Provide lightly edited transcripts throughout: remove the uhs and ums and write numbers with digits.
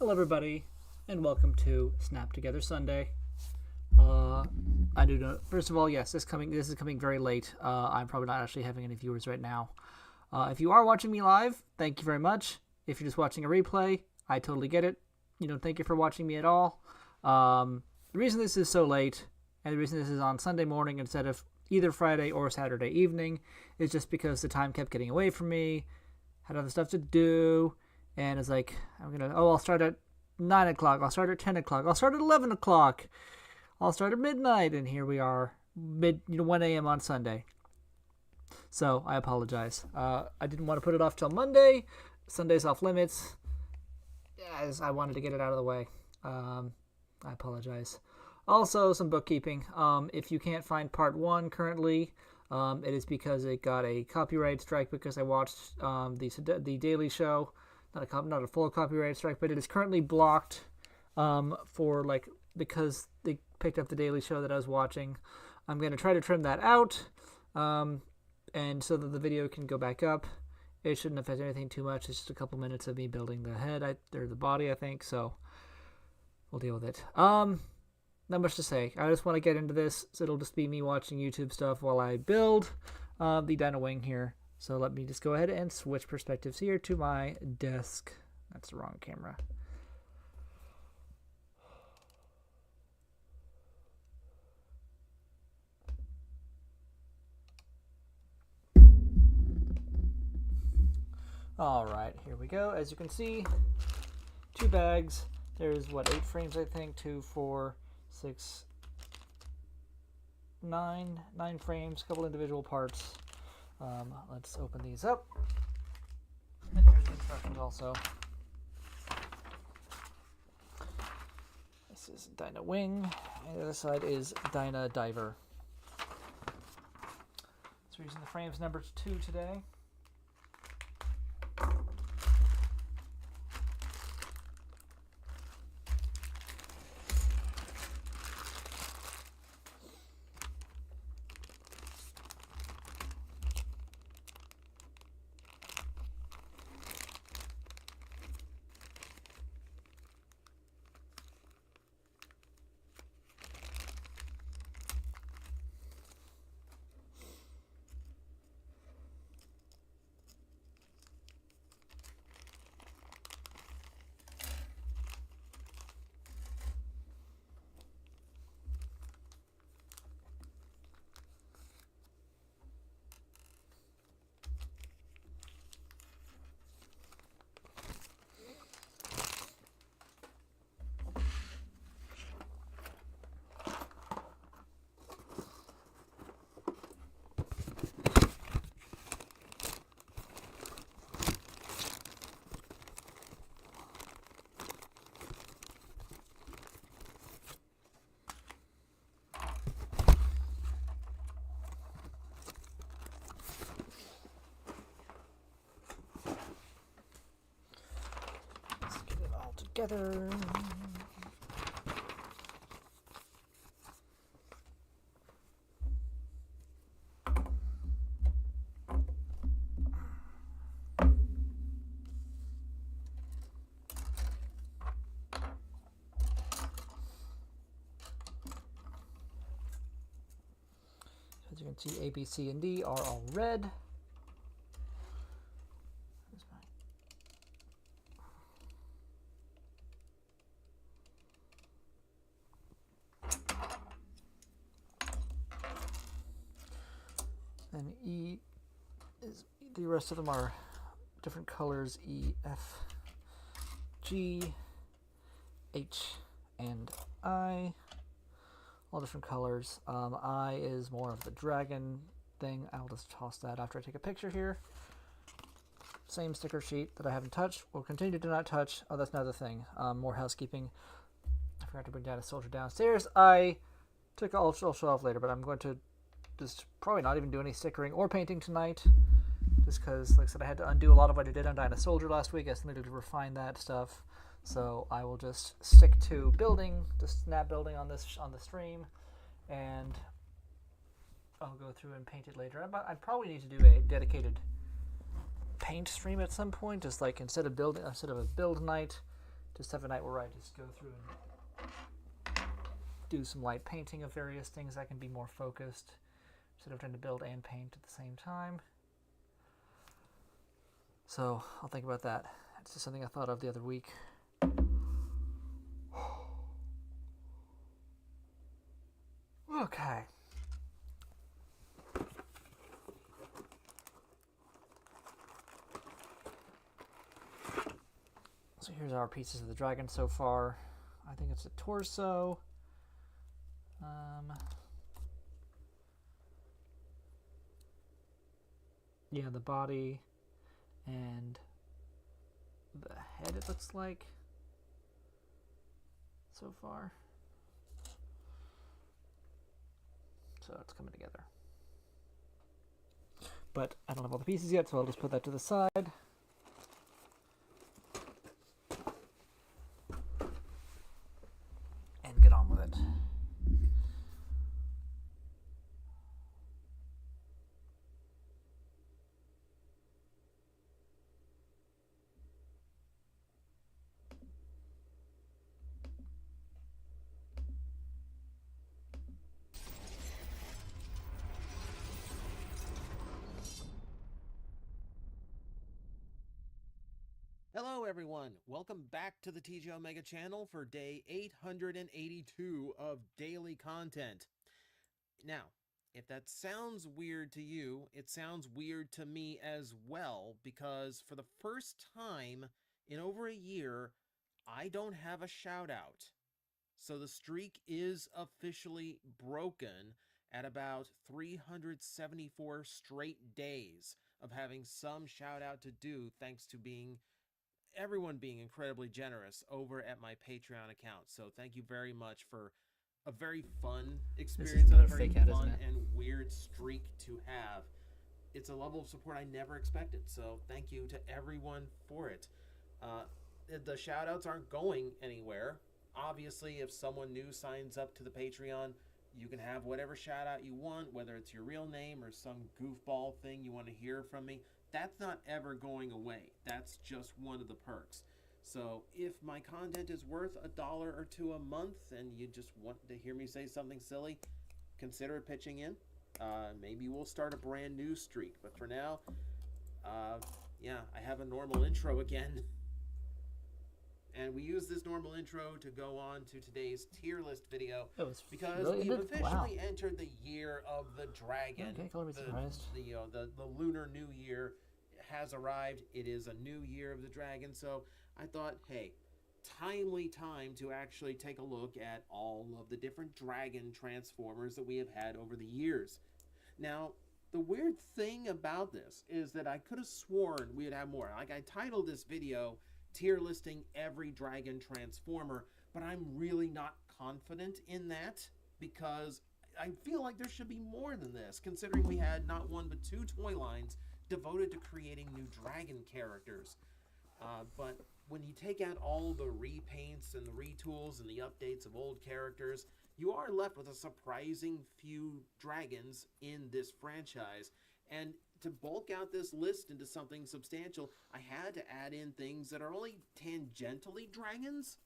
Hello, everybody, and welcome to Snap Together Sunday. I do know. First of all, yes, this is coming very late. I'm probably not actually having any viewers right now. If you are watching me live, thank you very much. If you're just watching a replay, I totally get it. Thank you for watching me at all. The reason this is so late, and the reason this is on Sunday morning instead of either Friday or Saturday evening, is just because the time kept getting away from me. Had other stuff to do. And it's like, I'll start at 9 o'clock, I'll start at 10 o'clock, I'll start at 11 o'clock, I'll start at midnight, and here we are, 1 a.m. on Sunday. So, I apologize. I didn't want to put it off till Monday. Sunday's off limits, as I wanted to get it out of the way. I apologize. Also, some bookkeeping. If you can't find part 1 currently, it is because it got a copyright strike because I watched the Daily Show. Not a full copyright strike, but it is currently blocked because they picked up the Daily Show that I was watching. I'm going to try to trim that out, and so that the video can go back up. It shouldn't affect anything too much. It's just a couple minutes of me building the head or the body, I think. So we'll deal with it. Not much to say. I just want to get into this. So it'll just be me watching YouTube stuff while I build the Dyna Wing here. So let me just go ahead and switch perspectives here to my desk. That's the wrong camera. All right, here we go. As you can see, 2 bags. There's 8 frames, I think. 2, 4, 6, 9 frames, a couple individual parts. Let's open these up. And here's the instructions also. This is Dyna Wing, and the other side is Dyna Diver. So we're using the frames number 2 today. Together. As you can see, A, B, C, and D are all red. And E is, the rest of them are different colors: E, F, G, H, and I. All different colors. I is more of the dragon thing. I'll just toss that after I take a picture here. Same sticker sheet that I haven't touched. Will continue to not touch. Oh, that's another thing. More housekeeping. I forgot to bring Dyna Soldier downstairs. I took. I'll show off later, but I'm going to just probably not even do any stickering or painting tonight, just because, like I said, I had to undo a lot of what I did on Dyna Soldier last week. I still needed to refine that stuff, so I will just stick to building, just snap building on the stream, and I'll go through and paint it later. I probably need to do a dedicated paint stream at some point, just like instead of a build night, just have a night where I just go through and do some light painting of various things. I can be more focused instead of trying to build and paint at the same time. So I'll think about that. It's just something I thought of the other week. Okay. So here's our pieces of the dragon so far. I think it's the torso. Yeah, the body and the head, it looks like, so far. So it's coming together. But I don't have all the pieces yet, so I'll just put that to the side. And get on with it. Hello everyone, welcome back to the TG Omega channel for day 882 of daily content. Now, if that sounds weird to you, it sounds weird to me as well, because for the first time in over a year, I don't have a shout out. So the streak is officially broken at about 374 straight days of having some shout out to do, thanks to everyone being incredibly generous over at my Patreon account. So thank you very much for a very fun experience, a very fun and weird streak to have. It's a level of support I never expected, so thank you to everyone for it. The shout outs aren't going anywhere. Obviously, if someone new signs up to the Patreon, you can have whatever shout out you want, whether it's your real name or some goofball thing you want to hear from me. That's not ever going away. That's just one of the perks. So if my content is worth $1 or $2 a month and you just want to hear me say something silly, consider pitching in. Maybe we'll start a brand new streak. But for now, yeah, I have a normal intro again. And we use this normal intro to go on to today's tier list video because we've officially entered the year of the dragon. Okay, call me surprised. The Lunar New Year has arrived. It is a new year of the dragon, so I thought, hey, timely time to actually take a look at all of the different dragon transformers that we have had over the years. Now, the weird thing about this is that I could have sworn we'd have more. Like, I titled this video tier listing every dragon transformer, but I'm really not confident in that because I feel like there should be more than this, considering we had not one but two toy lines devoted to creating new dragon characters. But when you take out all the repaints and the retools and the updates of old characters, you are left with a surprising few dragons in this franchise. And to bulk out this list into something substantial, I had to add in things that are only tangentially dragons,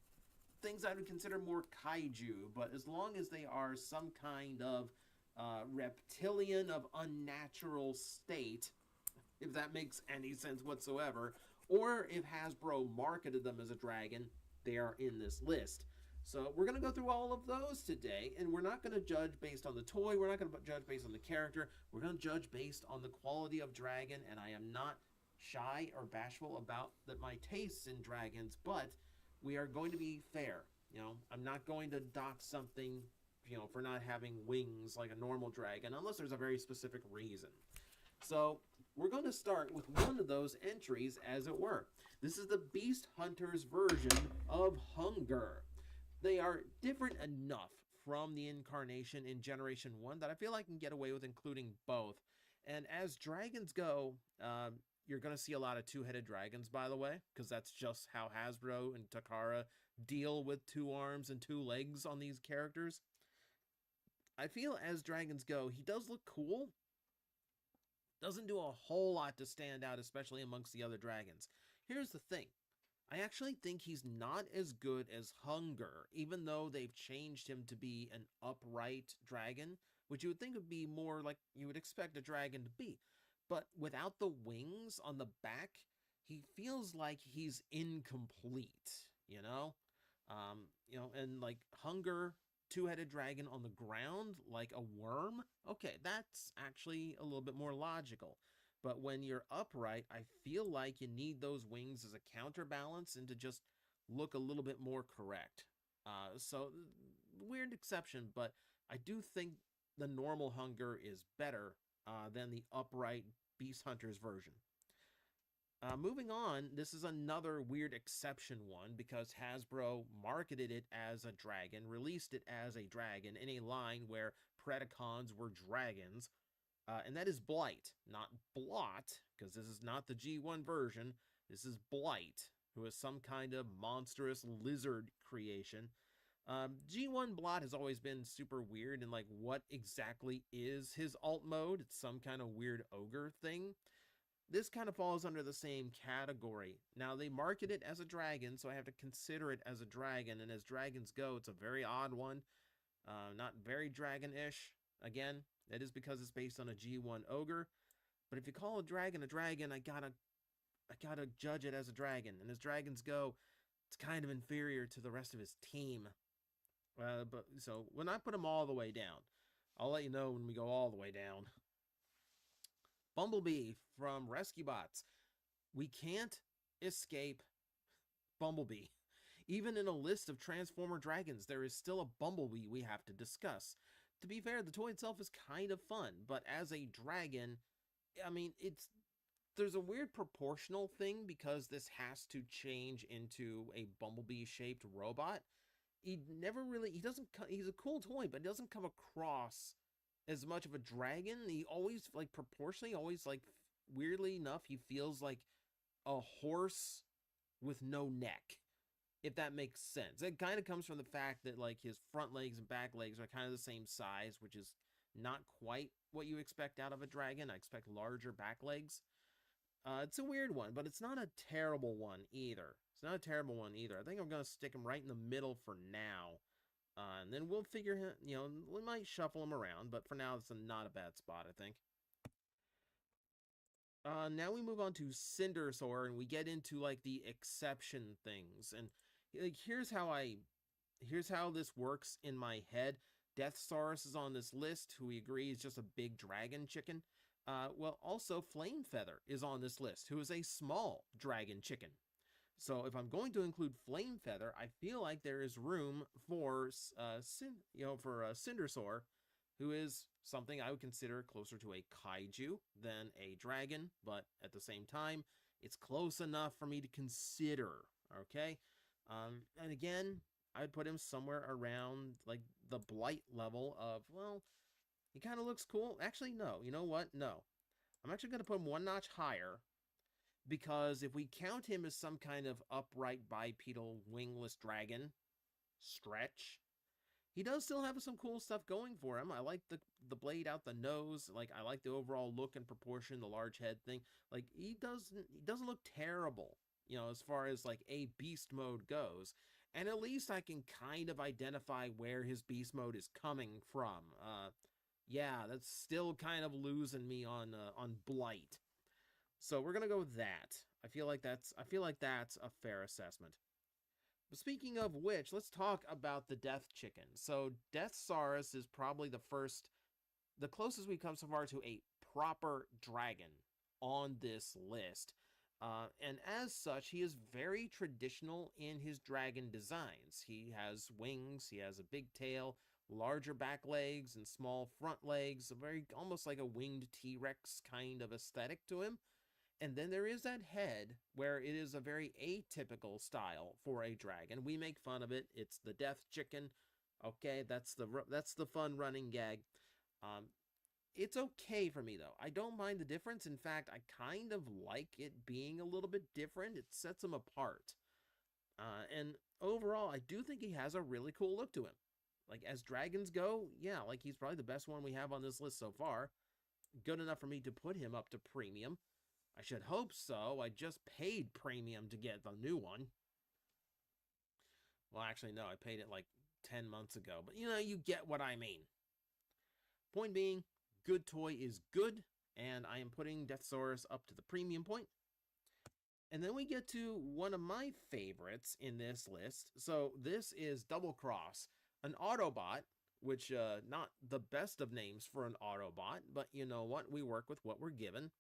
things I would consider more kaiju, but as long as they are some kind of reptilian of unnatural state, if that makes any sense whatsoever, or if Hasbro marketed them as a dragon, they are in this list. So we're going to go through all of those today, and we're not going to judge based on the toy, we're not going to judge based on the character, we're going to judge based on the quality of dragon, and I am not shy or bashful about my tastes in dragons, but we are going to be fair. You know, I'm not going to dock something, you know, for not having wings like a normal dragon, unless there's a very specific reason. So we're going to start with one of those entries, as it were. This is the Beast Hunters version of Hunger. They are different enough from the incarnation in Generation 1 that I feel I can get away with including both. And as dragons go, you're going to see a lot of two-headed dragons, by the way, because that's just how Hasbro and Takara deal with 2 arms and 2 legs on these characters. I feel as dragons go, he does look cool. Doesn't do a whole lot to stand out, especially amongst the other dragons. Here's the thing. I actually think he's not as good as Hunger, even though they've changed him to be an upright dragon, which you would think would be more like you would expect a dragon to be. But without the wings on the back, he feels like he's incomplete, you know? And like Hunger, two-headed dragon on the ground like a worm. Okay, that's actually a little bit more logical. But when you're upright, I feel like you need those wings as a counterbalance and to just look a little bit more correct. So weird exception, but I do think the normal Hunger is better than the upright Beast Hunters version. Moving on, this is another weird exception one because Hasbro marketed it as a dragon, released it as a dragon in a line where Predacons were dragons, and that is Blight, not Blot, because this is not the G1 version. This is Blight, who is some kind of monstrous lizard creation. G1 Blot has always been super weird, and like, what exactly is his alt mode? It's some kind of weird ogre thing. This kind of falls under the same category. Now, they market it as a dragon, so I have to consider it as a dragon, and as dragons go, it's a very odd one. Not very dragon-ish. Again, that is because it's based on a G1 ogre. But if you call a dragon, I gotta judge it as a dragon. And as dragons go, it's kind of inferior to the rest of his team. But so when I put them all the way down, I'll let you know when we go all the way down. Bumblebee from Rescue Bots. We can't escape Bumblebee. Even in a list of Transformer dragons, there is still a Bumblebee we have to discuss. To be fair, the toy itself is kind of fun, but as a dragon, I mean, there's a weird proportional thing because this has to change into a Bumblebee-shaped robot. He's a cool toy, but he doesn't come across as much of a dragon. He always, like, proportionally, always, like, weirdly enough, he feels like a horse with no neck, if that makes sense. It kind of comes from the fact that like his front legs and back legs are kind of the same size, which is not quite what you expect out of a dragon. I expect larger back legs. It's a weird one, but it's not a terrible one either. I think I'm going to stick him right in the middle for now. And then we'll figure him, we might shuffle him around, but for now, it's not a bad spot, I think. Now we move on to Cindersaur, and we get into like the exception things. And like here's how this works in my head. Deathsaurus is on this list, who we agree is just a big dragon chicken. Well, also Flamefeather is on this list, who is a small dragon chicken. So if I'm going to include Flamefeather, I feel like there is room for Cindersaur, who is something I would consider closer to a kaiju than a dragon, but at the same time, it's close enough for me to consider, okay? And again, I'd put him somewhere around, like, the Blight level of, well, he kind of looks cool. Actually, no. You know what? No. I'm actually going to put him one notch higher, because if we count him as some kind of upright bipedal wingless dragon, stretch, he does still have some cool stuff going for him. I like the blade out the nose. Like, I like the overall look and proportion, the large head thing. Like, he doesn't look terrible, as far as like a beast mode goes. And at least I can kind of identify where his beast mode is coming from. Yeah, that's still kind of losing me on Blight. So we're gonna go with that. I feel like that's a fair assessment. But speaking of which, let's talk about the Death Chicken. So Deathsaurus is probably the closest we've come so far to a proper dragon on this list. And as such, he is very traditional in his dragon designs. He has wings, he has a big tail, larger back legs, and small front legs, almost like a winged T-Rex kind of aesthetic to him. And then there is that head where it is a very atypical style for a dragon. We make fun of it. It's the Death Chicken. Okay, that's the fun running gag. It's okay for me though. I don't mind the difference. In fact, I kind of like it being a little bit different. It sets him apart. And overall, I do think he has a really cool look to him. Like, as dragons go, yeah, like he's probably the best one we have on this list so far. Good enough for me to put him up to premium. I should hope so. I just paid premium to get the new one. Well, actually, no, I paid it like 10 months ago, but you get what I mean. Point being, good toy is good, and I am putting Deathsaurus up to the premium point. And then we get to one of my favorites in this list. So this is Double Cross, an Autobot, which not the best of names for an Autobot, but you know what? We work with what we're given.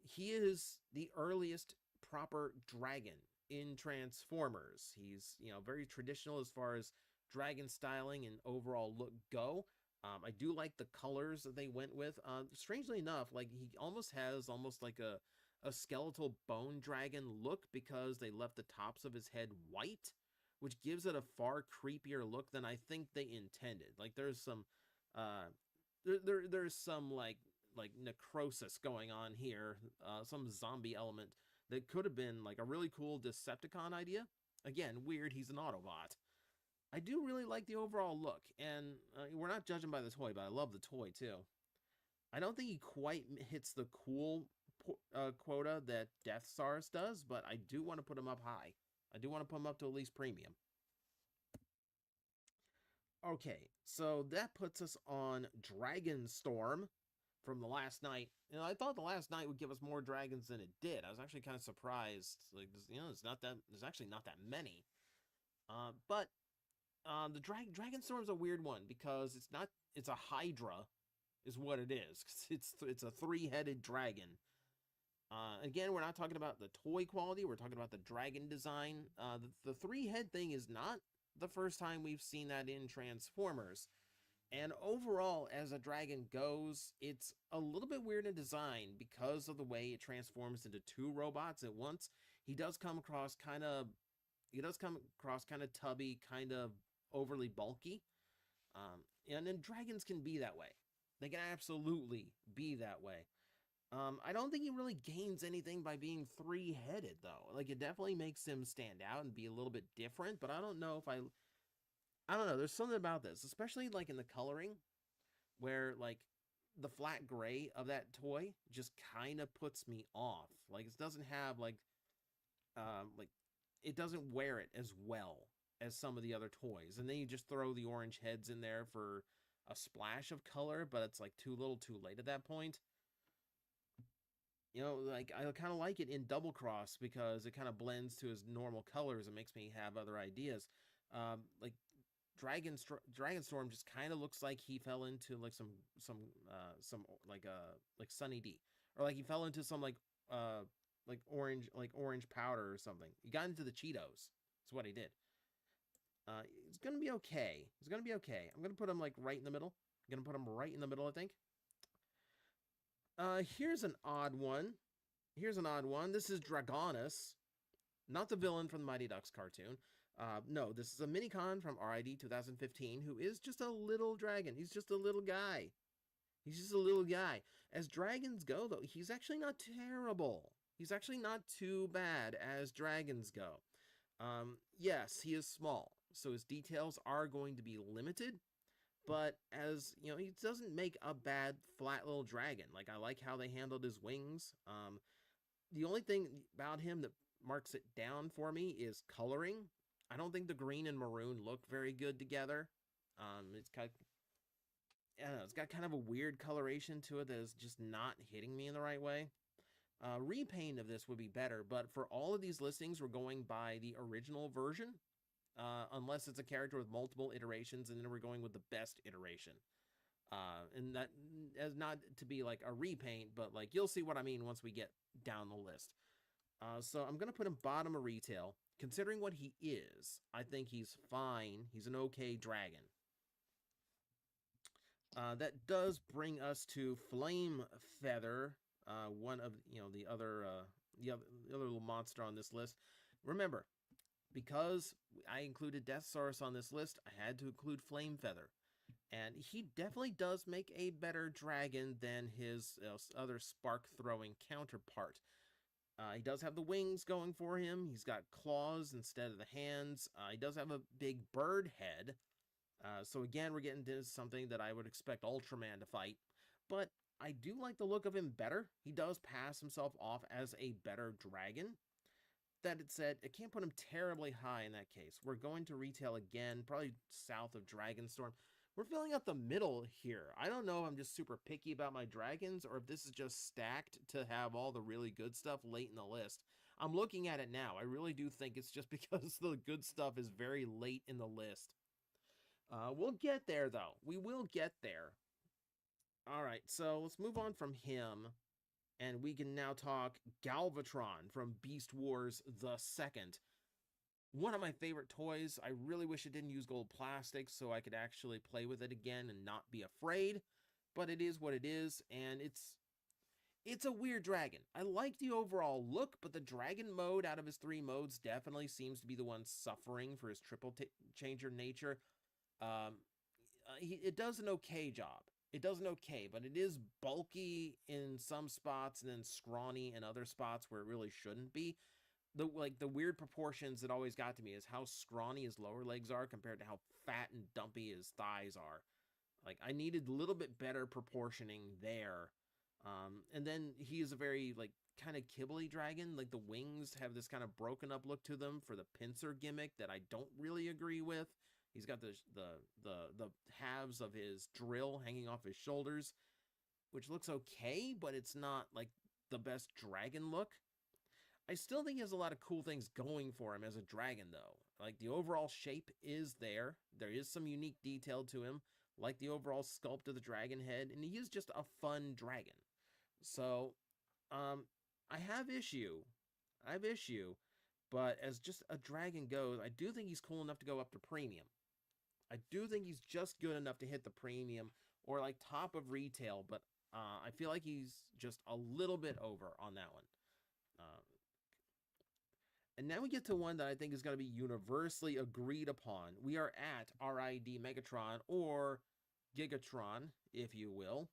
He is the earliest proper dragon in Transformers. He's, very traditional as far as dragon styling and overall look go. I do like the colors that they went with. Strangely enough, like he almost has like a skeletal bone dragon look because they left the tops of his head white, which gives it a far creepier look than I think they intended. Like there's some there's some like necrosis going on here, some zombie element that could have been like a really cool Decepticon idea. Again, weird, he's an Autobot. I do really like the overall look, and we're not judging by the toy, but I love the toy too. I don't think he quite hits the cool quota that Death Stars does, but I do want to put him up high. I do want to put him up to at least premium. Okay, so that puts us on Dragon Storm from the last night. I thought the last night would give us more dragons than it did. I was actually kind of surprised. Like, there's actually not that many. But the Dragon Storm's a weird one because it's a Hydra, is what it is. It's a 3-headed dragon. Again, we're not talking about the toy quality. We're talking about the dragon design. The 3-head thing is not the first time we've seen that in Transformers. And overall, as a dragon goes, it's a little bit weird in design because of the way it transforms into 2 robots at once. He does come across kind of tubby, kind of overly bulky. And then dragons can be that way. They can absolutely be that way. I don't think he really gains anything by being 3-headed, though. Like, it definitely makes him stand out and be a little bit different, but I don't know if I don't know. There's something about this, especially, like, in the coloring, where, like, the flat gray of that toy just kind of puts me off. Like, it doesn't have, it doesn't wear it as well as some of the other toys. And then you just throw the orange heads in there for a splash of color, but it's, like, too little too late at that point. Like, I kind of like it in Double Cross because it kind of blends to his normal colors and makes me have other ideas. Like, Dragonstorm just kind of looks like he fell into, like, some like Sunny D. Or, like, he fell into some, like orange powder or something. He got into the Cheetos. That's what he did. It's going to be okay. It's going to be okay. I'm going to put him, like, right in the middle. I'm going to put him right in the middle, I think. Here's an odd one. This is Dragonus, not the villain from the Mighty Ducks cartoon. No, this is a Minicon from RID 2015 who is just a little dragon. He's just a little guy. As dragons go, though, he's actually not terrible. He's actually not too bad as dragons go. Yes, he is small, so his details are going to be limited. But as, he doesn't make a bad flat little dragon. Like, I like how they handled his wings. The only thing about him that marks it down for me is coloring. I don't think the green and maroon look very good together. It's got, I don't know, it's got kind of a weird coloration to it that is just not hitting me in the right way. Repaint of this would be better, but for all of these listings, we're going by the original version. Unless it's a character with multiple iterations, and then we're going with the best iteration. And that is not to be like a repaint, but like you'll see what I mean once we get down the list. So I'm going to put him bottom of retail. Considering what he is, I think he's fine. He's an okay dragon. That does bring us to Flame Feather, one of the other little monster on this list. Remember, because I included Deathsaurus on this list, I had to include Flame Feather. And he definitely does make a better dragon than his other spark-throwing counterpart. He does have the wings going for him. He's got claws instead of the hands. He does have a big bird head. So again, we're getting into something that I would expect Ultraman to fight. But I do like the look of him better. He does pass himself off as a better dragon. That it said, it can't put him terribly high in that case. We're going to retail again, probably south of Dragonstorm. We're filling up the middle here. I don't know if I'm just super picky about my dragons or if this is just stacked to have all the really good stuff late in the list. I'm looking at it now. I really do think it's just because the good stuff is very late in the list. We'll get there, though. We will get there. All right, so let's move on from him, and we can now talk Galvatron from Beast Wars the Second. One of my favorite toys. I really wish it didn't use gold plastic so I could actually play with it again and not be afraid. But it is what it is, and it's a weird dragon. I like the overall look, but the dragon mode out of his 3 modes definitely seems to be the one suffering for his triple changer nature. It does an okay job. It does an okay, but it is bulky in some spots and then scrawny in other spots where it really shouldn't be. The weird proportions that always got to me is how scrawny his lower legs are compared to how fat and dumpy his thighs are. Like, I needed a little bit better proportioning there. And then he is a very, like, kind of kibbly dragon. Like, the wings have this kind of broken up look to them for the pincer gimmick that I don't really agree with. He's got the halves of his drill hanging off his shoulders, which looks okay, but it's not, like, the best dragon look. I still think he has a lot of cool things going for him as a dragon, though. Like, the overall shape is there. There is some unique detail to him, like the overall sculpt of the dragon head, and he is just a fun dragon. So, I have issue, but as just a dragon goes, I do think he's cool enough to go up to premium. I do think he's just good enough to hit the premium or like top of retail, but I feel like he's just a little bit over on that one. And now we get to one that I think is going to be universally agreed upon. We are at RID Megatron, or Gigatron, if you will.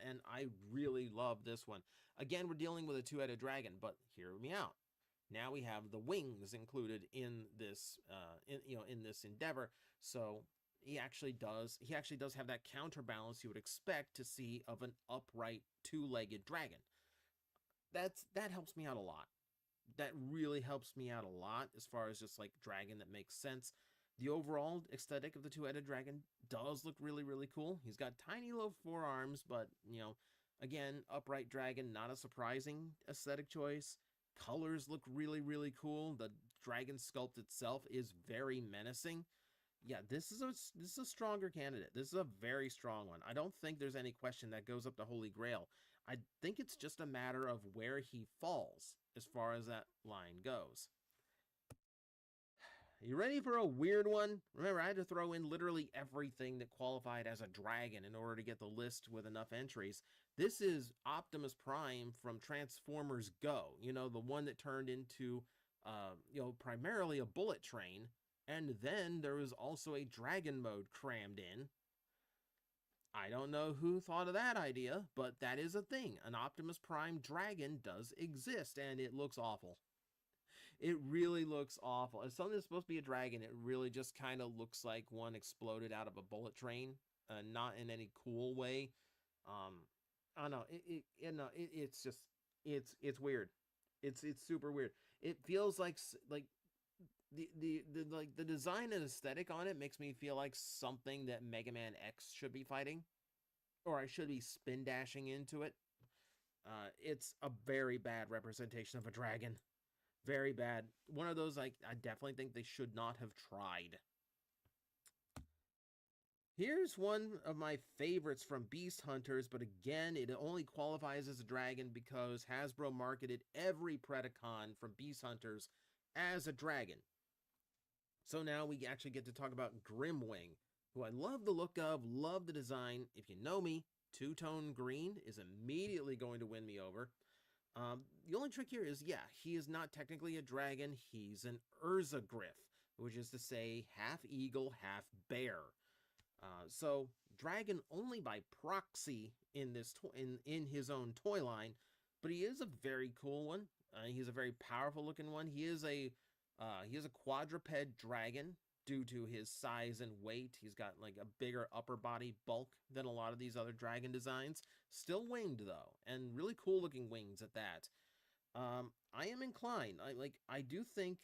And I really love this one. Again, we're dealing with a 2-headed dragon, but hear me out. Now we have the wings included in this, in this endeavor. So he actually does have that counterbalance you would expect to see of an upright 2-legged dragon. That helps me out a lot. That really helps me out a lot as far as just like dragon that makes sense. The overall aesthetic of the 2-headed dragon does look really, really cool. He's got tiny little forearms, but, again, upright dragon, not a surprising aesthetic choice. Colors look really, really cool. The dragon sculpt itself is very menacing. Yeah, this is a stronger candidate. This is a very strong one. I don't think there's any question that goes up to Holy Grail. I think it's just a matter of where he falls as far as that line goes. You ready for a weird one? Remember, I had to throw in literally everything that qualified as a dragon in order to get the list with enough entries. This is Optimus Prime from Transformers Go. The one that turned into, primarily a bullet train. And then there was also a dragon mode crammed in. I don't know who thought of that idea, but that is a thing. An Optimus Prime dragon does exist, and it looks awful. It really looks awful. As something that's supposed to be a dragon, it really just kind of looks like one exploded out of a bullet train, not in any cool way. I don't know. It's weird. It's super weird. It feels like the design and aesthetic on it makes me feel like something that Mega Man X should be fighting, or I should be spin dashing into it. It's a very bad representation of a dragon. Very bad. One of those I definitely think they should not have tried. Here's one of my favorites from Beast Hunters, but again, it only qualifies as a dragon because Hasbro marketed every Predacon from Beast Hunters as a dragon. So now we actually get to talk about Grimwing, who I love the look of, love the design. If you know me, two-tone green is immediately going to win me over. The only trick here is, he is not technically a dragon. He's an Urzagriff, which is to say half eagle, half bear. So dragon only by proxy in this in his own toy line, but he is a very cool one. He's a very powerful looking one. He is a quadruped dragon. due to his size and weight. He's got like a bigger upper body bulk than a lot of these other dragon designs. Still winged though, and really cool looking wings at that. I am inclined. I do think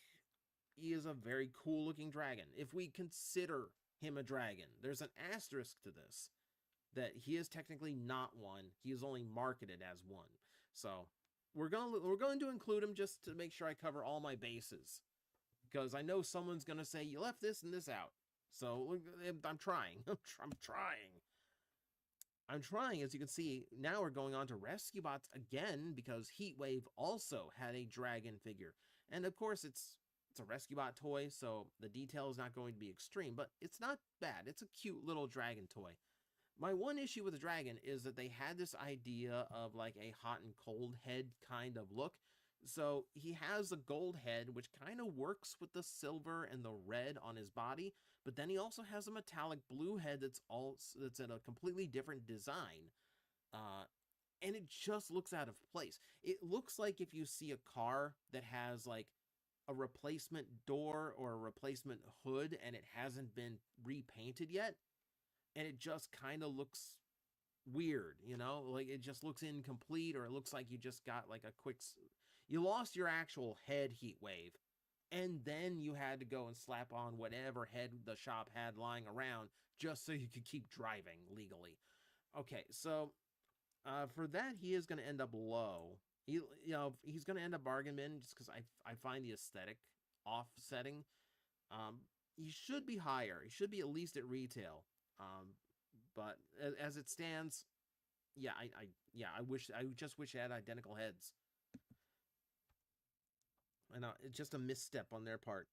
he is a very cool looking dragon. If we consider him a dragon, there's an asterisk to this that he is technically not one. He is only marketed as one. So we're going to include him just to make sure I cover all my bases, because I know someone's going to say you left this and this out. So I'm trying. I'm trying. I'm trying. As you can see, now we're going on to Rescue Bots again, because Heatwave also had a dragon figure. And of course, it's a Rescue Bot toy, so the detail is not going to be extreme, but it's not bad. It's a cute little dragon toy. My one issue with the dragon is that they had this idea of like a hot and cold head kind of look. So he has a gold head, which kind of works with the silver and the red on his body, but then he also has a metallic blue head that's in a completely different design. And it just looks out of place. It looks like if you see a car that has like a replacement door or a replacement hood and it hasn't been repainted yet, and it just kind of looks weird, like it just looks incomplete, or it looks like you just got like you lost your actual head heat wave, and then you had to go and slap on whatever head the shop had lying around just so you could keep driving legally. Okay, so for that, he is going to end up low. He's going to end up bargain bin just because I find the aesthetic offsetting. He should be higher. He should be at least at retail. But as it stands, yeah, I just wish it had identical heads. And it's just a misstep on their part.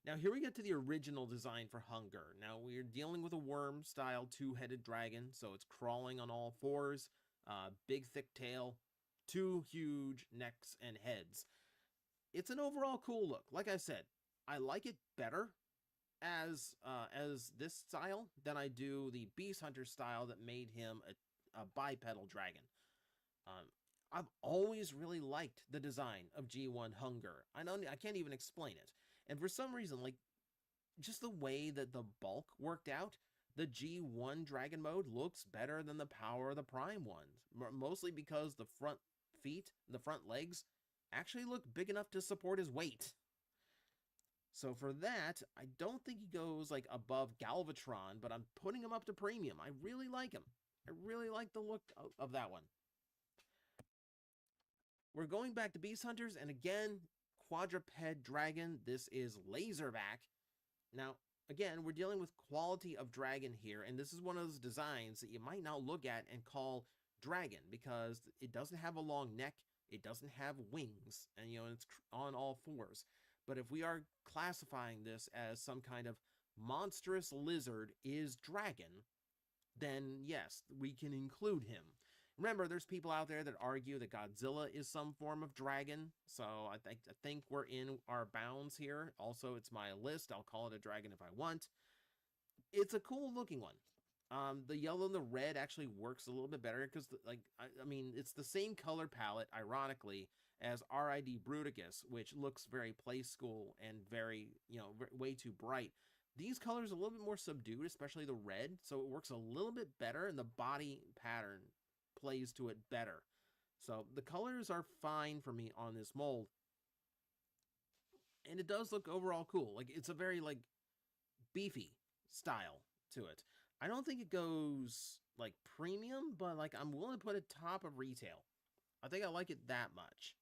Now here we get to the original design for Hunger. Now we're dealing with a worm style two-headed dragon, so it's crawling on all fours, big thick tail, two huge necks and heads. It's an overall cool look. Like I said, I like it better as this style than I do the Beast Hunter style that made him a bipedal dragon. I've always really liked the design of G1 Hunger. I can't even explain it. And for some reason, like just the way that the bulk worked out, the G1 dragon mode looks better than the Power of the Prime ones. Mostly because the front feet, the front legs, actually look big enough to support his weight. So for that, I don't think he goes like above Galvatron, but I'm putting him up to premium. I really like him. I really like the look of that one. We're going back to Beast Hunters, and again, quadruped dragon. This is Laserback. Now, again, we're dealing with quality of dragon here, and this is one of those designs that you might not look at and call dragon, because it doesn't have a long neck, it doesn't have wings, and it's on all fours. But if we are classifying this as some kind of monstrous lizard is dragon, then yes, we can include him. Remember, there's people out there that argue that Godzilla is some form of dragon, so I think we're in our bounds here. Also, it's my list. I'll call it a dragon if I want. It's a cool looking one. The yellow and the red actually works a little bit better because, I mean, it's the same color palette, ironically, as R.I.D. Bruticus, which looks very play school and very, way too bright. These colors are a little bit more subdued, especially the red, so it works a little bit better, and the body pattern plays to it better. So the colors are fine for me on this mold. And it does look overall cool. Like, it's a very, beefy style to it. I don't think it goes, premium, but, I'm willing to put it top of retail. I think I like it that much.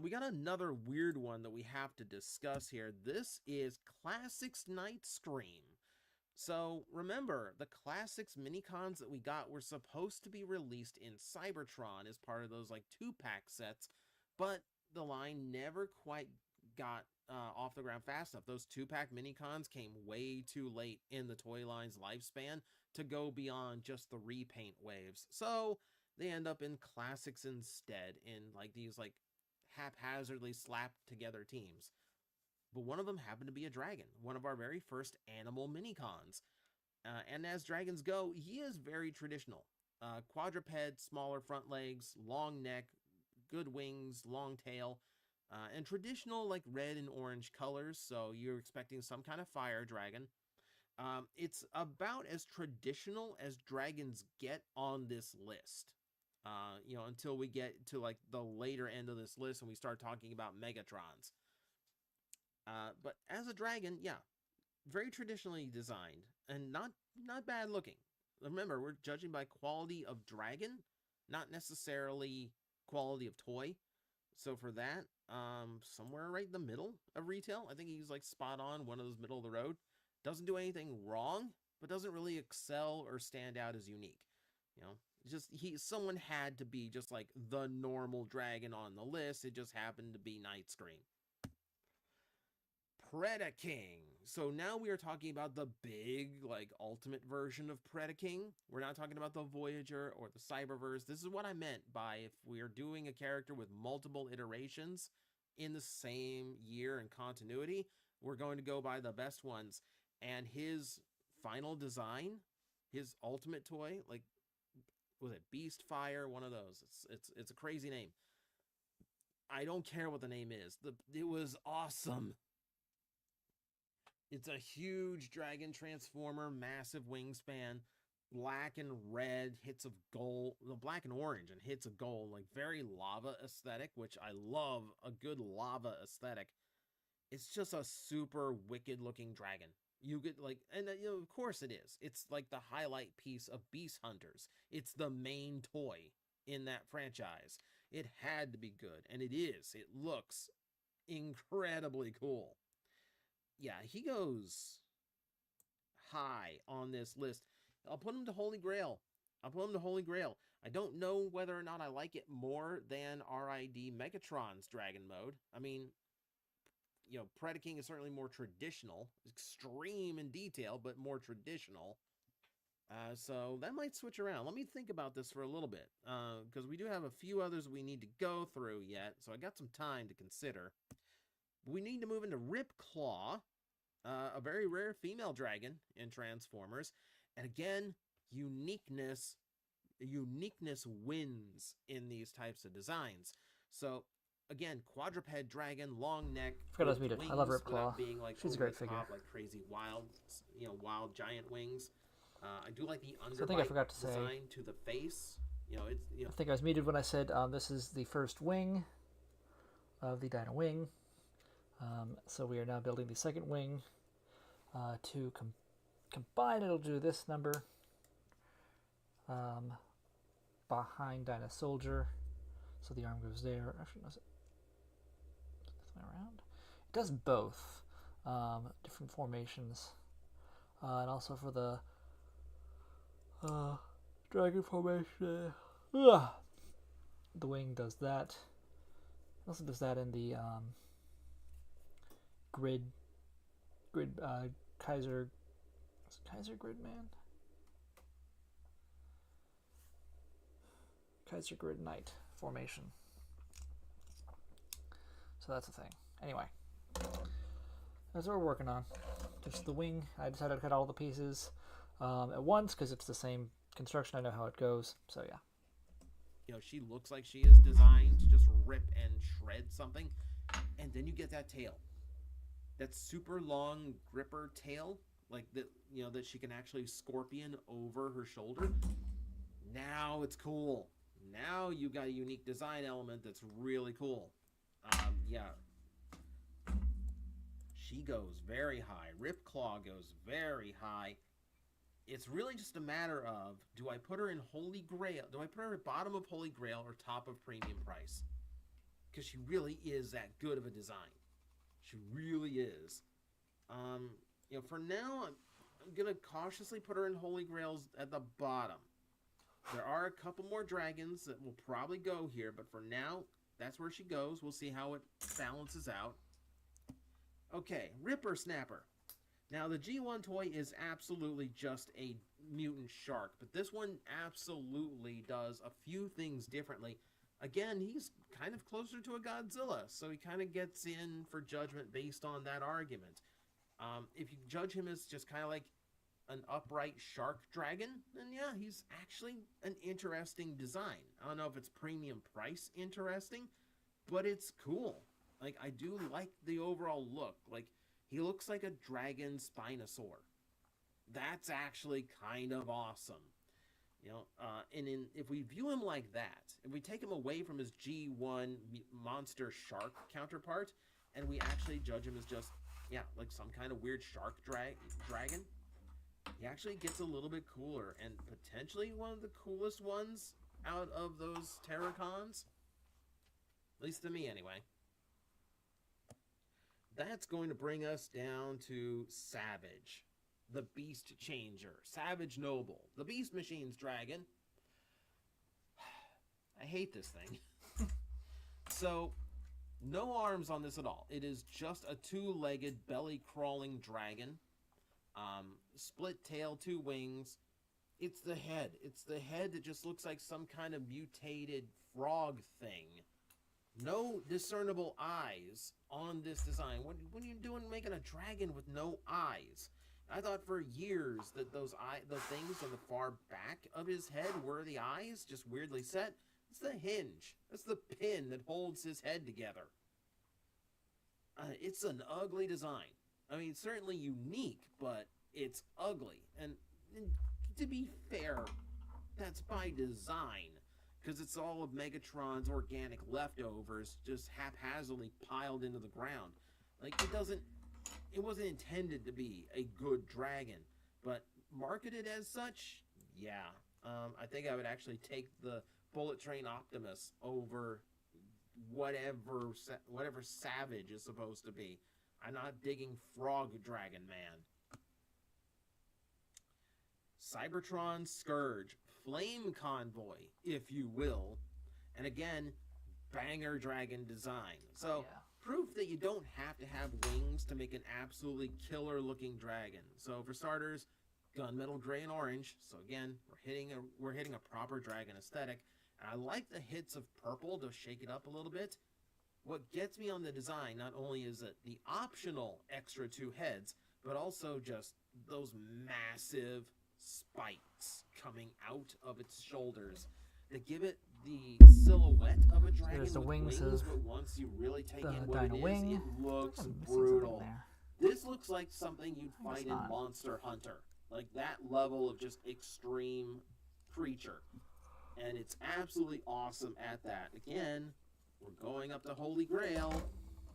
We got another weird one that we have to discuss here. This is Classics Night Scream. So remember, the Classics minicons that we got were supposed to be released in Cybertron as part of those 2-pack sets, but the line never quite got off the ground fast enough. Those 2-pack minicons came way too late in the toy line's lifespan to go beyond just the repaint waves. So they end up in Classics instead, in these haphazardly slapped together teams. But one of them happened to be a dragon, one of our very first animal minicons. And as dragons go, he is very traditional. Quadruped, smaller front legs, long neck, good wings, long tail. And traditional, like red and orange colors, so you're expecting some kind of fire dragon. It's about as traditional as dragons get on this list. Until we get to like the later end of this list and we start talking about Megatrons. But as a dragon, yeah, very traditionally designed and not bad looking. Remember, we're judging by quality of dragon, not necessarily quality of toy. So for that, somewhere right in the middle of retail, I think he's like spot on, one of those middle of the road. Doesn't do anything wrong, but doesn't really excel or stand out as unique. You know, just someone had to be just like the normal dragon on the list. It just happened to be Night Scream. Predaking. So now we are talking about the big, like, ultimate version of Predaking. We're not talking about the Voyager or the Cyberverse. This is what I meant by if we're doing a character with multiple iterations in the same year and continuity, we're going to go by the best ones. And his final design, his ultimate toy, like, was it Beast Fire? One of those. It's a crazy name. I don't care what the name is. It was awesome. It's a huge dragon transformer, massive wingspan, black and red, hits of gold, black and orange and hits of gold, like very lava aesthetic, which I love a good lava aesthetic. It's just a super wicked looking dragon. You get like, and of course it is. It's like the highlight piece of Beast Hunters. It's the main toy in that franchise. It had to be good, and it is. It looks incredibly cool. Yeah, he goes high on this list. I'll put him to Holy Grail. I don't know whether or not I like it more than RID Megatron's Dragon Mode. I mean, Predaking is certainly more traditional, extreme in detail, but more traditional. So that might switch around. Let me think about this for a little bit, because we do have a few others we need to go through yet, so I got some time to consider. We need to move into Ripclaw, a very rare female dragon in Transformers. And again, uniqueness wins in these types of designs. So again, quadruped dragon, long neck. Forgot I was muted. I love Ripclaw. Being like she's a great figure. Like crazy wild giant wings. I do like the So I think I forgot to design say to the face. I think I was muted when I said this is the first wing of the Dyna Wing. So we are now building the second wing to combine. It'll do this number behind Dyna Soldier. So the arm goes there. Actually, no, is it this way around? It does both. Different formations. And also for the dragon formation. The wing does that. It also does that in the grid Kaiser Grid Man? Kaiser Grid Knight formation. So that's the thing. Anyway, that's what we're working on. Just the wing. I decided to cut all the pieces at once because it's the same construction. I know how it goes. So yeah. She looks like she is designed to just rip and shred something. And then you get that tail. That super long gripper tail, like that she can actually scorpion over her shoulder. Now it's cool. Now you got a unique design element that's really cool. Yeah. She goes very high. Ripclaw goes very high. It's really just a matter of, do I put her in Holy Grail? Do I put her at bottom of Holy Grail or top of premium price? Because she really is that good of a design. She really is. For now, I'm going to cautiously put her in Holy Grails at the bottom. There are a couple more dragons that will probably go here, but for now, that's where she goes. We'll see how it balances out. Okay, Ripper Snapper. Now, the G1 toy is absolutely just a mutant shark, but this one absolutely does a few things differently. Again, he's kind of closer to a Godzilla, so he kind of gets in for judgment based on that argument. If you judge him as just kind of like an upright shark dragon, then yeah, he's actually an interesting design. I don't know if it's premium price interesting, but it's cool. Like, I do like the overall look. Like, he looks like a dragon Spinosaur. That's actually kind of awesome. You know, if we view him like that, if we take him away from his G1 monster shark counterpart, and we actually judge him as just, yeah, like some kind of weird shark dragon, he actually gets a little bit cooler, and potentially one of the coolest ones out of those Terracons. At least to me, anyway. That's going to bring us down to Savage, the Beast Changer. Savage Noble, the Beast Machine's dragon. I hate this thing. So, no arms on this at all. It is just a two-legged, belly-crawling dragon. Split tail, 2 wings. It's the head. It's the head that just looks like some kind of mutated frog thing. No discernible eyes on this design. What are you doing making a dragon with no eyes? I thought for years that the things on the far back of his head were the eyes, just weirdly set. It's the hinge. That's the pin that holds his head together. It's an ugly design. I mean, certainly unique, but it's ugly. And to be fair, that's by design. Because it's all of Megatron's organic leftovers just haphazardly piled into the ground. Like, it wasn't intended to be a good dragon, but marketed as such, yeah. I think I would actually take the Bullet Train Optimus over whatever Savage is supposed to be. I'm not digging Frog Dragon Man. Cybertron Scourge, Flame Convoy, if you will. And again, banger dragon design. So, yeah. Proof that you don't have to have wings to make an absolutely killer looking dragon. So for starters, gunmetal gray and orange. So again, we're hitting a proper dragon aesthetic. And I like the hits of purple to shake it up a little bit. What gets me on the design, not only is it the optional extra 2 heads, but also just those massive spikes coming out of its shoulders that give it the silhouette of a dragon. There's the with wings of but once you really take in what Dyna it is, Wing. it looks I'm missing brutal. something This looks like something you'd fight in not. Monster Hunter. Like that level of just extreme creature. And it's absolutely awesome at that. Again, we're going up to Holy Grail.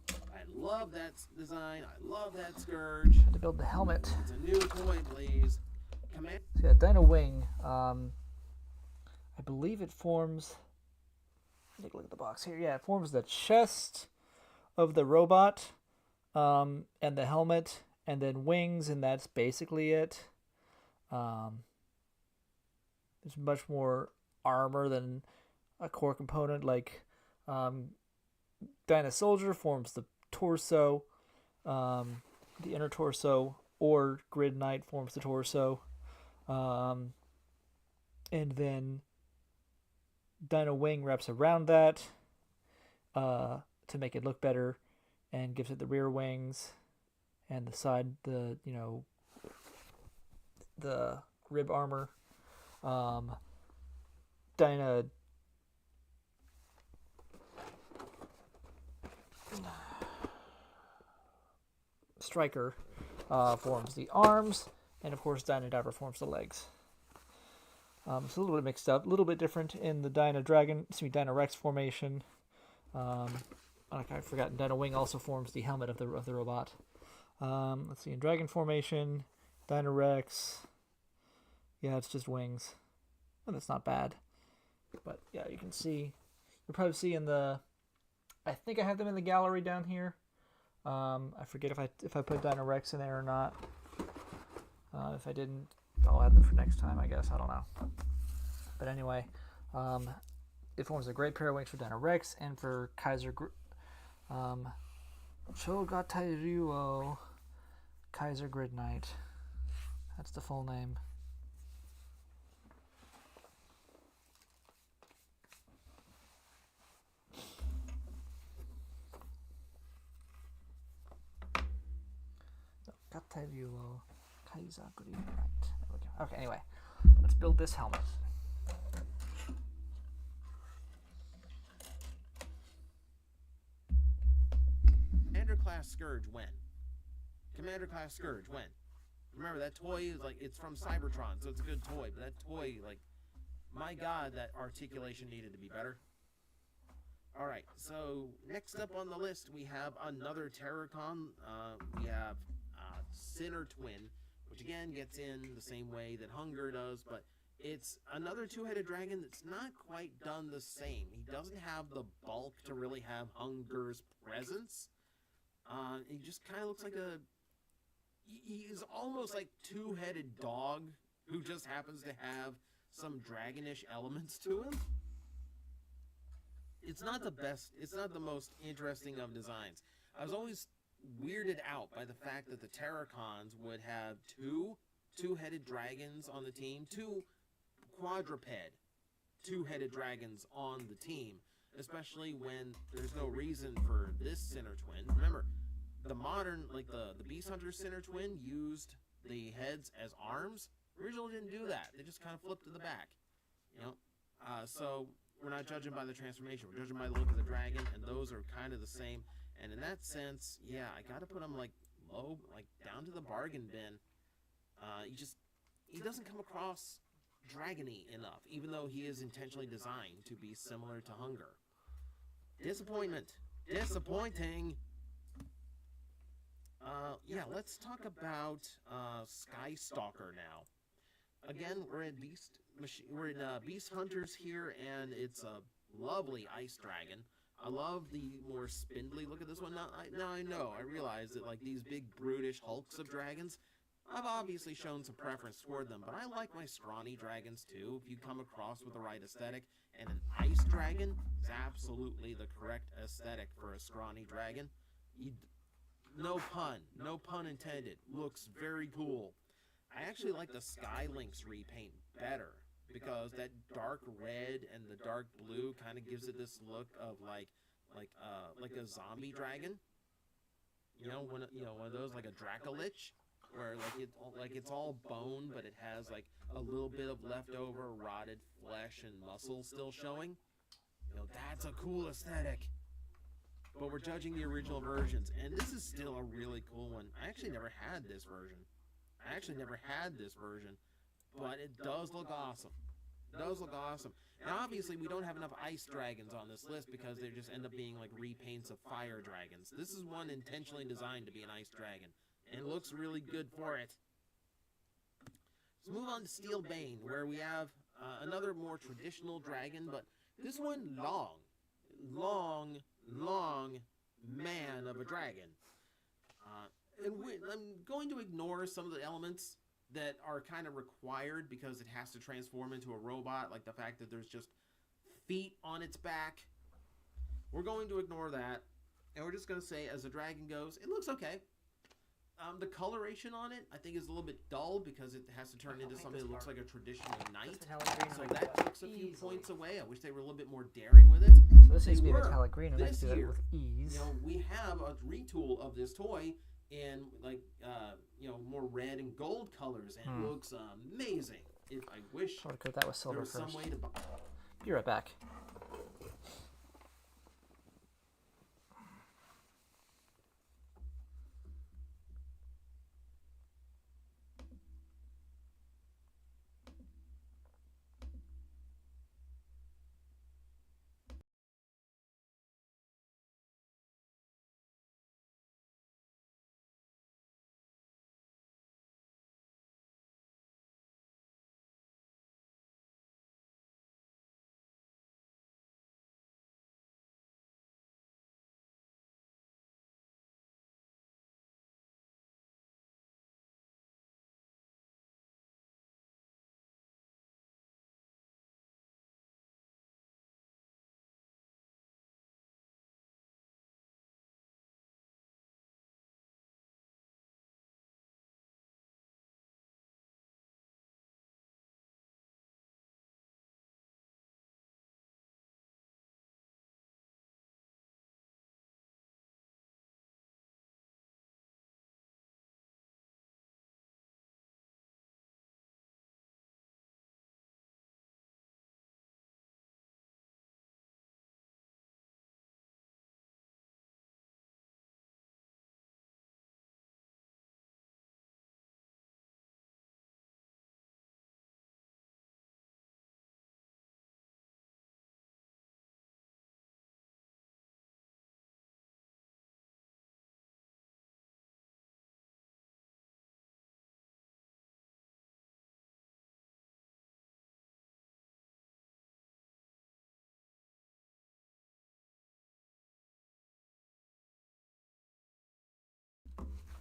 I love that design. I love that Scourge. To build the helmet. It's a new toy, please. Command. So yeah, Dyna Wing. I believe it forms. Take a look at the box here. Yeah, it forms the chest of the robot, and the helmet, and then wings, and that's basically it. There's much more armor than a core component. Like Dyna Soldier forms the torso, the inner torso, or Grid Knight forms the torso, and then Dyna Wing wraps around that to make it look better, and gives it the rear wings and the side, the rib armor. Dyna Striker forms the arms, and of course Dyna Diver forms the legs. It's a little bit mixed up, a little bit different in the Dyna Rex formation. Like I've forgotten, Dyna Wing also forms the helmet of the robot. Let's see, in Dragon formation, Dyna Rex. Yeah, it's just wings. And that's not bad. But yeah, you can see. You'll probably see in the. I think I have them in the gallery down here. I forget if I put Dyna Rex in there or not. If I didn't, I'll add them for next time, I guess. I don't know. But anyway, it forms a great pair of wings for Dyna Rex and for Kaiser. Chogatairyuo Kaiser Grid Knight. That's the full name. Chogatairyuo Kaiser Grid Knight. There we go. Okay, anyway, let's build this helmet. Scourge when? Commander Class Scourge when? Remember, that toy is like, it's from Cybertron, so it's a good toy, but that toy, like, my god, that articulation needed to be better. Alright, so next up on the list, we have another Terracon. We have Sinner Twin, which again gets in the same way that Hunger does, but it's another two-headed dragon that's not quite done the same. He doesn't have the bulk to really have Hunger's presence. He just kind of looks like he's almost like two-headed dog who just happens to have some dragonish elements to him. It's not the best, it's not the most interesting of designs. I was always weirded out by the fact that the Terracons would have two-headed dragons on the team, two quadruped two-headed dragons on the team, especially when there's no reason for this Sinner Twin. Remember, the modern, like the Beast Hunter Sinner Twin used the heads as arms. Original didn't do that. They just kind of flipped to the back. You know, so we're not judging by the transformation. We're judging by the look of the dragon, and those are kind of the same. And in that sense, yeah, I got to put him like low, like down to the bargain bin. He doesn't come across dragony enough, even though he is intentionally designed to be similar to Hunger. Disappointment. Disappointing. Yeah, let's talk about Sky Stalker now. Again, we're in Beast Hunters here, and it's a lovely ice dragon. I love the more spindly look at this one. Now I realize that like these big brutish hulks of dragons, I've obviously shown some preference toward them, but I like my scrawny dragons too. If you come across with the right aesthetic, and an ice dragon is absolutely the correct aesthetic for a scrawny dragon. No pun intended. Looks very cool. I actually like the Sky Lynx repaint better because that dark red and the dark blue kind of gives it this look of like a zombie dragon. One of those, like a Dracolich, where it's all bone, but it has like a little bit of leftover rotted flesh and muscle still showing. That's a cool aesthetic. But we're judging the original versions, and this is still a really cool one. I actually never had this version. But it does look awesome. Now, obviously, we don't have enough ice dragons on this list because they just end up being like repaints of fire dragons. This is one intentionally designed to be an ice dragon, and it looks really good for it. Let's move on to Steel Bane, where we have another more traditional dragon, but this one long man of a dragon. I'm going to ignore some of the elements that are kind of required because it has to transform into a robot, like the fact that there's just feet on its back. We're going to ignore that, and we're just going to say, as the dragon goes, it looks okay. The coloration on it, I think, is a little bit dull because it has to turn into something that looks like a traditional knight. So that takes a few points away. I wish they were a little bit more daring with it. So this needs to be metallic green, and I do that with ease. We have a retool of this toy in more red and gold colors, and it looks amazing. I wish I would coat that with silver there was first. some way to. Be right back.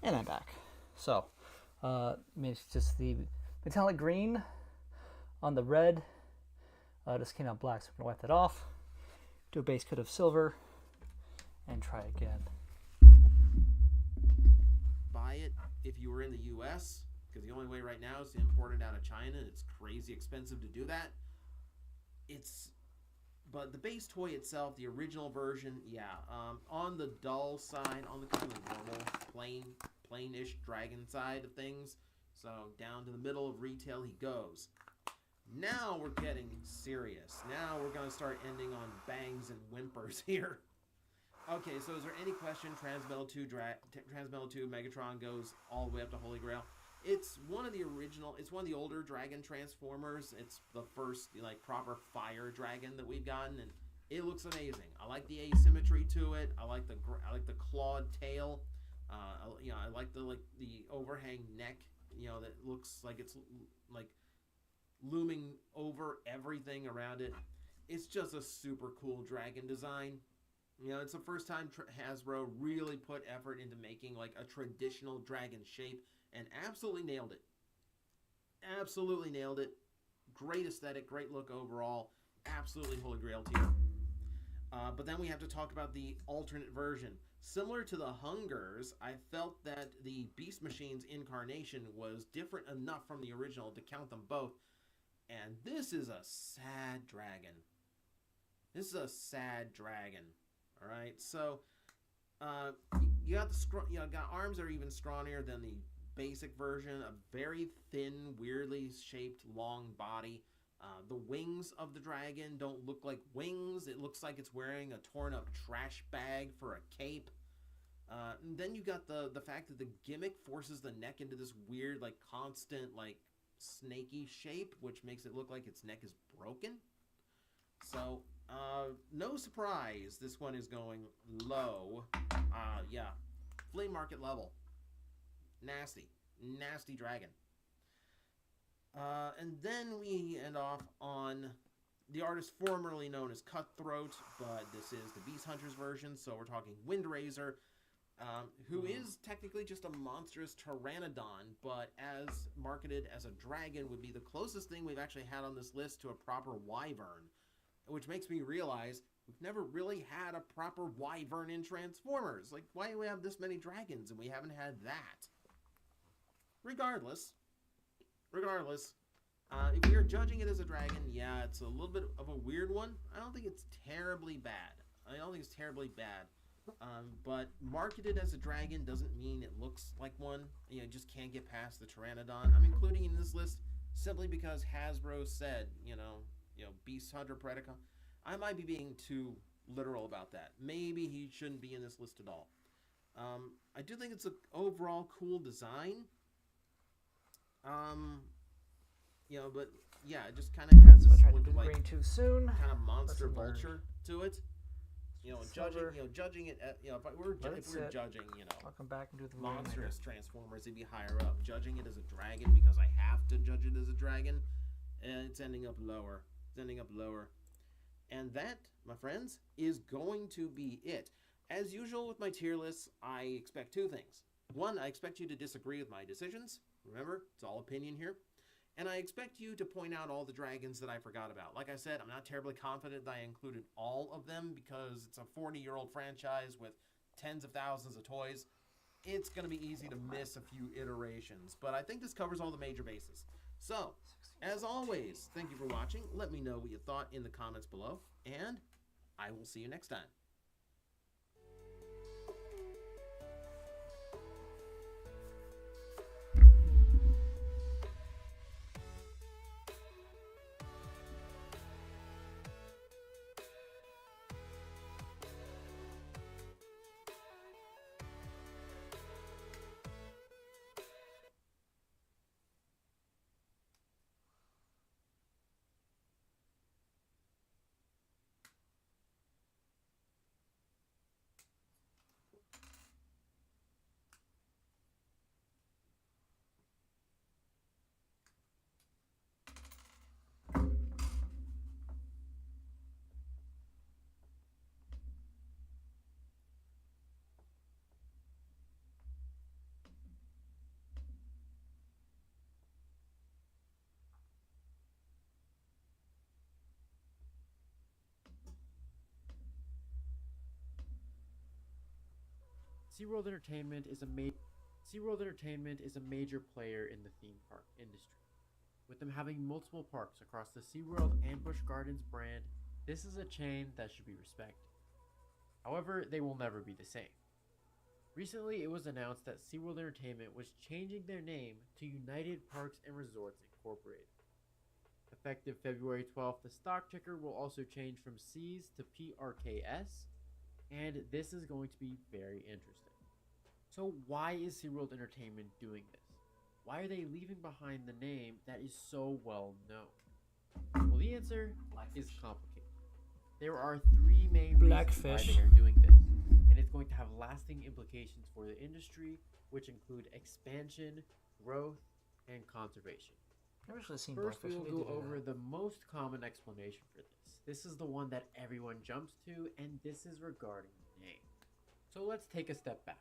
And I'm back. So, it's just the metallic green on the red. Just came out black, so I'm going to wipe that off. Do a base coat of silver. And try again. Buy it if you were in the U.S., because the only way right now is to import it out of China. It's crazy expensive to do that. But the base toy itself, the original version, on the dull side, on the kind of normal, plain-ish dragon side of things. So down to the middle of retail he goes. Now we're getting serious. Now we're going to start ending on bangs and whimpers here. Okay, so is there any question Transmetal 2 Megatron goes all the way up to Holy Grail? It's one of the older Dragon Transformers. It's the first proper fire dragon that we've gotten, and it looks amazing. I like the asymmetry to it. I like the clawed tail. I like the overhang neck. That looks like it's like looming over everything around it. It's just a super cool dragon design. It's the first time Hasbro really put effort into making a traditional dragon shape, and absolutely nailed it. Absolutely nailed it. Great aesthetic, great look overall. Absolutely Holy Grail tier. But then we have to talk about the alternate version. Similar to the Hungers, I felt that the Beast Machine's incarnation was different enough from the original to count them both. And this is a sad dragon. This is a sad dragon. All right, so you got arms that are even scrawnier than the basic version. A very thin, weirdly shaped, long body. The wings of the dragon don't look like wings. It looks like it's wearing a torn up trash bag for a cape. And then you got the fact that the gimmick forces the neck into this weird, constant, snaky shape, which makes it look like its neck is broken. So, no surprise, this one is going low. Flea market level. Nasty. Nasty dragon. And then we end off on the artist formerly known as Cutthroat, but this is the Beast Hunters version, so we're talking Windrazor, who is technically just a monstrous pteranodon, but as marketed as a dragon would be the closest thing we've actually had on this list to a proper wyvern, which makes me realize we've never really had a proper wyvern in Transformers. Why do we have this many dragons and we haven't had that? Regardless, if we are judging it as a dragon, it's a little bit of a weird one. I don't think it's terribly bad. But marketed as a dragon doesn't mean it looks like one. You just can't get past the Pteranodon. I'm including in this list simply because Hasbro said, Beast Hunter Predacon. I might be being too literal about that. Maybe he shouldn't be in this list at all. I do think it's an overall cool design. But it just kind of has this look green too soon. Kind of monster vulture to it. Judging it at, if we're judging, Welcome back into the monstrous Transformers, it'd be higher up. Judging it as a dragon because I have to judge it as a dragon, and it's ending up lower. And that, my friends, is going to be it. As usual with my tier lists, I expect two things. One, I expect you to disagree with my decisions. Remember, it's all opinion here. And I expect you to point out all the dragons that I forgot about. Like I said, I'm not terribly confident that I included all of them because it's a 40-year-old franchise with tens of thousands of toys. It's going to be easy to miss a few iterations. But I think this covers all the major bases. So, as always, thank you for watching. Let me know what you thought in the comments below. And I will see you next time. SeaWorld Entertainment is a major player in the theme park industry. With them having multiple parks across the SeaWorld and Busch Gardens brand, this is a chain that should be respected. However, they will never be the same. Recently, it was announced that SeaWorld Entertainment was changing their name to United Parks and Resorts Incorporated. Effective February 12th, the stock ticker will also change from C's to PRKS, and this is going to be very interesting. So why is SeaWorld Entertainment doing this? Why are they leaving behind the name that is so well known? Well, the answer is complicated. There are three main reasons why they are doing this, and it's going to have lasting implications for the industry, which include expansion, growth, and conservation. I've actually seen First, we Blackfish. will go over the most common explanation for this. This is the one that everyone jumps to, and this is regarding the name. So let's take a step back.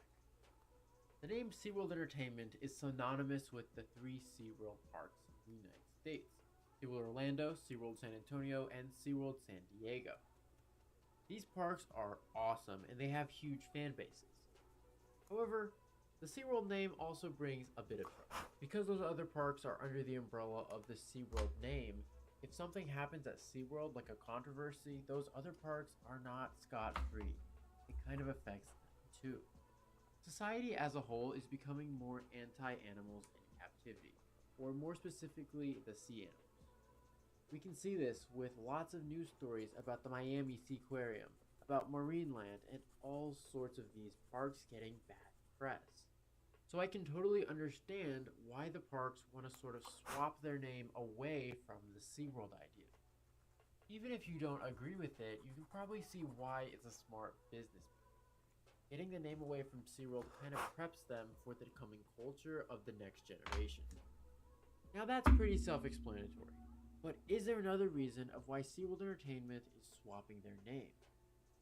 The name SeaWorld Entertainment is synonymous with the three SeaWorld parks in the United States: SeaWorld Orlando, SeaWorld San Antonio, and SeaWorld San Diego. These parks are awesome, and they have huge fan bases. However, the SeaWorld name also brings a bit of trouble. Because those other parks are under the umbrella of the SeaWorld name, if something happens at SeaWorld, like a controversy, those other parks are not scot-free. It kind of affects them too. Society as a whole is becoming more anti-animals in captivity, or more specifically, the sea animals. We can see this with lots of news stories about the Miami Seaquarium, about Marineland, and all sorts of these parks getting bad press. So I can totally understand why the parks want to sort of swap their name away from the SeaWorld idea. Even if you don't agree with it, you can probably see why it's a smart business move. Getting the name away from SeaWorld kind of preps them for the coming culture of the next generation. Now that's pretty self-explanatory, but is there another reason of why SeaWorld Entertainment is swapping their name?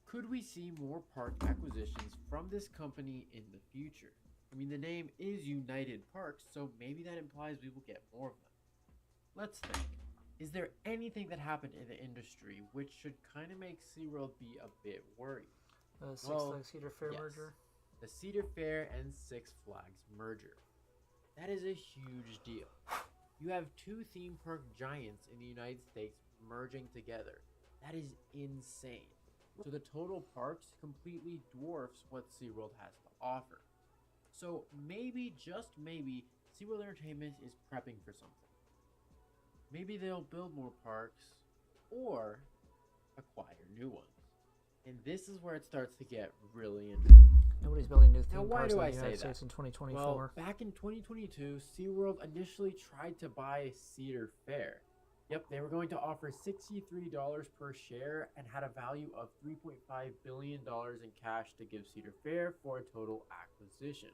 Could we see more park acquisitions from this company in the future? I mean, the name is United Parks, so maybe that implies we will get more of them. Let's think. Is there anything that happened in the industry which should kind of make SeaWorld be a bit worried? The Six Flags Cedar Fair yes. merger. The Cedar Fair and Six Flags merger. That is a huge deal. You have two theme park giants in the United States merging together. That is insane. So the total parks completely dwarfs what SeaWorld has to offer. So maybe, just maybe, SeaWorld Entertainment is prepping for something. Maybe they'll build more parks or acquire new ones. And this is where it starts to get really interesting. Nobody's building new theme parks in the United States in 2024. Well, back in 2022, SeaWorld initially tried to buy Cedar Fair. Yep, they were going to offer $63 per share and had a value of $3.5 billion in cash to give Cedar Fair for a total acquisition.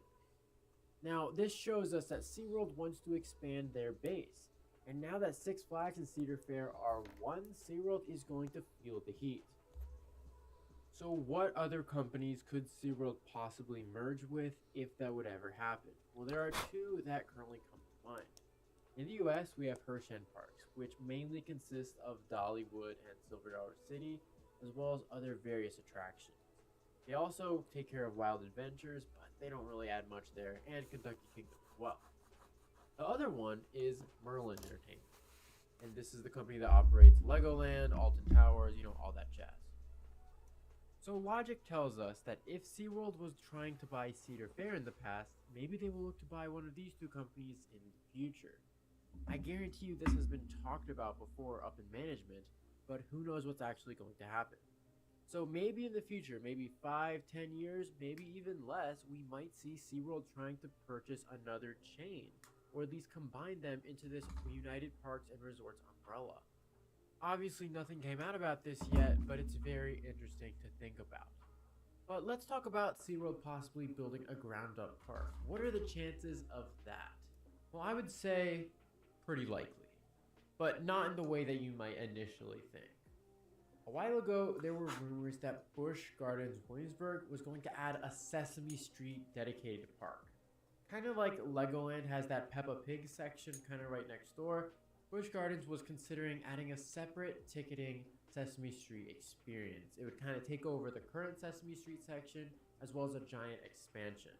Now, this shows us that SeaWorld wants to expand their base. And now that Six Flags and Cedar Fair are one, SeaWorld is going to feel the heat. So what other companies could SeaWorld possibly merge with if that would ever happen? Well, there are two that currently come to mind. In the US, we have Hershey Parks, which mainly consist of Dollywood and Silver Dollar City, as well as other various attractions. They also take care of Wild Adventures, but they don't really add much there, and Kentucky Kingdom as well. The other one is Merlin Entertainment, and this is the company that operates Legoland, Alton Towers, all that jazz. So logic tells us that if SeaWorld was trying to buy Cedar Fair in the past, maybe they will look to buy one of these two companies in the future. I guarantee you this has been talked about before up in management, but who knows what's actually going to happen. So maybe in the future, maybe 5-10 years, maybe even less, we might see SeaWorld trying to purchase another chain, or at least combine them into this United Parks and Resorts umbrella. Obviously nothing came out about this yet, but it's very interesting to think about. But let's talk about SeaWorld possibly building a ground-up park. What are the chances of that? Well, I would say pretty likely, but not in the way that you might initially think. A while ago, there were rumors that Busch Gardens Williamsburg was going to add a Sesame Street dedicated park. Kind of like Legoland has that Peppa Pig section kind of right next door, Busch Gardens was considering adding a separate ticketing Sesame Street experience. It would kind of take over the current Sesame Street section as well as a giant expansion.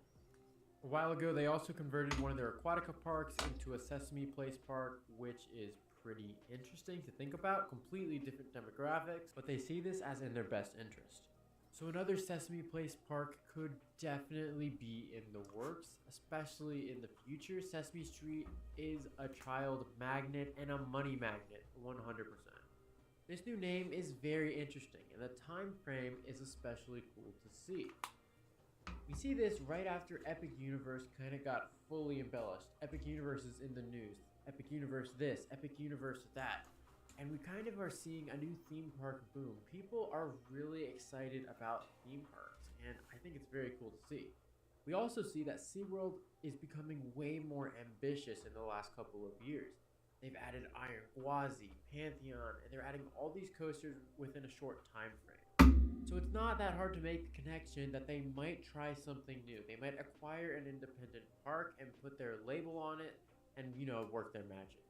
A while ago, they also converted one of their Aquatica parks into a Sesame Place park, which is pretty interesting to think about. Completely different demographics, but they see this as in their best interest. So another Sesame Place park could definitely be in the works, especially in the future. Sesame Street is a child magnet and a money magnet, 100%. This new name is very interesting, and the time frame is especially cool to see. We see this right after Epic Universe kind of got fully embellished. Epic Universe is in the news. Epic Universe this, Epic Universe that. And we kind of are seeing a new theme park boom. People are really excited about theme parks, and I think it's very cool to see. We also see that SeaWorld is becoming way more ambitious in the last couple of years. They've added Iron Gwazi, Pantheon, and they're adding all these coasters within a short time frame. So it's not that hard to make the connection that they might try something new. They might acquire an independent park and put their label on it and, work their magic.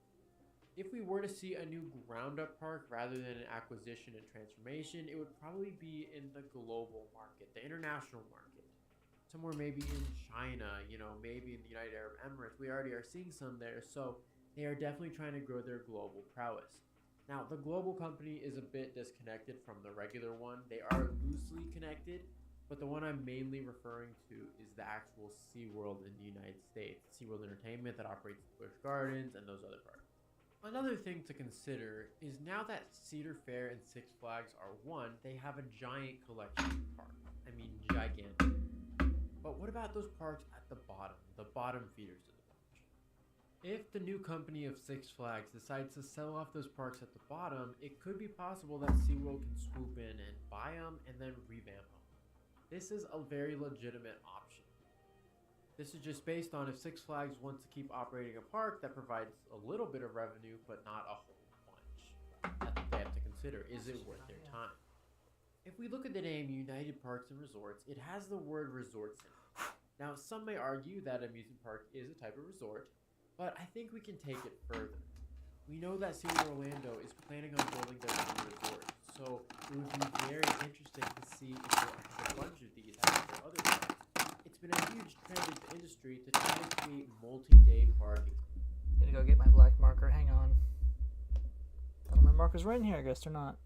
If we were to see a new ground up park rather than an acquisition and transformation, it would probably be in the global market, the international market. Somewhere maybe in China, maybe in the United Arab Emirates. We already are seeing some there, so they are definitely trying to grow their global prowess. Now, the global company is a bit disconnected from the regular one. They are loosely connected, but the one I'm mainly referring to is the actual SeaWorld in the United States. SeaWorld Entertainment that operates Busch Gardens and those other parks. Another thing to consider is now that Cedar Fair and Six Flags are one, they have a giant collection of parks. I mean, gigantic. But what about those parks at the bottom feeders of the bunch? If the new company of Six Flags decides to sell off those parks at the bottom, it could be possible that SeaWorld can swoop in and buy them and then revamp them. This is a very legitimate option. This is just based on if Six Flags wants to keep operating a park that provides a little bit of revenue, but not a whole bunch. That's what they have to consider. Is it worth their time? If we look at the name United Parks and Resorts, it has the word resorts in it. Now, some may argue that amusement park is a type of resort, but I think we can take it further. We know that SeaWorld Orlando is planning on building their own resort, so it would be very interesting to see if they have a bunch of these at their other parks. It's been a huge trend in the industry to try to create multi-day parking. Gonna go get my black marker. Hang on. Oh, my marker's right in here. I guess they're not.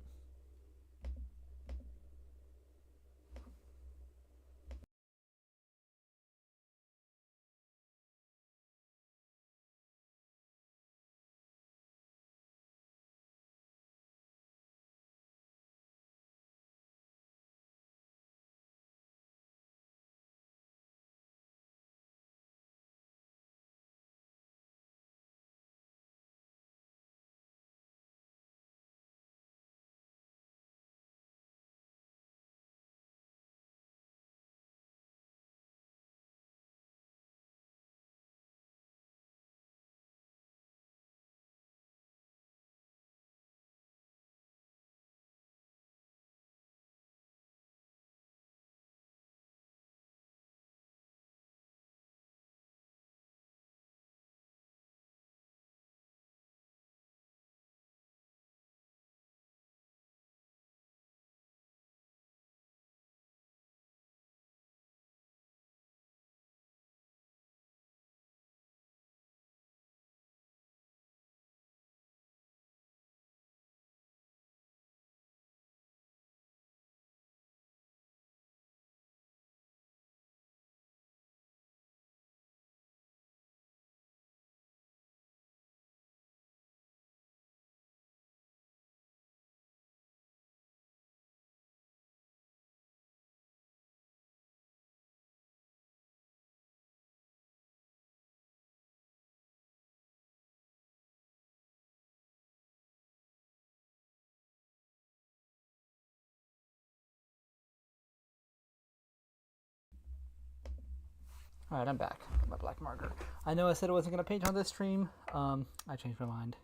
Alright, I'm back. My black marker. I know I said I wasn't going to paint on this stream. I changed my mind.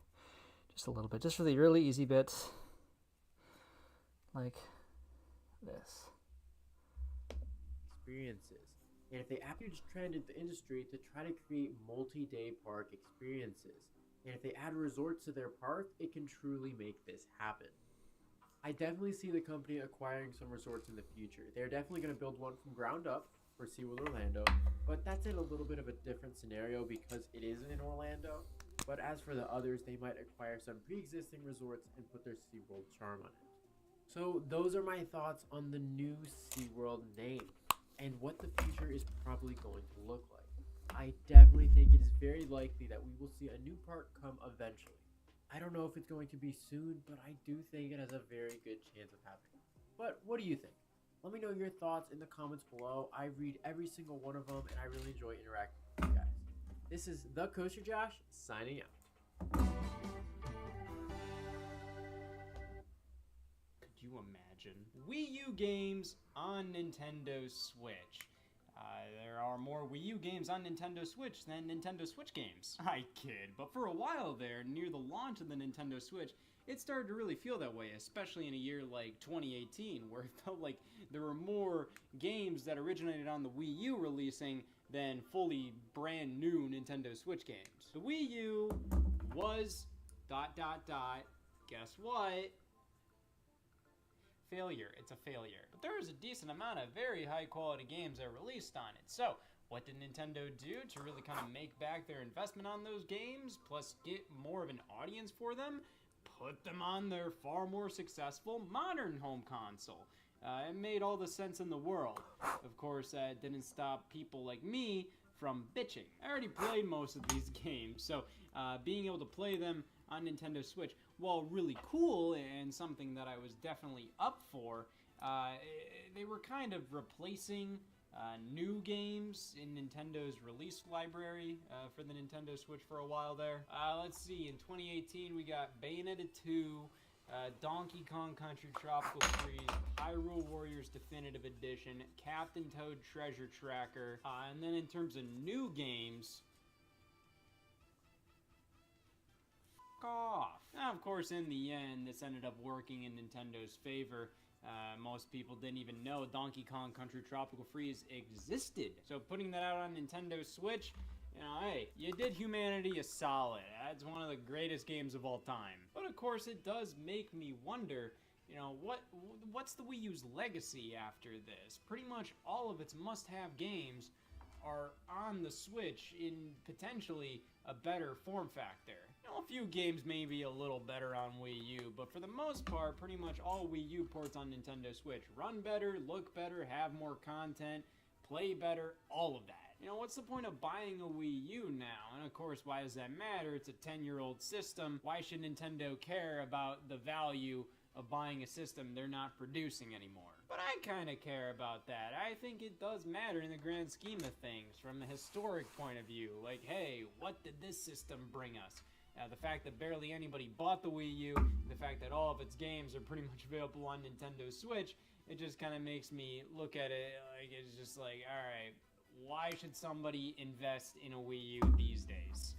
Just a little bit. Just for the really easy bits. Like this. Experiences. And if they add a huge trend in the industry to try to create multi-day park experiences. And if they add resorts to their park, it can truly make this happen. I definitely see the company acquiring some resorts in the future. They're definitely going to build one from ground up for SeaWorld Orlando, but that's in a little bit of a different scenario because it is in Orlando. But as for the others, they might acquire some pre-existing resorts and put their SeaWorld charm on it. So those are my thoughts on the new SeaWorld name and what the future is probably going to look like. I definitely think it is very likely that we will see a new park come eventually. I don't know if it's going to be soon, but I do think it has a very good chance of happening. But what do you think? Let me know your thoughts in the comments below. I read every single one of them, and I really enjoy interacting with you guys. This is the Coaster Josh, signing out. Could you imagine Wii U games on Nintendo Switch? There are more Wii U games on Nintendo Switch than Nintendo Switch games. I kid, but for a while there, near the launch of the Nintendo Switch, it started to really feel that way, especially in a year like 2018, where it felt like there were more games that originated on the Wii U releasing than fully brand new Nintendo Switch games. The Wii U was ... guess what? Failure. It's a failure. But there was a decent amount of very high quality games that released on it. So, what did Nintendo do to really kind of make back their investment on those games, plus get more of an audience for them? Put them on their far more successful modern home console. It made all the sense in the world. Of course, it didn't stop people like me from bitching. I already played most of these games, so being able to play them on Nintendo Switch, while really cool and something that I was definitely up for, they were kind of replacing new games in Nintendo's release library for the Nintendo Switch for a while there. Let's see, in 2018 we got Bayonetta 2, Donkey Kong Country Tropical Freeze, Hyrule Warriors Definitive Edition, Captain Toad Treasure Tracker, and then in terms of new games, off. Now, of course, in the end, this ended up working in Nintendo's favor. Most people didn't even know Donkey Kong Country Tropical Freeze existed. So putting that out on Nintendo Switch, you know, hey, you did humanity a solid. That's one of the greatest games of all time. But of course, it does make me wonder, you know, what's the Wii U's legacy after this? Pretty much all of its must-have games are on the Switch in potentially a better form factor. You know, a few games may be a little better on Wii U, but for the most part, pretty much all Wii U ports on Nintendo Switch run better, look better, have more content, play better, all of that. You know, what's the point of buying a Wii U now? And of course, why does that matter? It's a 10-year-old system. Why should Nintendo care about the value of buying a system they're not producing anymore? But I kind of care about that. I think it does matter in the grand scheme of things from a historic point of view. Like, hey, what did this system bring us? The fact that barely anybody bought the Wii U, the fact that all of its games are pretty much available on Nintendo Switch, it just kind of makes me look at it like it's just like, alright, why should somebody invest in a Wii U these days?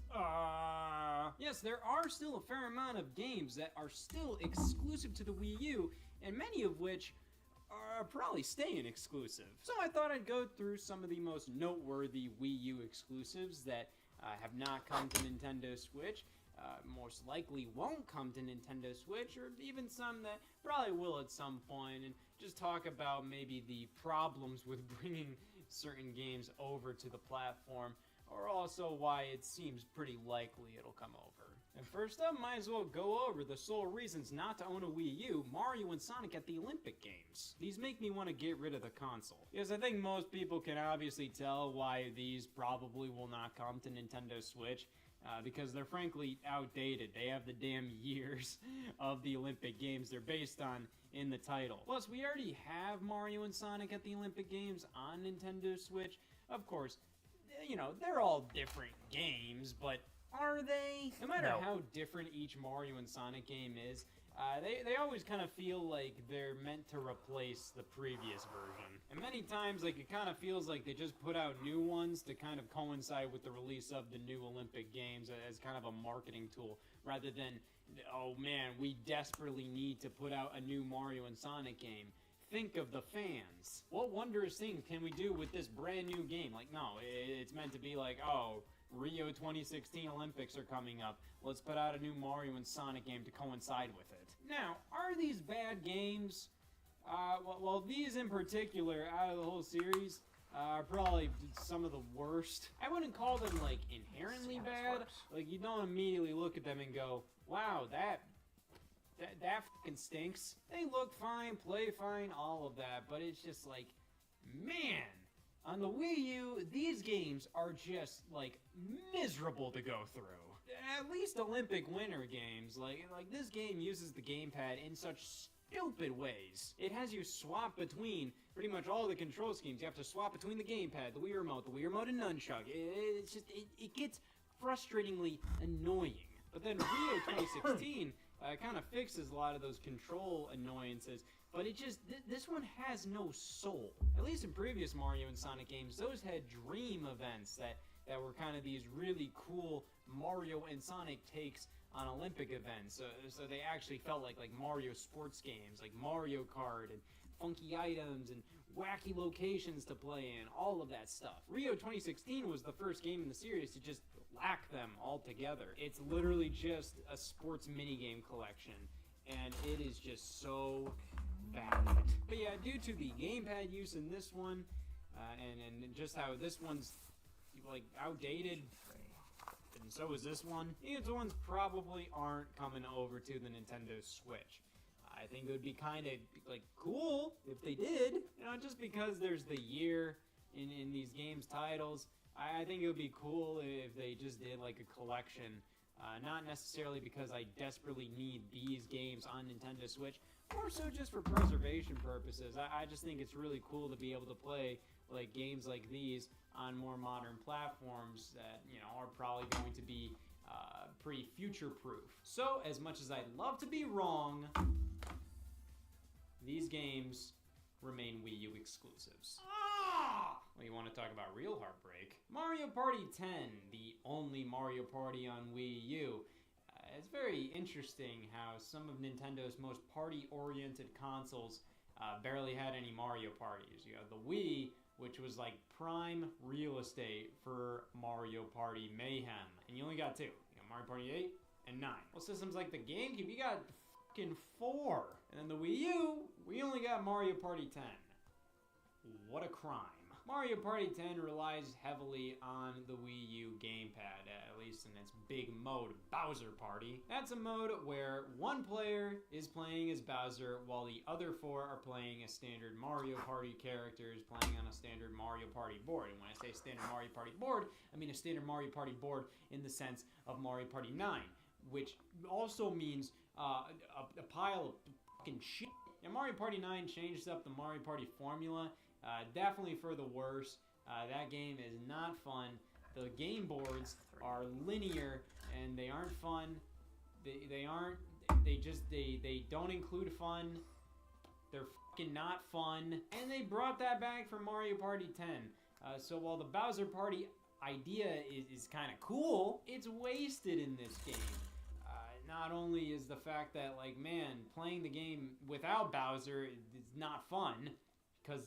Yes, there are still a fair amount of games that are still exclusive to the Wii U, and many of which are probably staying exclusive. So I thought I'd go through some of the most noteworthy Wii U exclusives that have not come to Nintendo Switch, most likely won't come to Nintendo Switch, or even some that probably will at some point, and just talk about maybe the problems with bringing certain games over to the platform, or also why it seems pretty likely it'll come over. And first up, might as well go over the sole reasons not to own a Wii U, Mario and Sonic at the Olympic Games. These make me want to get rid of the console. Because I think most people can obviously tell why these probably will not come to Nintendo Switch. Because they're frankly outdated. They have the damn years of the Olympic Games they're based on in the title. Plus, we already have Mario and Sonic at the Olympic Games on Nintendo Switch. Of course, you know, they're all different games, but are they? No matter how different each Mario and Sonic game is, they always kind of feel like they're meant to replace the previous version. And many times, like, it kind of feels like they just put out new ones to kind of coincide with the release of the new Olympic Games as kind of a marketing tool, rather than, oh man, we desperately need to put out a new Mario and Sonic game. Think of the fans. What wondrous thing can we do with this brand new game? Like, no, it's meant to be like, oh, Rio 2016 Olympics are coming up. Let's put out a new Mario and Sonic game to coincide with it. Now, are these bad games? Well, these in particular, out of the whole series, are probably some of the worst. I wouldn't call them, like, inherently bad. Like, you don't immediately look at them and go, wow, that fucking stinks. They look fine, play fine, all of that, but it's just like, man, on the Wii U, these games are just, like, miserable to go through. At least Olympic winter games, like this game uses the gamepad in such stupid ways. It has you swap between pretty much all the control schemes. You have to swap between the gamepad, the Wii Remote and Nunchuck. It gets frustratingly annoying. But then Rio 2016 kind of fixes a lot of those control annoyances, but it just, this one has no soul. At least in previous Mario and Sonic games, those had dream events that were kind of these really cool Mario and Sonic takes on Olympic events. So they actually felt like Mario sports games, like Mario Kart and funky items and wacky locations to play in, all of that stuff. Rio 2016 was the first game in the series to just lack them altogether. It's literally just a sports minigame collection, and it is just so bad. But yeah, due to the gamepad use in this one, and just how this one's like outdated, and so is this one, these ones probably aren't coming over to the Nintendo Switch. I think it would be kind of like cool if they did, you know, just because there's the year in these games titles. I think it would be cool if they just did like a collection, not necessarily because I desperately need these games on Nintendo Switch, more so just for preservation purposes. I just think it's really cool to be able to play like games like these on more modern platforms that, you know, are probably going to be pretty future-proof. So, as much as I'd love to be wrong, these games remain Wii U exclusives. Well, you want to talk about real heartbreak? Mario Party 10, the only Mario Party on Wii U. It's very interesting how some of Nintendo's most party-oriented consoles barely had any Mario parties. You have the Wii, which was like prime real estate for Mario Party mayhem, and you only got two. You got Mario Party 8 and 9. Well, systems like the GameCube, you got fucking 4. And then the Wii U, we only got Mario Party 10. What a crime. Mario Party 10 relies heavily on the Wii U gamepad, at least in its big mode, Bowser Party. That's a mode where one player is playing as Bowser while the other 4 are playing as standard Mario Party characters playing on a standard Mario Party board. And when I say standard Mario Party board, I mean a standard Mario Party board in the sense of Mario Party 9, which also means a pile of fucking shit. And Mario Party 9 changed up the Mario Party formula. Definitely for the worse. That game is not fun. The game boards are linear and they aren't fun. They don't include fun. They're fucking not fun. And they brought that back for Mario Party 10. So while the Bowser Party idea is kind of cool, it's wasted in this game. Not only is the fact that, like, man, playing the game without Bowser is not fun, because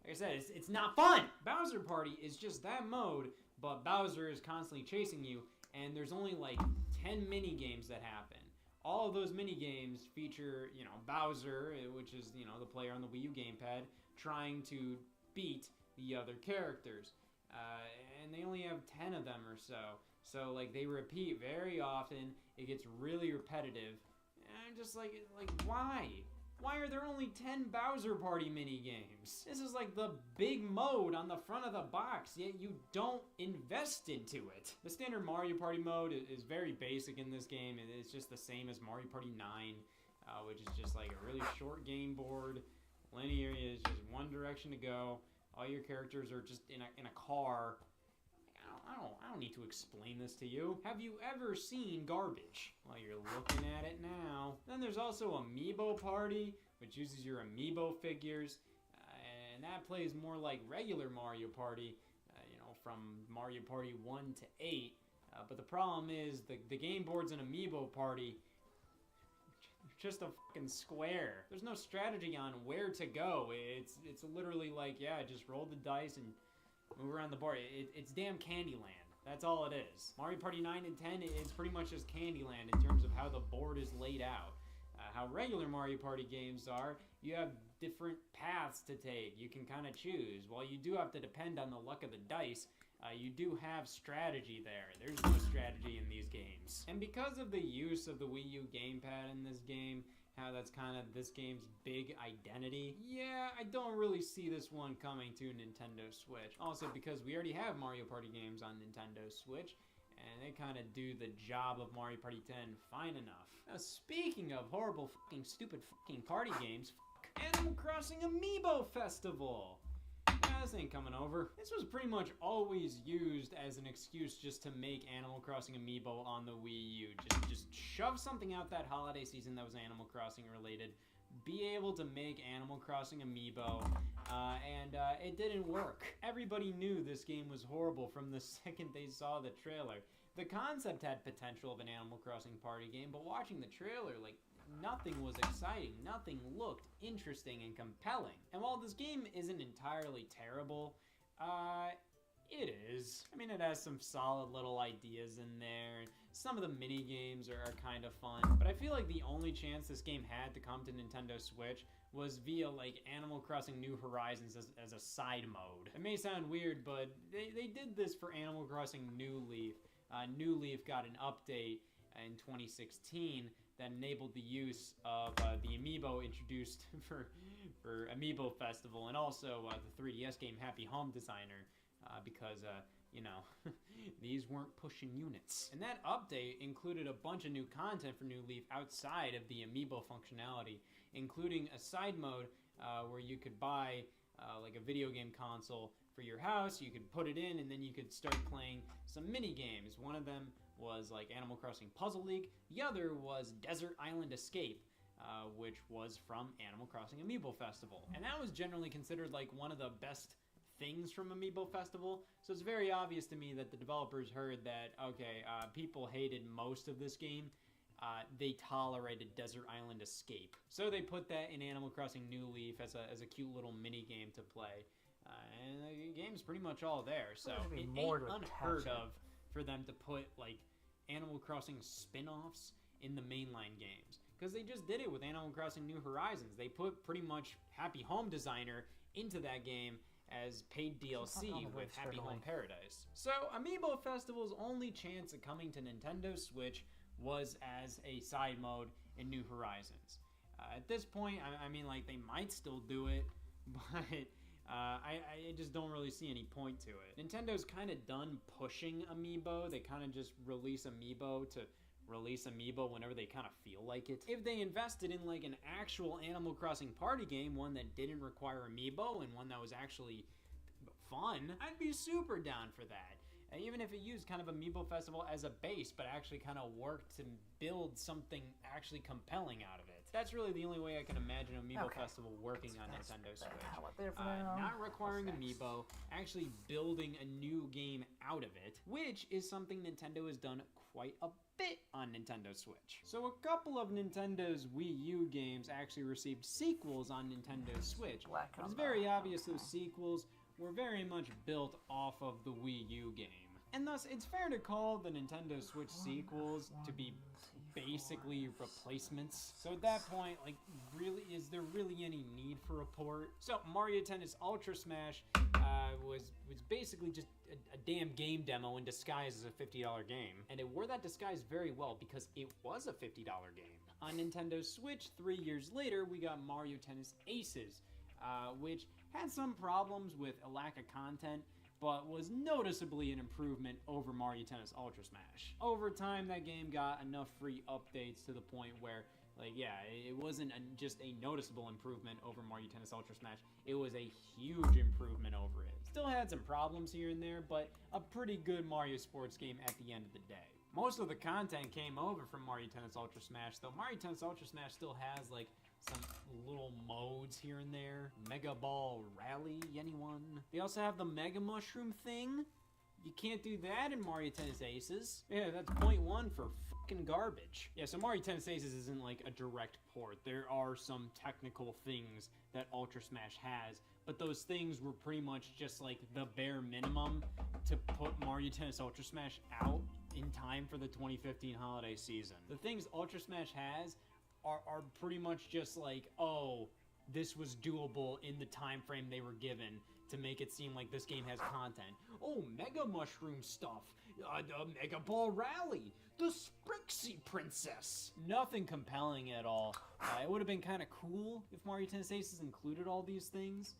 like I said, it's not fun! Bowser Party is just that mode, but Bowser is constantly chasing you, and there's only like 10 mini-games that happen. All of those mini-games feature, you know, Bowser, which is, you know, the player on the Wii U gamepad, trying to beat the other characters. And they only have 10 of them or so. So, like, they repeat very often. It gets really repetitive. And I'm just like, why? Why are there only 10 Bowser Party mini-games? This is like the big mode on the front of the box, yet you don't invest into it. The standard Mario Party mode is very basic in this game. It's just the same as Mario Party 9, which is just like a really short game board. Linear is just one direction to go. All your characters are just in a car. I don't need to explain this to you. Have you ever seen garbage? Well, you're looking at it now. Then there's also Amiibo Party, which uses your Amiibo figures, and that plays more like regular Mario Party, you know, from Mario Party 1 to 8. But the problem is the game boards in Amiibo Party, just a fucking square. There's no strategy on where to go. It's literally like, yeah, just roll the dice and move around the board. It's damn Candyland. That's all it is. Mario Party 9 and 10 is pretty much just Candyland in terms of how the board is laid out. How regular Mario Party games are, you have different paths to take. You can kind of choose. While you do have to depend on the luck of the dice, you do have strategy there. There's no strategy in these games. And because of the use of the Wii U gamepad in this game, how that's kind of this game's big identity, yeah, I don't really see this one coming to Nintendo Switch. Also, because we already have Mario Party games on Nintendo Switch, and they kind of do the job of Mario Party 10 fine enough. Now, speaking of horrible fucking stupid fucking party games, Animal Crossing Amiibo Festival. This ain't coming over. This was pretty much always used as an excuse just to make Animal Crossing Amiibo on the Wii U. Just shove something out that holiday season that was Animal Crossing related, be able to make Animal Crossing Amiibo, and it didn't work. Everybody knew this game was horrible from the second they saw the trailer. The concept had potential of an Animal Crossing party game, but watching the trailer, like, nothing was exciting, nothing looked interesting and compelling. And while this game isn't entirely terrible, it is. I mean, it has some solid little ideas in there. Some of the mini games are kind of fun, but I feel like the only chance this game had to come to Nintendo Switch was via like Animal Crossing New Horizons as a side mode. It may sound weird, but they did this for Animal Crossing New Leaf. New Leaf got an update in 2016 that enabled the use of the amiibo introduced for Amiibo Festival, and also the 3DS game Happy Home Designer, because, you know, these weren't pushing units. And that update included a bunch of new content for New Leaf outside of the amiibo functionality, including a side mode where you could buy like a video game console for your house. You could put it in, and then you could start playing some mini games. One of them was like Animal Crossing Puzzle League. The other was Desert Island Escape, which was from Animal Crossing Amiibo Festival. And that was generally considered like one of the best things from Amiibo Festival. So it's very obvious to me that the developers heard that, okay, people hated most of this game. They tolerated Desert Island Escape. So they put that in Animal Crossing New Leaf as a cute little mini game to play. And the game's pretty much all there. So it ain't unheard of for them to put like Animal Crossing spin-offs in the mainline games, because they just did it with Animal Crossing New Horizons. They put pretty much Happy Home Designer into that game as paid DLC with Happy Home Paradise. So Amiibo Festival's only chance at coming to Nintendo Switch was as a side mode in New Horizons. At this point, I mean, like, they might still do it, but I just don't really see any point to it. Nintendo's kind of done pushing Amiibo. They kind of just release Amiibo to release Amiibo whenever they kind of feel like it. If they invested in like an actual Animal Crossing party game, one that didn't require Amiibo and one that was actually fun, I'd be super down for that. Even if it used kind of Amiibo Festival as a base, but actually kind of worked to build something actually compelling out of it. That's really the only way I can imagine Amiibo Festival working on Nintendo Switch. Not requiring Amiibo, actually building a new game out of it, which is something Nintendo has done quite a bit on Nintendo Switch. So a couple of Nintendo's Wii U games actually received sequels on Nintendo Switch. But it's very obvious those sequels were very much built off of the Wii U game. And thus, it's fair to call the Nintendo Switch sequels to be basically replacements. So at that point, like, really, is there really any need for a port? So Mario Tennis Ultra Smash was basically just a damn game demo in disguise as a $50 game. And it wore that disguise very well because it was a $50 game. On Nintendo Switch, 3 years later, we got Mario Tennis Aces, which had some problems with a lack of content, but was noticeably an improvement over Mario Tennis Ultra Smash. Over time, that game got enough free updates to the point where, like, yeah, it wasn't just a noticeable improvement over Mario Tennis Ultra Smash, it was a huge improvement over it. Still had some problems here and there, but a pretty good Mario sports game at the end of the day. Most of the content came over from Mario Tennis Ultra Smash, though Mario Tennis Ultra Smash still has, like, some little modes here and there. Mega Ball Rally, anyone? They also have the Mega Mushroom thing. You can't do that in Mario Tennis Aces. Yeah, that's point one for fucking garbage. Yeah, so Mario Tennis Aces isn't like a direct port. There are some technical things that Ultra Smash has, but those things were pretty much just like the bare minimum to put Mario Tennis Ultra Smash out in time for the 2015 holiday season. The things Ultra Smash has are pretty much just like, oh, this was doable in the time frame they were given to make it seem like this game has content. Oh, Mega Mushroom stuff, the Mega Ball Rally, the Sprixie Princess. Nothing compelling at all. It would have been kind of cool if Mario Tennis Aces included all these things,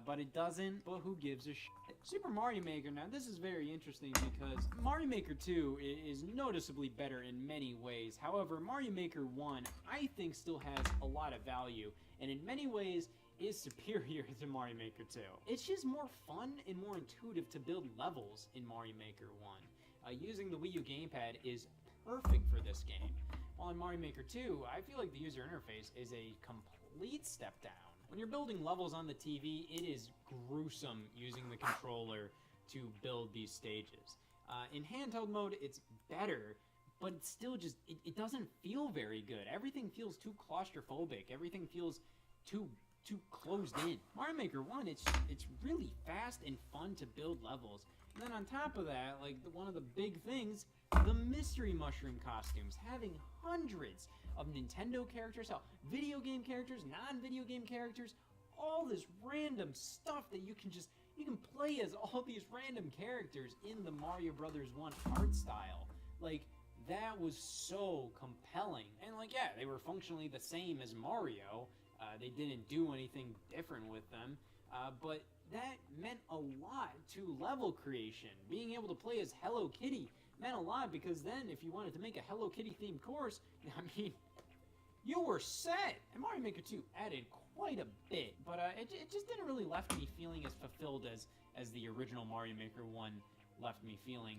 but it doesn't, but who gives a shit? Super Mario Maker, now this is very interesting because Mario Maker 2 is noticeably better in many ways. However, Mario Maker 1, I think, still has a lot of value, and in many ways is superior to Mario Maker 2. It's just more fun and more intuitive to build levels in Mario Maker 1. Using the Wii U gamepad is perfect for this game. While in Mario Maker 2, I feel like the user interface is a complete step down. When you're building levels on the TV, it is gruesome using the controller to build these stages. In handheld mode, it's better, but it's still just, it doesn't feel very good. Everything feels too claustrophobic. Everything feels too closed in. Mario Maker 1, it's really fast and fun to build levels. And then on top of that, like one of the big things, the mystery mushroom costumes, having hundreds of Nintendo characters, video game characters, non-video game characters, all this random stuff that you can play as all these random characters in the Mario Brothers 1 art style. Like, that was so compelling. And like, yeah, they were functionally the same as Mario. They didn't do anything different with them, but that meant a lot to level creation. Being able to play as Hello Kitty meant a lot, because then if you wanted to make a Hello Kitty themed course, I mean, you were set. And Mario Maker 2 added quite a bit, but it just didn't really left me feeling as fulfilled as the original Mario Maker 1 left me feeling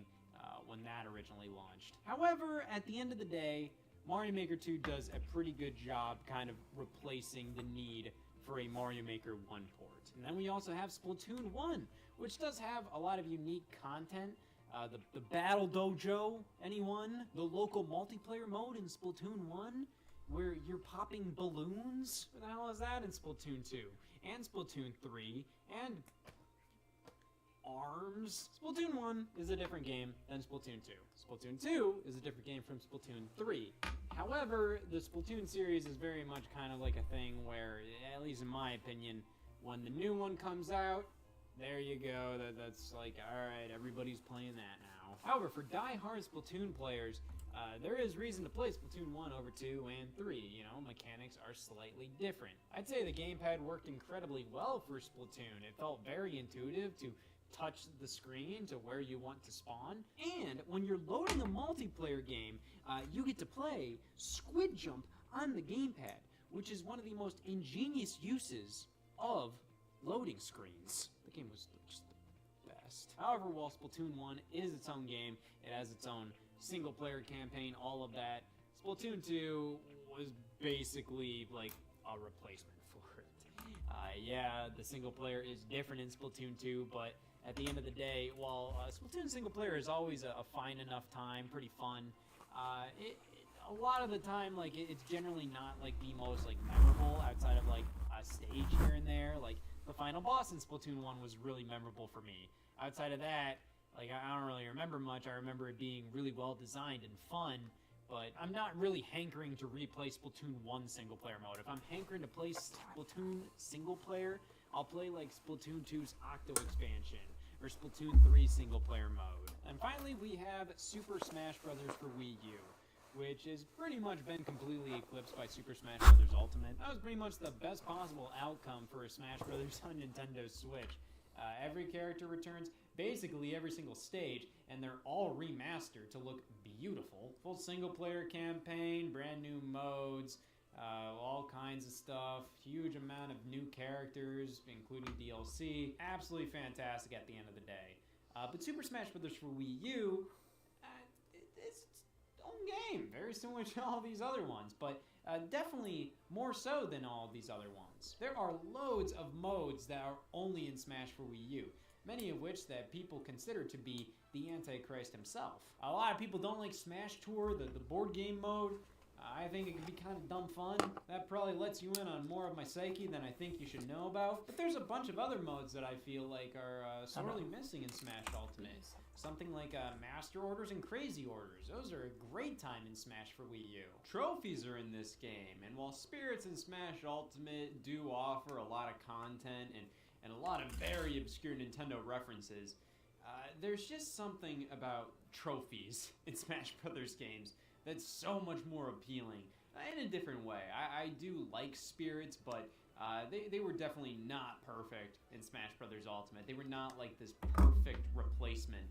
when that originally launched. However, at the end of the day, Mario Maker 2 does a pretty good job kind of replacing the need for a Mario Maker 1 port. And then we also have Splatoon 1, which does have a lot of unique content. The Battle Dojo, anyone? The local multiplayer mode in Splatoon 1, where you're popping balloons? What the hell is that in Splatoon 2? And Splatoon 3, and ARMS. Splatoon 1 is a different game than Splatoon 2. Splatoon 2 is a different game from Splatoon 3. However, the Splatoon series is very much kind of like a thing where, at least in my opinion, when the new one comes out, there you go, that's like, alright, everybody's playing that now. However, for die-hard Splatoon players, there is reason to play Splatoon 1 over 2 and 3, you know, mechanics are slightly different. I'd say the gamepad worked incredibly well for Splatoon. It felt very intuitive to touch the screen to where you want to spawn, and when you're loading a multiplayer game, you get to play Squid Jump on the gamepad, which is one of the most ingenious uses of loading screens. The game was just the best. However, while Splatoon 1 is its own game, it has its own single-player campaign, all of that, Splatoon 2 was basically like a replacement for it. Yeah, the single-player is different in Splatoon 2, but at the end of the day, while Splatoon single-player is always a fine enough time, pretty fun, a lot of the time, like, it's generally not like the most like memorable outside of like a stage here and there. Like, the final boss in Splatoon 1 was really memorable for me. Outside of that, like, I don't really remember much. I remember it being really well designed and fun, but I'm not really hankering to replay Splatoon 1 single-player mode. If I'm hankering to play Splatoon single-player, I'll play like Splatoon 2's Octo expansion or Splatoon 3 single-player mode. And finally, we have Super Smash Bros. For Wii U, which has pretty much been completely eclipsed by Super Smash Bros. Ultimate. That was pretty much the best possible outcome for a Smash Bros. On Nintendo Switch. Every character returns, basically every single stage, and they're all remastered to look beautiful. Full single-player campaign, brand new modes, all kinds of stuff, huge amount of new characters, including DLC. Absolutely fantastic at the end of the day. But Super Smash Bros. For Wii U, it's its own game, very similar to all these other ones, but definitely more so than all of these other ones. There are loads of modes that are only in Smash for Wii U. many of which that people consider to be the Antichrist himself. A lot of people don't like Smash Tour, the board game mode. I think it can be kind of dumb fun. That probably lets you in on more of my psyche than I think you should know about. But there's a bunch of other modes that I feel like are sorely missing in Smash Ultimate. Something like Master Orders and Crazy Orders. Those are a great time in Smash for Wii U. Trophies are in this game, and while Spirits and Smash Ultimate do offer a lot of content and a lot of very obscure Nintendo references, there's just something about trophies in Smash Brothers games that's so much more appealing in a different way. I do like Spirits, but they were definitely not perfect in Smash Brothers Ultimate. They were not like this perfect replacement.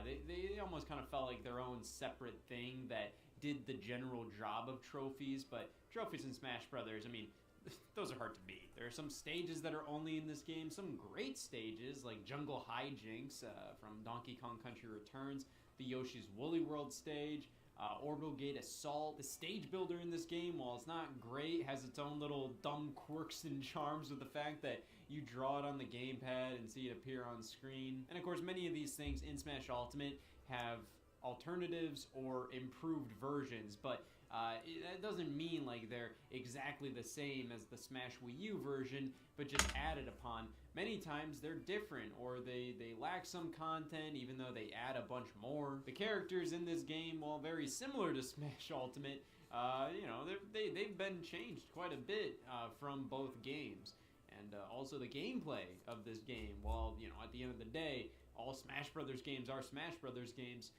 They almost kind of felt like their own separate thing that did the general job of trophies, but trophies in Smash Brothers, I mean, those are hard to beat. There are some stages that are only in this game, some great stages like Jungle Hijinks from Donkey Kong Country Returns, the Yoshi's Woolly World stage, Orbital Gate Assault. The stage builder in this game, while it's not great, has its own little dumb quirks and charms with the fact that you draw it on the gamepad and see it appear on screen. And of course, many of these things in Smash Ultimate have alternatives or improved versions, but that doesn't mean like they're exactly the same as the Smash Wii U version, but just added upon. Many times they're different, or they lack some content even though they add a bunch more. The characters in this game, while very similar to Smash Ultimate, they've been changed quite a bit from both games. And also the gameplay of this game, while, at the end of the day, all Smash Brothers games are Smash Brothers games,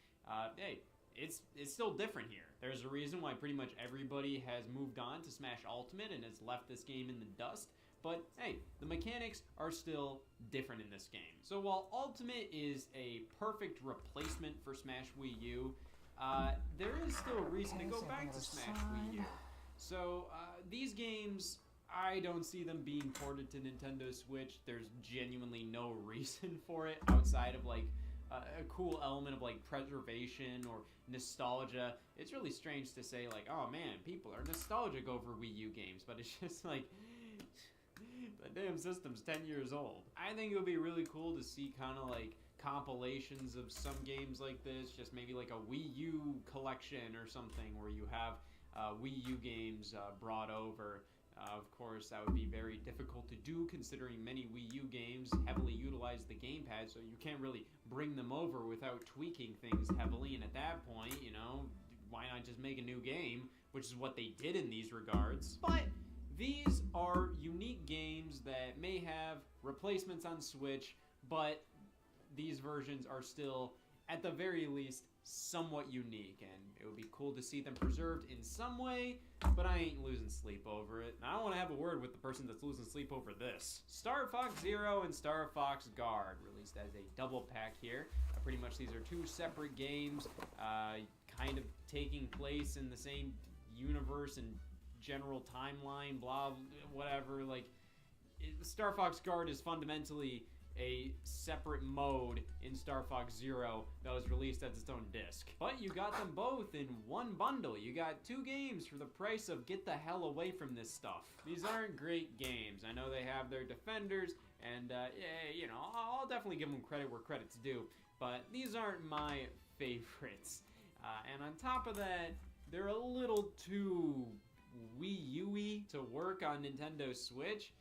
hey, it's still different here. There's a reason why pretty much everybody has moved on to Smash Ultimate and has left this game in the dust. But hey, the mechanics are still different in this game. So while Ultimate is a perfect replacement for Smash Wii U, there is still a reason to go back to Smash Wii U. So these games, I don't see them being ported to Nintendo Switch. There's genuinely no reason for it outside of like a cool element of like preservation or nostalgia. It's really strange to say like, oh man, people are nostalgic over Wii U games, but it's just like, the damn system's 10 years old. I think it would be really cool to see kind of like compilations of some games like this, just maybe like a Wii U collection or something where you have Wii U games brought over. Of course, that would be very difficult to do considering many Wii U games heavily utilize the gamepad, so you can't really bring them over without tweaking things heavily, and at that point, why not just make a new game, which is what they did in these regards. But these are unique games that may have replacements on Switch, but these versions are still, at the very least, somewhat unique, and it would be cool to see them preserved in some way, but I ain't losing sleep over it. And I don't want to have a word with the person that's losing sleep over this. Star Fox Zero and Star Fox Guard, released as a double pack here. Pretty much these are two separate games, kind of taking place in the same universe and general timeline, blah, whatever. Star Fox Guard is fundamentally a separate mode in Star Fox Zero that was released as its own disc. But you got them both in one bundle. You got two games for the price of get the hell away from this stuff. These aren't great games. I know they have their defenders, and I'll definitely give them credit where credit's due, but these aren't my favorites. And on top of that, they're a little too Wii U-y to work on Nintendo Switch.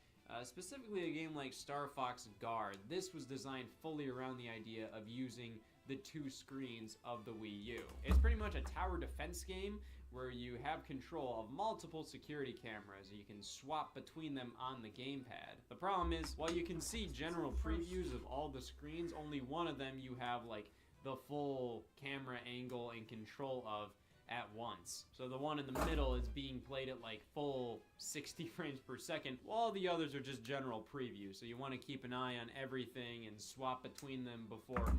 Specifically a game like Star Fox Guard. This was designed fully around the idea of using the two screens of the Wii U. It's pretty much a tower defense game where you have control of multiple security cameras. You can swap between them on the gamepad. The problem is, while you can see general previews of all the screens, only one of them you have like the full camera angle and control of at once. So the one in the middle is being played at like full 60 frames per second, while the others are just general preview. So you want to keep an eye on everything and swap between them before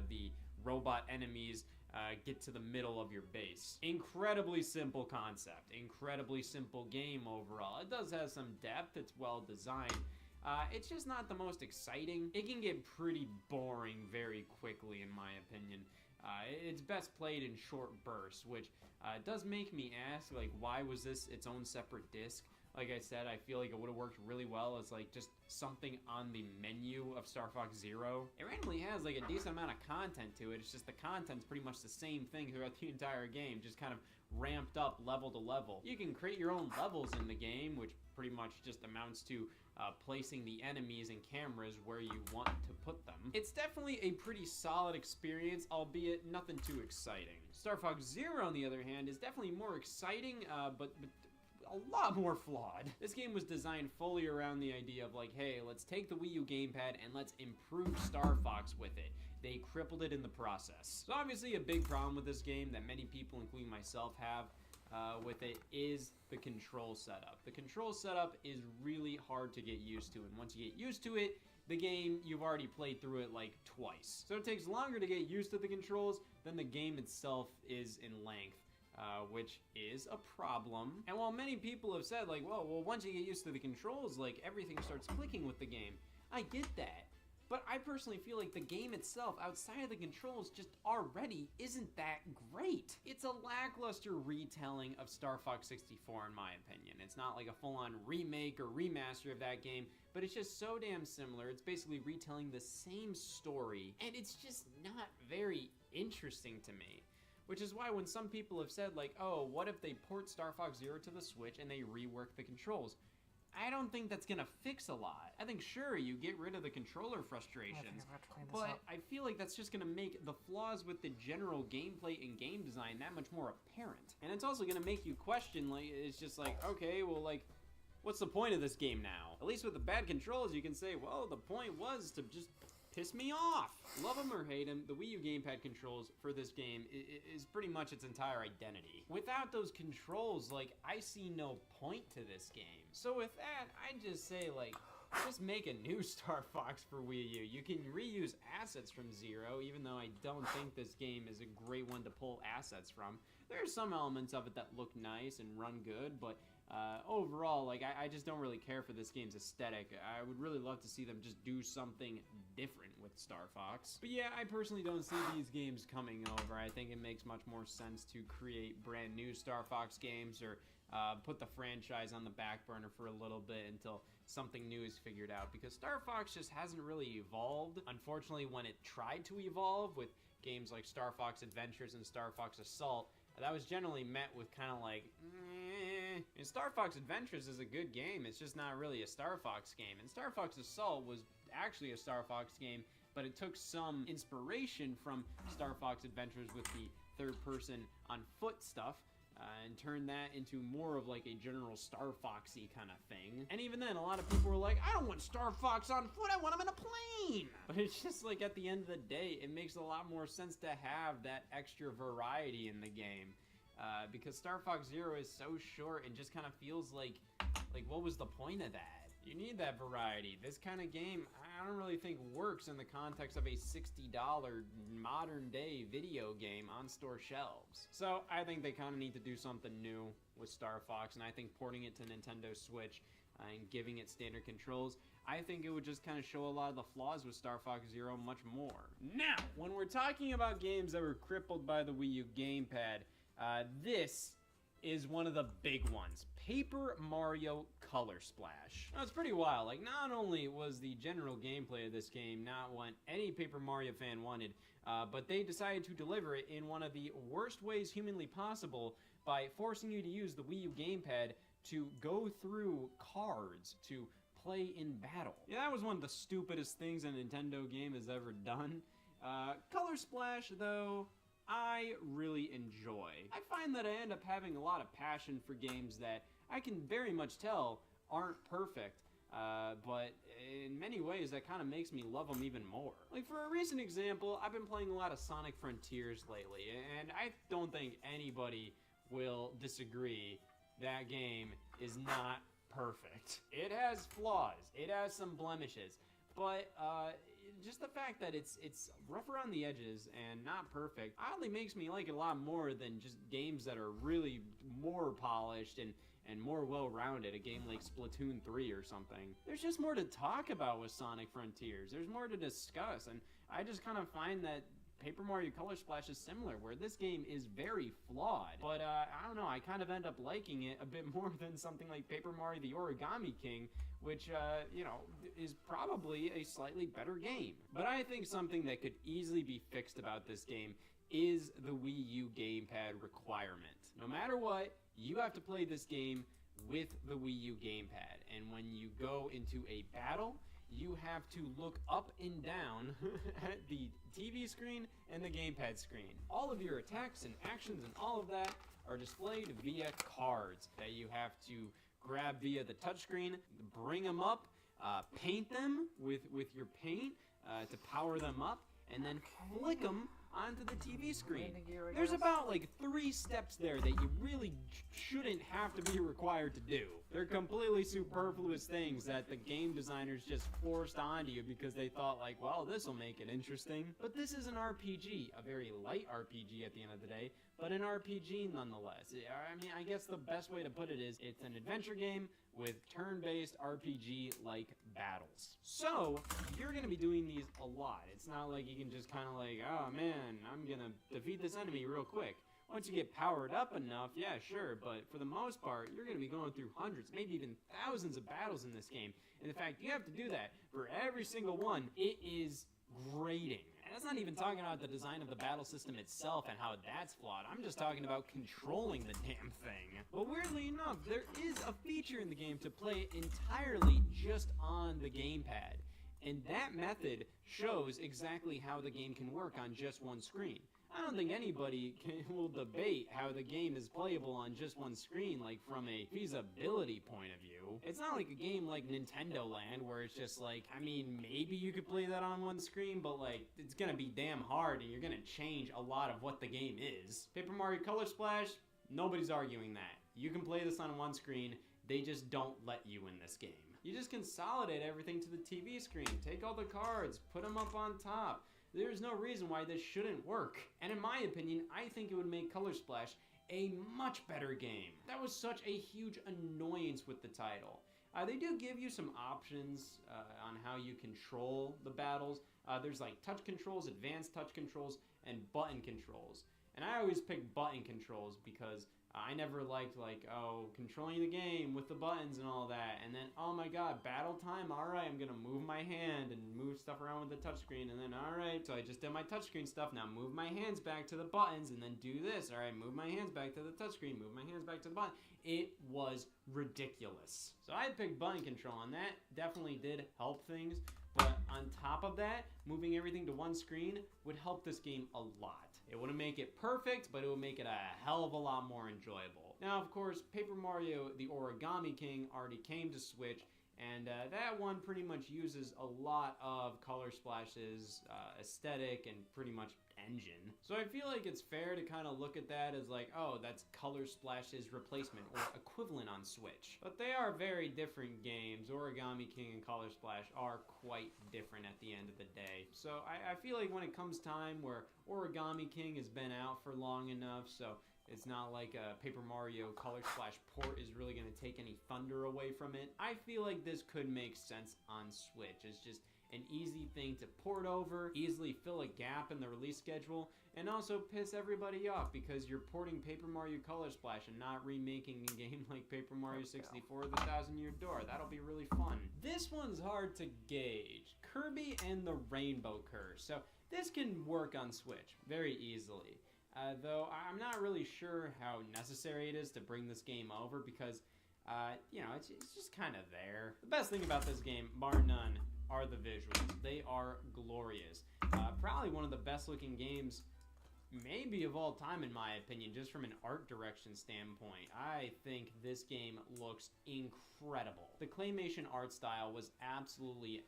the robot enemies get to the middle of your base. Incredibly simple concept, incredibly simple game overall. It does have some depth, it's well designed. It's just not the most exciting. It can get pretty boring very quickly in my opinion. It's best played in short bursts, which does make me ask, like, why was this its own separate disc? Like I said, I feel like it would have worked really well as like just something on the menu of Star Fox Zero. It randomly has like a decent amount of content to it. It's just the content's pretty much the same thing throughout the entire game, just kind of ramped up level to level. You can create your own levels in the game, which pretty much just amounts to placing the enemies and cameras where you want to put them. It's definitely a pretty solid experience, albeit nothing too exciting. Star Fox Zero, on the other hand, is definitely more exciting, but a lot more flawed. This game was designed fully around the idea of like, hey, let's take the Wii U gamepad and let's improve Star Fox with it. They crippled it in the process. So obviously a big problem with this game that many people, including myself, have with it is the control setup. The control setup is really hard to get used to, and once you get used to it, the game, you've already played through it like twice. So it takes longer to get used to the controls than the game itself is in length. Which is a problem. And while many people have said like, well, once you get used to the controls, like everything starts clicking with the game, I get that. But I personally feel like the game itself, outside of the controls, just already isn't that great. It's a lackluster retelling of Star Fox 64 in my opinion. It's not like a full-on remake or remaster of that game, but it's just so damn similar. It's basically retelling the same story, and it's just not very interesting to me. Which is why when some people have said like, oh, what if they port Star Fox Zero to the Switch and they rework the controls? I don't think that's gonna fix a lot. I think sure, you get rid of the controller frustrations, but I feel like that's just gonna make the flaws with the general gameplay and game design that much more apparent. And it's also gonna make you question, like, it's just like, okay, well, like, what's the point of this game now? At least with the bad controls, you can say, well, the point was to just piss me off. Love them or hate them, the Wii U gamepad controls for this game is pretty much its entire identity. Without those controls, like, I see no point to this game. So with that, I just say, like, just make a new Star Fox for Wii U. You can reuse assets from Zero, even though I don't think this game is a great one to pull assets from. There are some elements of it that look nice and run good, but overall, like, I just don't really care for this game's aesthetic. I would really love to see them just do something different with Star Fox. But yeah, I personally don't see these games coming over. I think it makes much more sense to create brand new Star Fox games or put the franchise on the back burner for a little bit until something new is figured out, because Star Fox just hasn't really evolved. Unfortunately, when it tried to evolve with games like Star Fox Adventures and Star Fox Assault, that was generally met with kind of like, And Star Fox Adventures is a good game, it's just not really a Star Fox game. And Star Fox Assault was actually a Star Fox game, but it took some inspiration from Star Fox Adventures with the third-person on foot stuff, and turned that into more of like a general Star Foxy kind of thing. And even then, a lot of people were like, I don't want Star Fox on foot, I want him in a plane! But it's just like, at the end of the day, it makes a lot more sense to have that extra variety in the game. Because Star Fox Zero is so short and just kind of feels like what was the point of that? You need that variety. This kind of game, I don't really think works in the context of a $60 modern day video game on store shelves. So I think they kind of need to do something new with Star Fox, and I think porting it to Nintendo Switch and giving it standard controls, I think it would just kind of show a lot of the flaws with Star Fox Zero much more. Now, when we're talking about games that were crippled by the Wii U gamepad, this is one of the big ones. Paper Mario Color Splash. Now, it's pretty wild. Like, not only was the general gameplay of this game not what any Paper Mario fan wanted, but they decided to deliver it in one of the worst ways humanly possible by forcing you to use the Wii U gamepad to go through cards to play in battle. Yeah, that was one of the stupidest things a Nintendo game has ever done. Color Splash, though, I really enjoy. I find that I end up having a lot of passion for games that I can very much tell aren't perfect, but in many ways that kind of makes me love them even more. Like, for a recent example, I've been playing a lot of Sonic Frontiers lately, and I don't think anybody will disagree that game is not perfect. It has flaws, it has some blemishes, but just the fact that it's rough around the edges and not perfect oddly makes me like it a lot more than just games that are really more polished and more well-rounded, a game like Splatoon 3 or something. There's just more to talk about with Sonic Frontiers. There's more to discuss, and I just kind of find that Paper Mario Color Splash is similar, where this game is very flawed. But I don't know, I kind of end up liking it a bit more than something like Paper Mario the Origami King, which, you know, is probably a slightly better game. But I think something that could easily be fixed about this game is the Wii U gamepad requirement. No matter what, you have to play this game with the Wii U gamepad. And when you go into a battle, you have to look up and down at the TV screen and the gamepad screen. All of your attacks and actions and all of that are displayed via cards that you have to grab via the touchscreen, bring them up, paint them with your paint to power them up, and then flick them onto the TV screen. There's about like 3 steps there that you really shouldn't have to be required to do. They're completely superfluous things that the game designers just forced onto you because they thought like, well, this will make it interesting. But this is an RPG, a very light RPG at the end of the day, but an RPG nonetheless. I mean, I guess the best way to put it is it's an adventure game with turn-based RPG-like battles. So, you're going to be doing these a lot. It's not like you can just kind of like, oh man, I'm going to defeat this enemy real quick. Once you get powered up enough, yeah, sure, but for the most part, you're going to be going through hundreds, maybe even thousands of battles in this game. And in fact, you have to do that for every single one. It is grating. And that's not even talking about the design of the battle system itself and how that's flawed. I'm just talking about controlling the damn thing. But weirdly enough, there is a feature in the game to play entirely just on the gamepad. And that method shows exactly how the game can work on just one screen. I don't think anybody will debate how the game is playable on just one screen, like from a feasibility point of view. It's not like a game like Nintendo Land where it's just like, I mean, maybe you could play that on one screen, but like, it's gonna be damn hard and you're gonna change a lot of what the game is. Paper Mario Color Splash, nobody's arguing that. You can play this on one screen, they just don't let you in this game. You just consolidate everything to the TV screen, take all the cards, put them up on top. There's no reason why this shouldn't work. And in my opinion, I think it would make Color Splash a much better game. That was such a huge annoyance with the title. They do give you some options on how you control the battles. There's like touch controls, advanced touch controls, and button controls. And I always pick button controls because I never liked like, oh, controlling the game with the buttons and all that. And then, oh my god, battle time, alright, I'm gonna move my hand and move stuff around with the touchscreen. And then, alright, so I just did my touchscreen stuff. Now move my hands back to the buttons and then do this. Alright, move my hands back to the touchscreen, move my hands back to the button. It was ridiculous. So I picked button control, and that definitely did help things. But on top of that, moving everything to one screen would help this game a lot. It wouldn't make it perfect, but it would make it a hell of a lot more enjoyable. Now, of course, Paper Mario the Origami King already came to Switch, and that one pretty much uses a lot of Color Splash's aesthetic and pretty much engine. So I feel like it's fair to kind of look at that as like, oh, that's Color Splash's replacement or equivalent on Switch. But they are very different games. Origami King and Color Splash are quite different at the end of the day. So I feel like when it comes time where Origami King has been out for long enough, so it's not like a Paper Mario Color Splash port is really going to take any thunder away from it. I feel like this could make sense on Switch. It's just an easy thing to port over, easily fill a gap in the release schedule, and also piss everybody off because you're porting Paper Mario Color Splash and not remaking a game like Paper Mario 64 The Thousand Year Door. That'll be really fun. This one's hard to gauge. Kirby and the Rainbow Curse. So this can work on Switch very easily. Though I'm not really sure how necessary it is to bring this game over because, you know, it's just kind of there. The best thing about this game, bar none, are the visuals. They are glorious. Probably one of the best looking games maybe of all time in my opinion, just from an art direction standpoint. I think this game looks incredible. The claymation art style was absolutely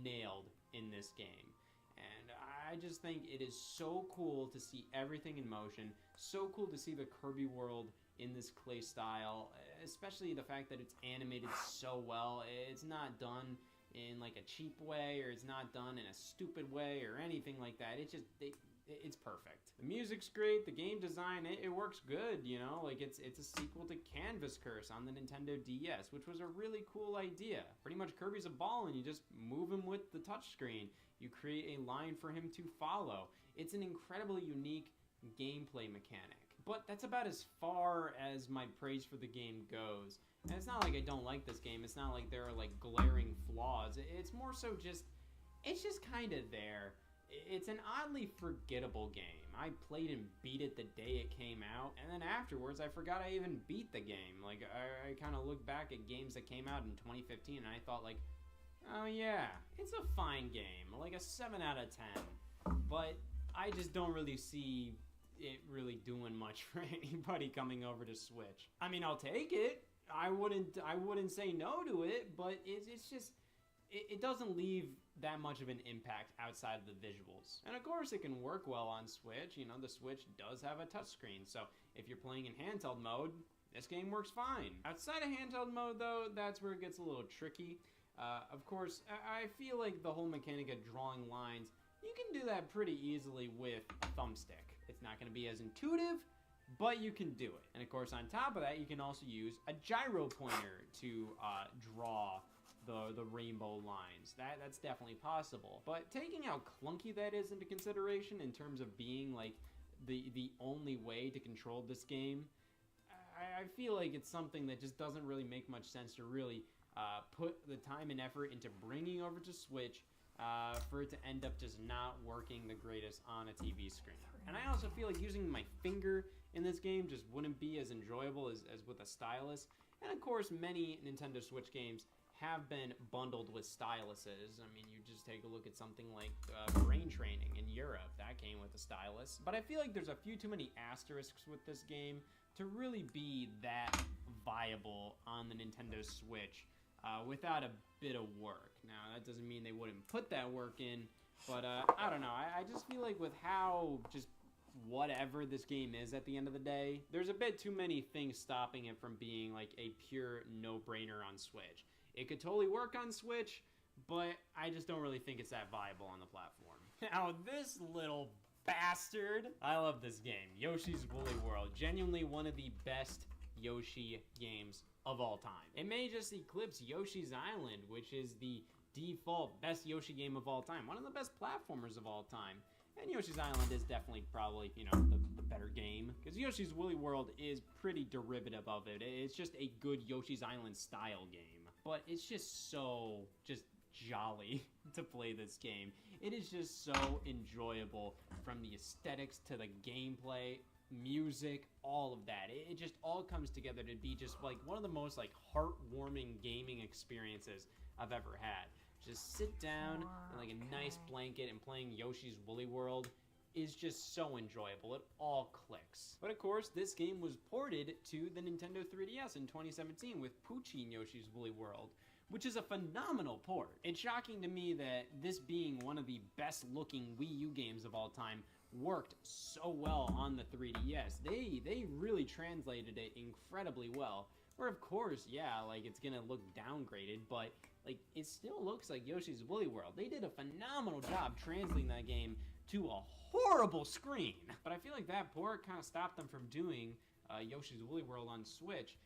nailed in this game. And I just think it is so cool to see everything in motion, so cool to see the Kirby world in this clay style, especially the fact that it's animated so well. It's not done in like a cheap way, or it's not done in a stupid way or anything like that. It's perfect. The music's great, the game design, it works good, you know, like it's a sequel to Canvas Curse on the Nintendo DS, which was a really cool idea. Pretty much Kirby's a ball and you just move him with the touchscreen. You create a line for him to follow. It's an incredibly unique gameplay mechanic. But that's about as far as my praise for the game goes. And it's not like I don't like this game. It's not like there are like glaring flaws. It's more so just, it's just kind of there. It's an oddly forgettable game. I played and beat it the day it came out, and then afterwards I forgot I even beat the game. Like, I kind of look back at games that came out in 2015 and I thought like, oh yeah, it's a fine game, like a 7 out of 10. But I just don't really see it really doing much for anybody coming over to Switch. I mean, I'll take it. I wouldn't say no to it, but it's just, it doesn't leave that much of an impact outside of the visuals. And of course it can work well on Switch. You know, the Switch does have a touchscreen, so if you're playing in handheld mode, this game works fine. Outside of handheld mode though, that's where it gets a little tricky. Of course, I feel like the whole mechanic of drawing lines, you can do that pretty easily with a thumbstick. It's not going to be as intuitive, but you can do it. And of course on top of that, you can also use a gyro pointer to draw the rainbow lines. That's definitely possible. But taking how clunky that is into consideration in terms of being like the only way to control this game, I feel like it's something that just doesn't really make much sense to really put the time and effort into bringing over to Switch for it to end up just not working the greatest on a TV screen. And I also feel like using my finger in this game just wouldn't be as enjoyable as with a stylus. And of course, many Nintendo Switch games have been bundled with styluses. I mean, you just take a look at something like Brain Training in Europe. That came with a stylus. But I feel like there's a few too many asterisks with this game to really be that viable on the Nintendo Switch without a bit of work. Now, that doesn't mean they wouldn't put that work in, but I don't know. I just feel like with how just whatever this game is at the end of the day, there's a bit too many things stopping it from being like a pure no-brainer on Switch. It could totally work on Switch, but I just don't really think it's that viable on the platform. Now, this little bastard, I love this game. Yoshi's Woolly World, genuinely one of the best Yoshi games of all time. It may just eclipse Yoshi's Island, which is the default best Yoshi game of all time, one of the best platformers of all time. And Yoshi's Island is definitely probably, you know, the better game, because Yoshi's Woolly World is pretty derivative of it. It's just a good Yoshi's Island style game. But it's just so jolly to play this game. It is just so enjoyable, from the aesthetics to the gameplay, music, all of that. It just all comes together to be just like one of the most like heartwarming gaming experiences I've ever had. Just sit down in like a nice blanket and playing Yoshi's Woolly World is just so enjoyable. It all clicks. But of course, this game was ported to the Nintendo 3DS in 2017 with Poochy Yoshi's Woolly World, which is a phenomenal port. It's shocking to me that this being one of the best looking Wii U games of all time worked so well on the 3DS. They really translated it incredibly well. Where of course, yeah, like it's gonna look downgraded, but like it still looks like Yoshi's Woolly World. They did a phenomenal job translating that game to a horrible screen. But I feel like that port kind of stopped them from doing Yoshi's Woolly World on Switch.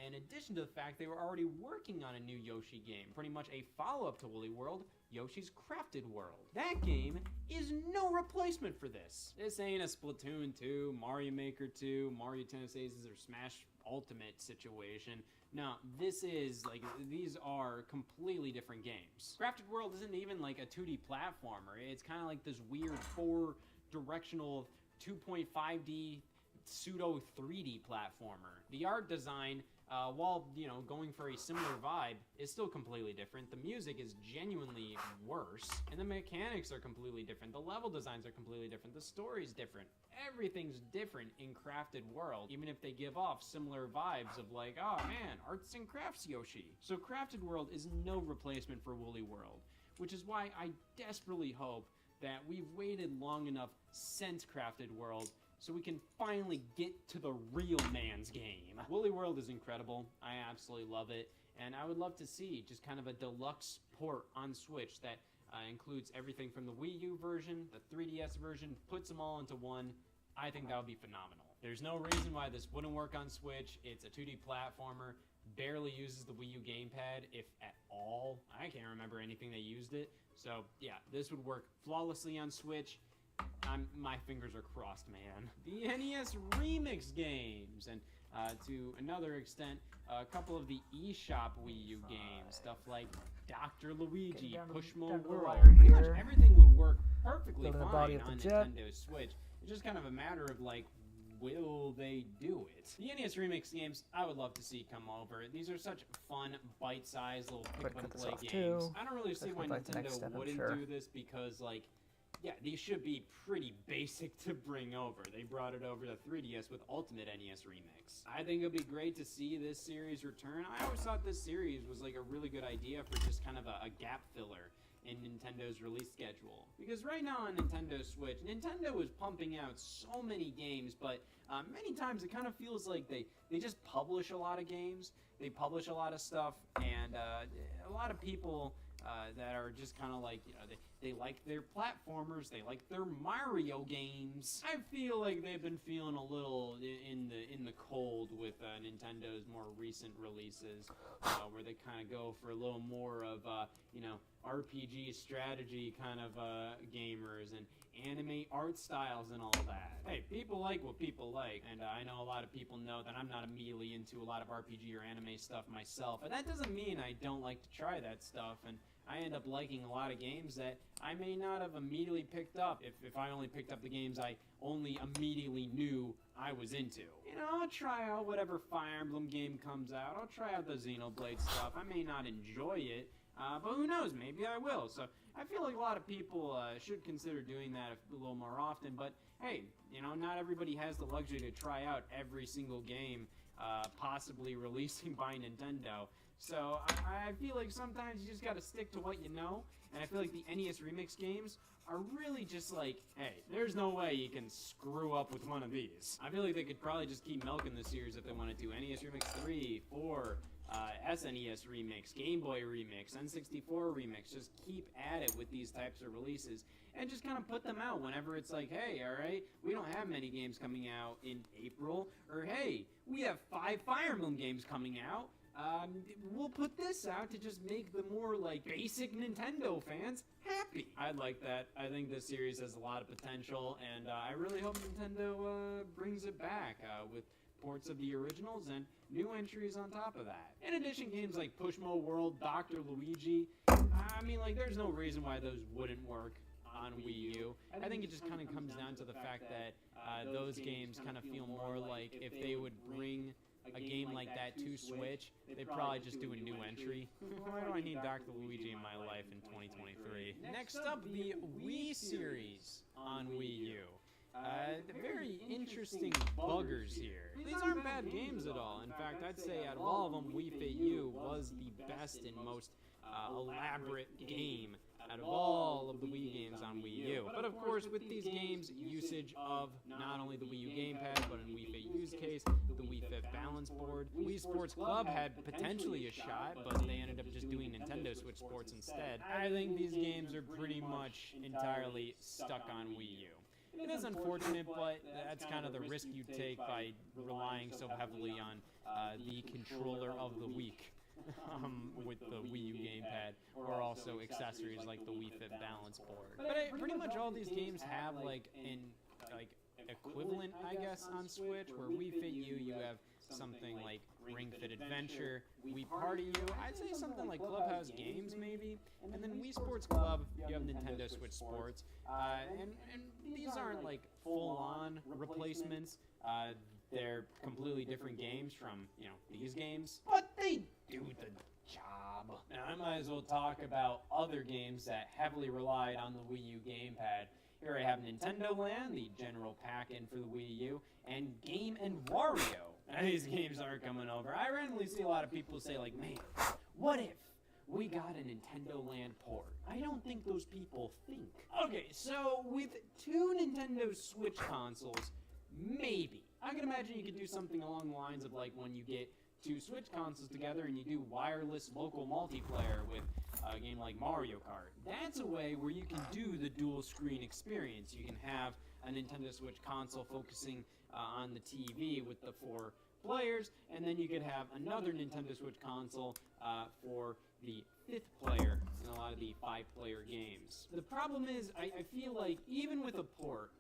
In addition to the fact they were already working on a new Yoshi game, pretty much a follow-up to Woolly World, Yoshi's Crafted World. That game is no replacement for this. This ain't a Splatoon 2, Mario Maker 2, Mario Tennis Aces, or Smash Ultimate situation. No, this is, like, these are completely different games. Crafted World isn't even like a 2D platformer. It's kind of like this weird 4-directional 2.5D pseudo 3D platformer. The art design, while, you know, going for a similar vibe, is still completely different. The music is genuinely worse, and the mechanics are completely different. The level designs are completely different. The story's different. Everything's different in Crafted World, even if they give off similar vibes of like, oh man, arts and crafts Yoshi. So Crafted World is no replacement for Woolly World, which is why I desperately hope that we've waited long enough since Crafted World so we can finally get to the real man's game. Woolly World is incredible. I absolutely love it. And I would love to see just kind of a deluxe port on Switch that includes everything from the Wii U version, the 3DS version, puts them all into one. I think that would be phenomenal. There's no reason why this wouldn't work on Switch. It's a 2D platformer, barely uses the Wii U gamepad, if at all. I can't remember anything that used it. So yeah, this would work flawlessly on Switch. My fingers are crossed, man. The NES Remix games, and to another extent, a couple of the eShop Wii U games, stuff like Dr. Luigi, down to Pushmo the World. wire Pretty much here. everything would work perfectly Go to the fine body of the on jet. Nintendo Switch. It's just kind of a matter of like, will they do it? The NES Remix games, I would love to see come over. These are such fun, bite-sized little Quick cut pick-and-play this off, games. too. I don't really see This why looks like the next Nintendo step, I'm wouldn't sure. do this because, like, yeah, these should be pretty basic to bring over. They brought it over to 3DS with Ultimate NES Remix. I think it'd be great to see this series return. I always thought this series was like a really good idea for just kind of a gap filler in Nintendo's release schedule. Because right now on Nintendo Switch, Nintendo is pumping out so many games, but many times it kind of feels like they just publish a lot of games, they publish a lot of stuff, and a lot of people that are just kind of like, you know, they like their platformers, they like their Mario games. I feel like they've been feeling a little in the cold with Nintendo's more recent releases, where they kind of go for a little more of, you know, RPG strategy kind of gamers and anime art styles and all that. Hey, people like what people like, and I know a lot of people know that I'm not immediately into a lot of RPG or anime stuff myself, but that doesn't mean I don't like to try that stuff, and I end up liking a lot of games that I may not have immediately picked up if I only picked up the games I only immediately knew I was into. You know, I'll try out whatever Fire Emblem game comes out, I'll try out the Xenoblade stuff, I may not enjoy it, but who knows, maybe I will. So I feel like a lot of people should consider doing that a little more often, but hey, you know, not everybody has the luxury to try out every single game possibly releasing by Nintendo. So I feel like sometimes you just gotta stick to what you know, and I feel like the NES Remix games are really just like, hey, there's no way you can screw up with one of these. I feel like they could probably just keep milking the series if they wanted to. NES Remix 3, 4, SNES Remix, Game Boy Remix, N64 Remix, just keep at it with these types of releases and just kind of put them out whenever it's like, hey, alright, we don't have many games coming out in April, or hey, we have 5 Fire Emblem games coming out. We'll put this out to just make the more, like, basic Nintendo fans happy. I like that. I think this series has a lot of potential, and I really hope Nintendo brings it back with ports of the originals and new entries on top of that. In addition, games like Pushmo World, Dr. Luigi, I mean, like, there's no reason why those wouldn't work on Wii U. I think it just kind of comes down to the fact that those games kind of feel more like if they would bring a game like that to Switch, they'd probably just do a new entry. Why do I need Dr. Luigi in my life in 2023? Next up, the Wii series on Wii U. Very interesting buggers here. These aren't bad games at all. In fact, I'd say out of all of them, Wii Fit U was the best and most elaborate game out of all of the Wii games on Wii U. But of course, with these games, usage of not only the Wii U gamepad, but in Wii Fit U's case, the Wii Fit balance board. Wii Sports Club had potentially a shot, but they ended up just doing Nintendo Switch Sports instead. I think these games are pretty much entirely stuck on Wii U. It is unfortunate, but that's kind of the risk you take by relying so heavily on the controller of the week. With the Wii U gamepad, or also accessories like the Wii Fit balance board. But pretty much all these games have like an equivalent, I guess, on Switch. Where Wii Fit U, you have something like Ring Fit Adventure, Wii Party U, I'd say something like Clubhouse Games maybe, and then Wii Sports Club, you have Nintendo Switch Sports, and these aren't like full-on replacements. They're completely different games from, you know, these games, but they do the job. Now, I might as well talk about other games that heavily relied on the Wii U gamepad. Here I have Nintendo Land, the general pack-in for the Wii U, and Game & Wario. Now, these games aren't coming over. I randomly see a lot of people say, like, man, what if we got a Nintendo Land port? I don't think those people think. Okay, so with 2 Nintendo Switch consoles, maybe. I can imagine you could do something along the lines of like when you get 2 Switch consoles together and you do wireless local multiplayer with a game like Mario Kart. That's a way where you can do the dual screen experience. You can have a Nintendo Switch console focusing on the TV with the 4 players, and then you could have another Nintendo Switch console for the 5th player in a lot of the 5-player games. The problem is, I feel like even with a port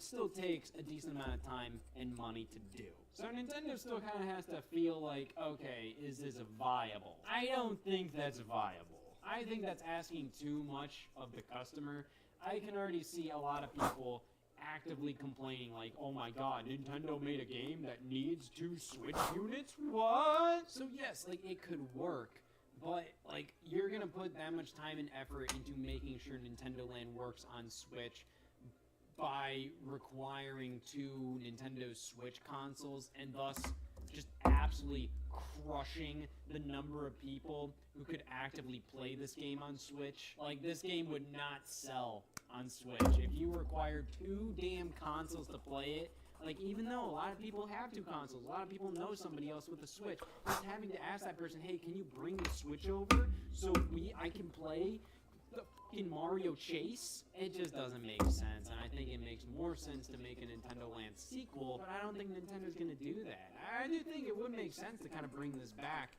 still takes a decent amount of time and money to do. So Nintendo still kind of has to feel like, okay, is this viable? I don't think that's viable. I think that's asking too much of the customer. I can already see a lot of people actively complaining like, oh my god, Nintendo made a game that needs 2 Switch units? What? So yes, like, it could work, but like, you're gonna put that much time and effort into making sure Nintendo Land works on Switch by requiring 2 Nintendo Switch consoles and thus just absolutely crushing the number of people who could actively play this game on Switch. Like, this game would not sell on Switch if you required 2 damn consoles to play it. Like, even though a lot of people have 2 consoles, a lot of people know somebody else with a Switch, just having to ask that person, hey, can you bring the Switch over so I can play the fucking Mario Chase? It just doesn't make sense, and I think it makes more sense to make a Nintendo Land sequel, but I don't think Nintendo's gonna do that. I do think it would make sense to kind of bring this back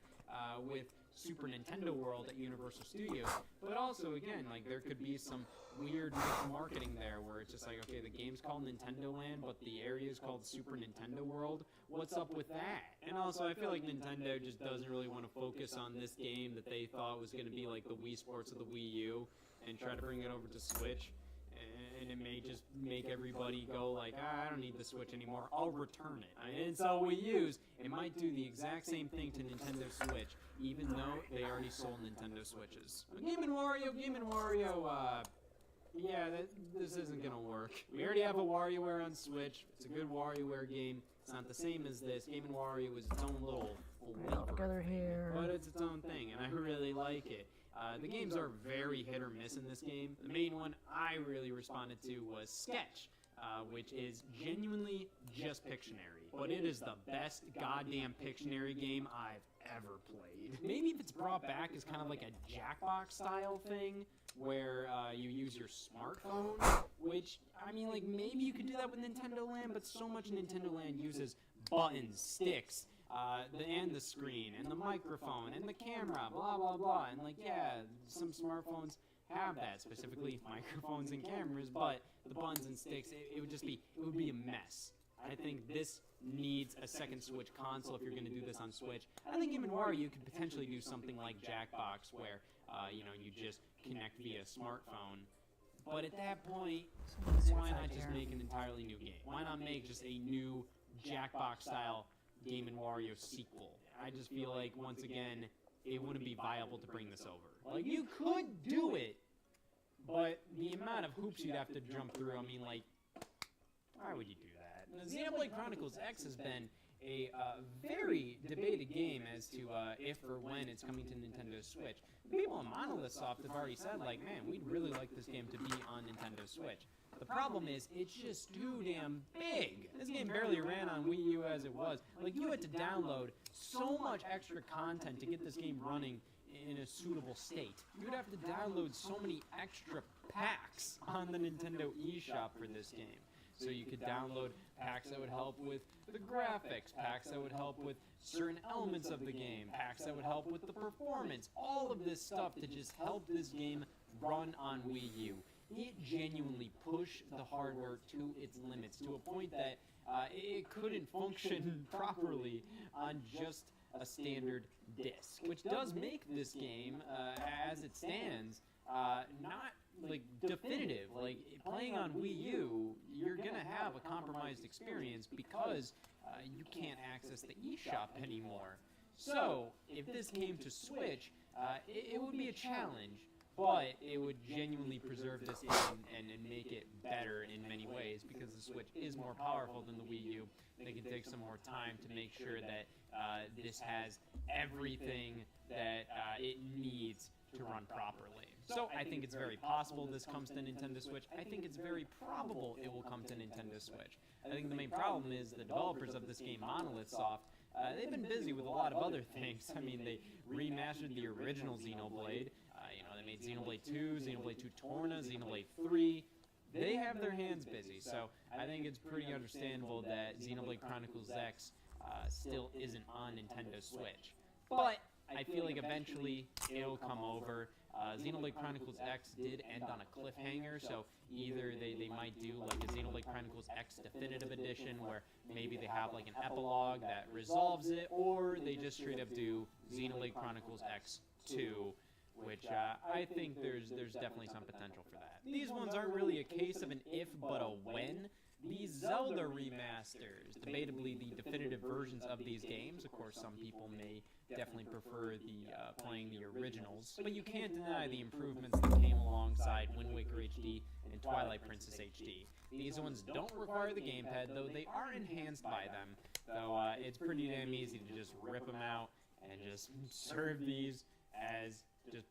with Super Nintendo World at Universal Studios, but also, again, like, there could be some weird mixed marketing there where it's just like, okay, the game's called Nintendo Land, but the area is called Super Nintendo World. What's up with that? And also, I feel like Nintendo just doesn't really want to focus on this game that they thought was going to be like the Wii Sports of the Wii U and try to bring it over to Switch. And it may just make everybody go like, I don't need the Switch anymore, I'll return it. I didn't sell Wii U's. It might do the exact same thing to Nintendo Switch, even though they already sold Nintendo Switches. Game & Wario, yeah, this isn't gonna work. We already have a WarioWare on Switch. It's a good WarioWare game. It's not the same as this. Game & Wario is its own little All together here. but it's its own thing, and I really like it. The games are very hit or miss in this game. The main one I really responded to was Sketch, which is genuinely just Pictionary. But it is the best goddamn Pictionary game I've ever played. Maybe if it's brought back as kind of like a Jackbox style thing, where you use your smartphone, which, I mean, like, maybe you could do that with Nintendo Land, but so much Nintendo Land uses buttons, sticks, and the screen, and the microphone, and the camera, blah, blah, blah, and, like, yeah, some smartphones have that, specifically microphones and cameras, but the buttons and sticks, it would be a mess. I think this needs a second Switch console if you're going to do this on Switch. I think Game & Wario, you could potentially do something like Jackbox, where, you just connect via smartphone. But at that point, why not just make an entirely new game? Why not make just a new Jackbox-style Game & Wario sequel? I just feel like, once again, it wouldn't be viable to bring this over. Like, you could do it, but the amount of hoops you'd have to jump through, I mean, like, why would you do that? Xenoblade Chronicles X has been a very debated game as to if or when it's coming to Nintendo Switch. The people at Monolith Soft have already said, like, man, we'd really like this game to be on Nintendo Switch. The problem is, it's just too damn big. This game barely ran on Wii U as it was. Like, you had to download so much extra content to get this game running in a suitable state. You'd have to download so many extra packs on the Nintendo eShop for this game. So you could download packs that would help with the graphics, packs that would help with certain elements of the game, packs that would help with the performance, all of this stuff to just help this game run on Wii U. It genuinely pushed the hardware to its limits, to a point that it couldn't function properly on just a standard disc, which does make this game, as it stands, not like definitive. Like, playing on Wii U, you're gonna have a compromised experience because you can't access the eShop anymore. So if this came to Switch, it would be a challenge, but it would genuinely preserve this game and make it better in many ways, because the Switch is more powerful than the Wii U. They can take some more time to make sure that this has everything that it needs to run properly. So I think it's very possible this comes to Nintendo Switch. I think it's very probable it will come to Nintendo Switch. I think the main problem is the developers of this game, Monolith Soft, they've been busy with a lot of other things. I mean, they remastered the original Xenoblade. They made Xenoblade 2, Xenoblade 2 Torna, Xenoblade 3. They have their hands busy, so I think it's pretty understandable that Xenoblade Chronicles X still isn't on Nintendo Switch. But I feel like eventually it'll come over. Xenoblade Chronicles X did end on a cliffhanger, so either they might do like a Xenoblade Chronicles X Definitive Edition where maybe they have like an epilogue that resolves it, or they just straight up do Xenoblade Chronicles X 2, which I think there's definitely some potential for that. These ones aren't really a case of an if but a when. These Zelda remasters, debatably the definitive versions of these games, of course some people may definitely prefer the playing the originals, but you can't deny the improvements that came alongside Wind Waker HD and Twilight Princess HD. These ones don't require the gamepad, though they are enhanced by them, though it's pretty damn easy to just rip them out and just serve these as just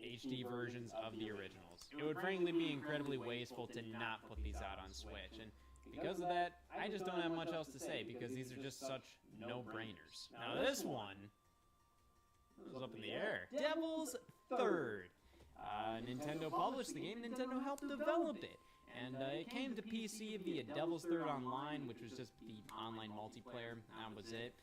HD versions of the originals. It would frankly be incredibly wasteful to not put these out on Switch, and because of that, I just don't have much else to say, because these are just such no-brainers. Now this one was up in the air. Devil's Third. Nintendo published the game, Nintendo helped develop it, and it came to PC via Devil's Third Online, which was just the online multiplayer, that was it.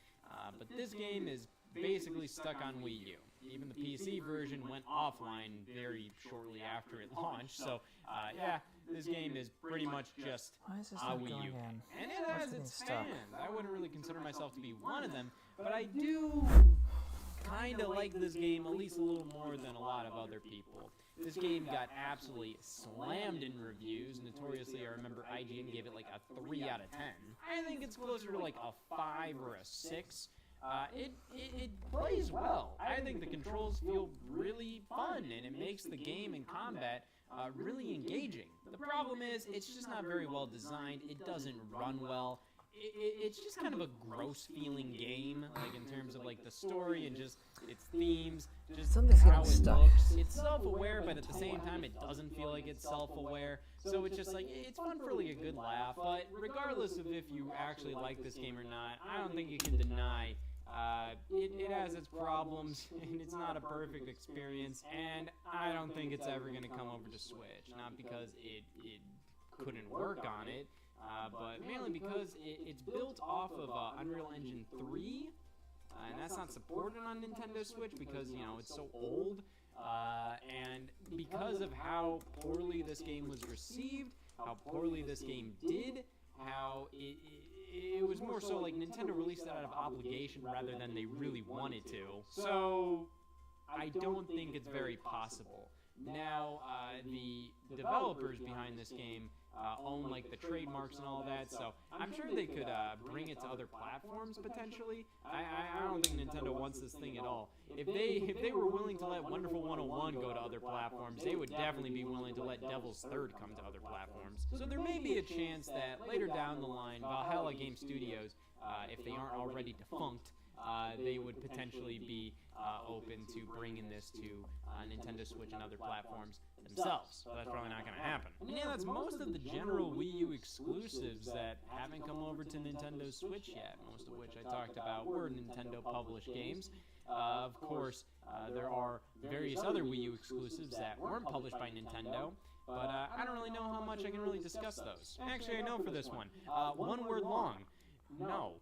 But this game is basically stuck on Wii U. Even the PC version went offline very shortly after it launched, so yeah, this game is pretty much just a Wii U game. And it has its fans. I wouldn't really consider myself to be one of them, but I do kind of like this game at least a little more than a lot of other people. This game got absolutely slammed in reviews. Notoriously, I remember IGN gave it like a 3 out of 10. I think it's closer to like a 5 or a 6. It plays well. I think the controls feel really fun, and it makes the game and combat really engaging. The problem is, it's just not very well designed. It doesn't run well. It's just kind of a gross feeling game, like in terms of like the story and just its themes, just how it looks. It's self-aware, but at the same time it doesn't feel like it's self-aware. So it's just like, it's fun for like a good laugh, but regardless of if you actually like this game or not, I don't think you can deny it has its problems, and it's not a perfect experience, and I don't think it's ever going to come over to Switch. Not because it couldn't work on it, but mainly because it's built off of Unreal Engine 3, and that's not supported on Nintendo Switch because, you know, it's so old, and because of how poorly this game was received, how poorly this game did, how it was more so like Nintendo released it out of obligation rather than they really wanted to. So I don't think it's very possible. Now, the developers behind this game own like the trademarks and all that, so I'm sure they could bring it to other platforms potentially. I don't think Nintendo wants this thing at all. If they were willing to let Wonderful 101 go to other platforms, they would definitely be willing to let Devil's Third come to other platforms. So there may be a chance that later down the line, Valhalla Game Studios, if they aren't already defunct, they would potentially be open to bringing this to Nintendo Switch and other platforms themselves. So that's probably not going to happen. And yeah, that's most of the general Wii U exclusives that haven't come over to Nintendo Switch yet, most of which I talked about were Nintendo-published games. Of course, there are various other Wii U exclusives that weren't published by Nintendo, but I don't really know how much I can really discuss those. Actually, I know for this one. One word long. No.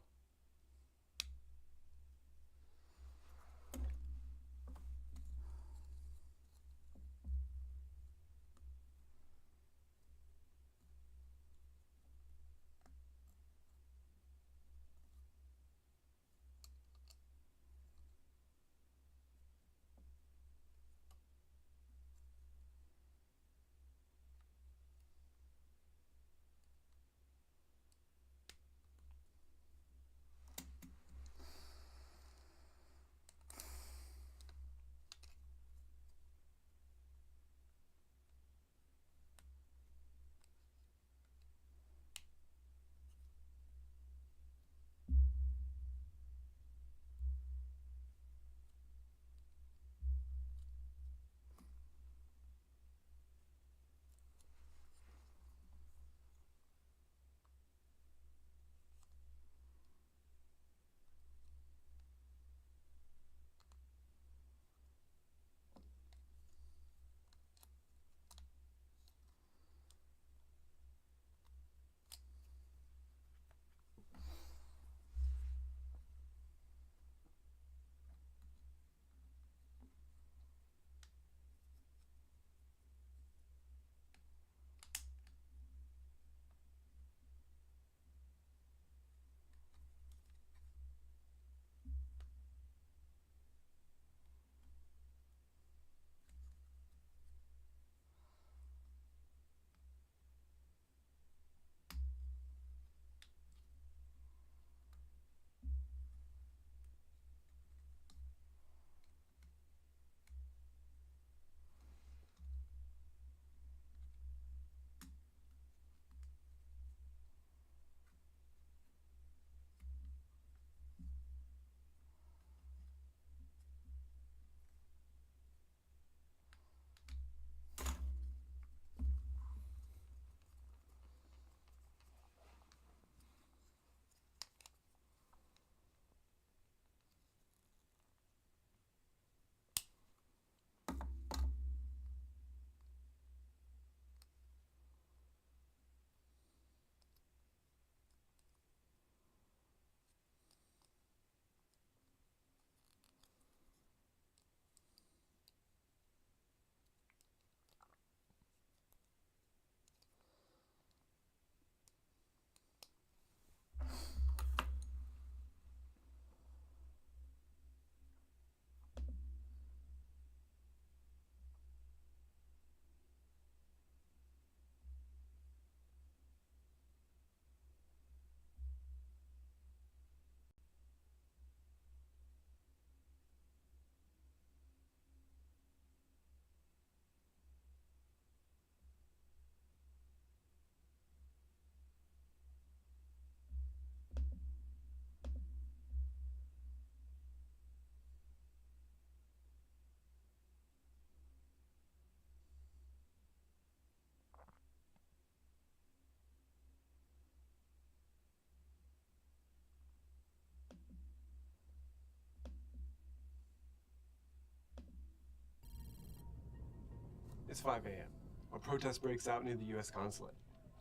It's 5 a.m. A protest breaks out near the U.S. consulate.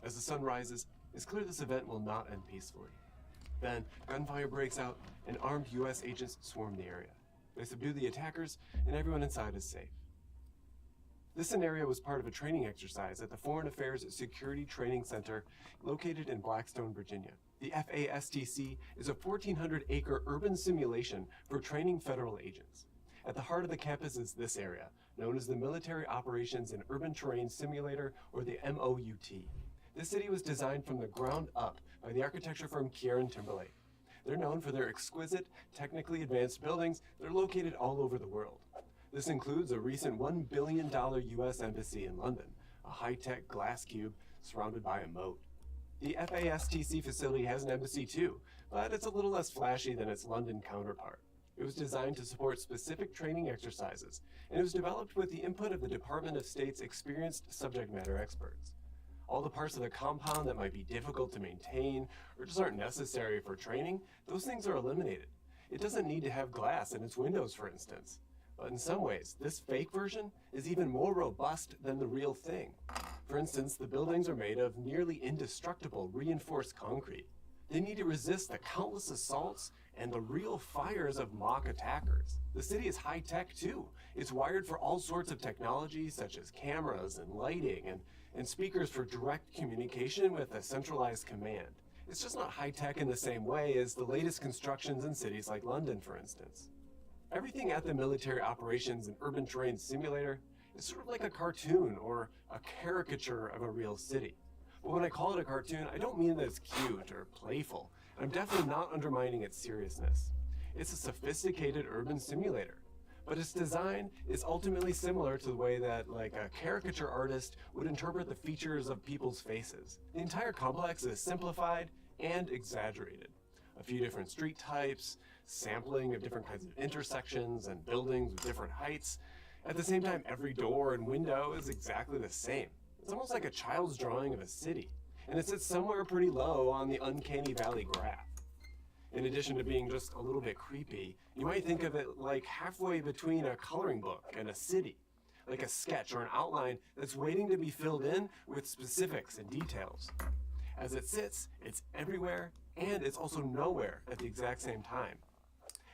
As the sun rises, it's clear this event will not end peacefully. Then, gunfire breaks out, and armed U.S. agents swarm the area. They subdue the attackers, and everyone inside is safe. This scenario was part of a training exercise at the Foreign Affairs Security Training Center located in Blackstone, Virginia. The FASTC is a 1,400-acre urban simulation for training federal agents. At the heart of the campus is this area, known as the Military Operations and Urban Terrain Simulator, or the MOUT. This city was designed from the ground up by the architecture firm Kieran Timberlake. They're known for their exquisite, technically advanced buildings that are located all over the world. This includes a recent $1 billion U.S. embassy in London, a high-tech glass cube surrounded by a moat. The FASTC facility has an embassy too, but it's a little less flashy than its London counterpart. It was designed to support specific training exercises, and it was developed with the input of the Department of State's experienced subject matter experts. All the parts of the compound that might be difficult to maintain or just aren't necessary for training, those things are eliminated. It doesn't need to have glass in its windows, for instance. But in some ways, this fake version is even more robust than the real thing. For instance, the buildings are made of nearly indestructible reinforced concrete. They need to resist the countless assaults and the real fires of mock attackers. The city is high-tech too. It's wired for all sorts of technology such as cameras and lighting and speakers for direct communication with a centralized command. It's just not high-tech in the same way as the latest constructions in cities like London, for instance. Everything at the Military Operations and Urban Terrain Simulator is sort of like a cartoon or a caricature of a real city. But when I call it a cartoon, I don't mean that it's cute or playful. I'm definitely not undermining its seriousness. It's a sophisticated urban simulator, but its design is ultimately similar to the way that, like, a caricature artist would interpret the features of people's faces. The entire complex is simplified and exaggerated. A few different street types, sampling of different kinds of intersections and buildings with different heights. At the same time, every door and window is exactly the same. It's almost like a child's drawing of a city, and it sits somewhere pretty low on the uncanny valley graph. In addition to being just a little bit creepy, you might think of it like halfway between a coloring book and a city, like a sketch or an outline that's waiting to be filled in with specifics and details. As it sits, it's everywhere, and it's also nowhere at the exact same time.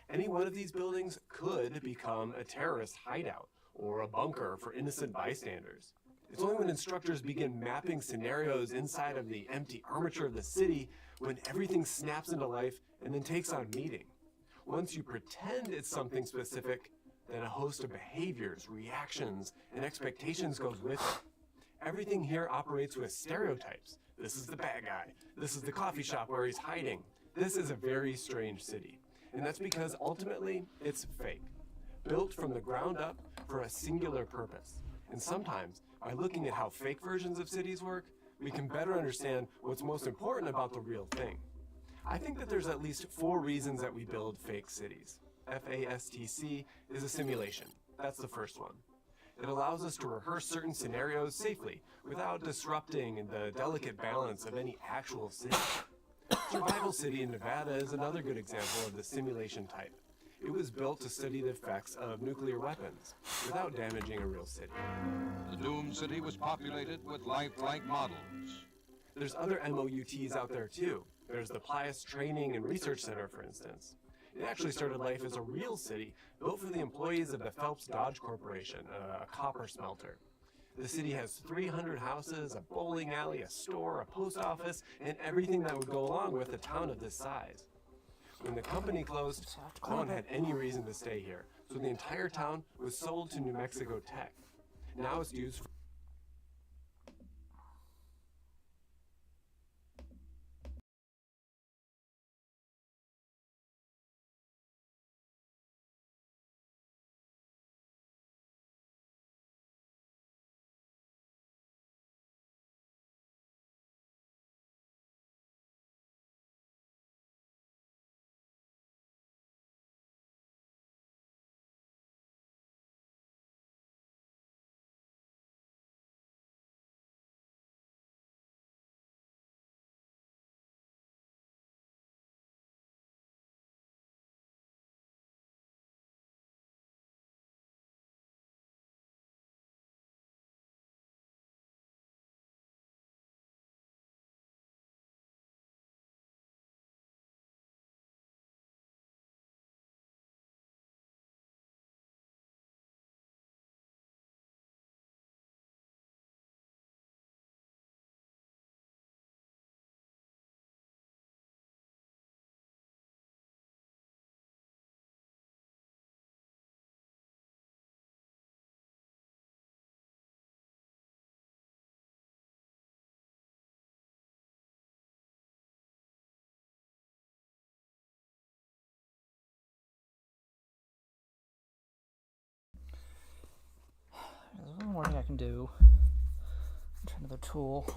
Any one of these buildings could become a terrorist hideout or a bunker for innocent bystanders. It's only when instructors begin mapping scenarios inside of the empty armature of the city when everything snaps into life and then takes on meaning. Once you pretend it's something specific, then a host of behaviors, reactions, and expectations goes with it. Everything here operates with stereotypes. This is the bad guy. This is the coffee shop where he's hiding. This is a very strange city. And that's because ultimately it's fake, built from the ground up for a singular purpose. And sometimes, by looking at how fake versions of cities work, we can better understand what's most important about the real thing. I think that there's at least 4 reasons that we build fake cities. FASTC is a simulation. That's the first one. It allows us to rehearse certain scenarios safely without disrupting the delicate balance of any actual city. Survival City in Nevada is another good example of the simulation type. It was built to study the effects of nuclear weapons without damaging a real city. The doomed city was populated with lifelike models. There's other MOUTs out there too. There's the Plias Training and Research Center, for instance. It actually started life as a real city built for the employees of the Phelps Dodge Corporation, a copper smelter. The city has 300 houses, a bowling alley, a store, a post office, and everything that would go along with a town of this size. When the company closed, no one had any reason to stay here, so the entire town was sold to New Mexico Tech. Now it's used for more thing I can do. Try another tool.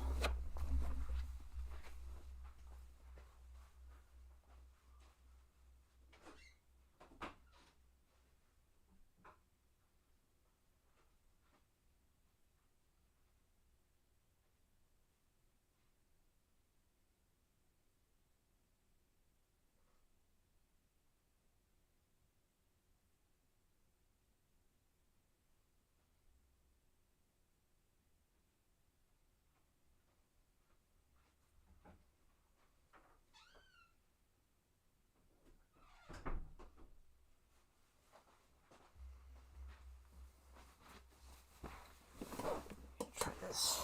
Try this.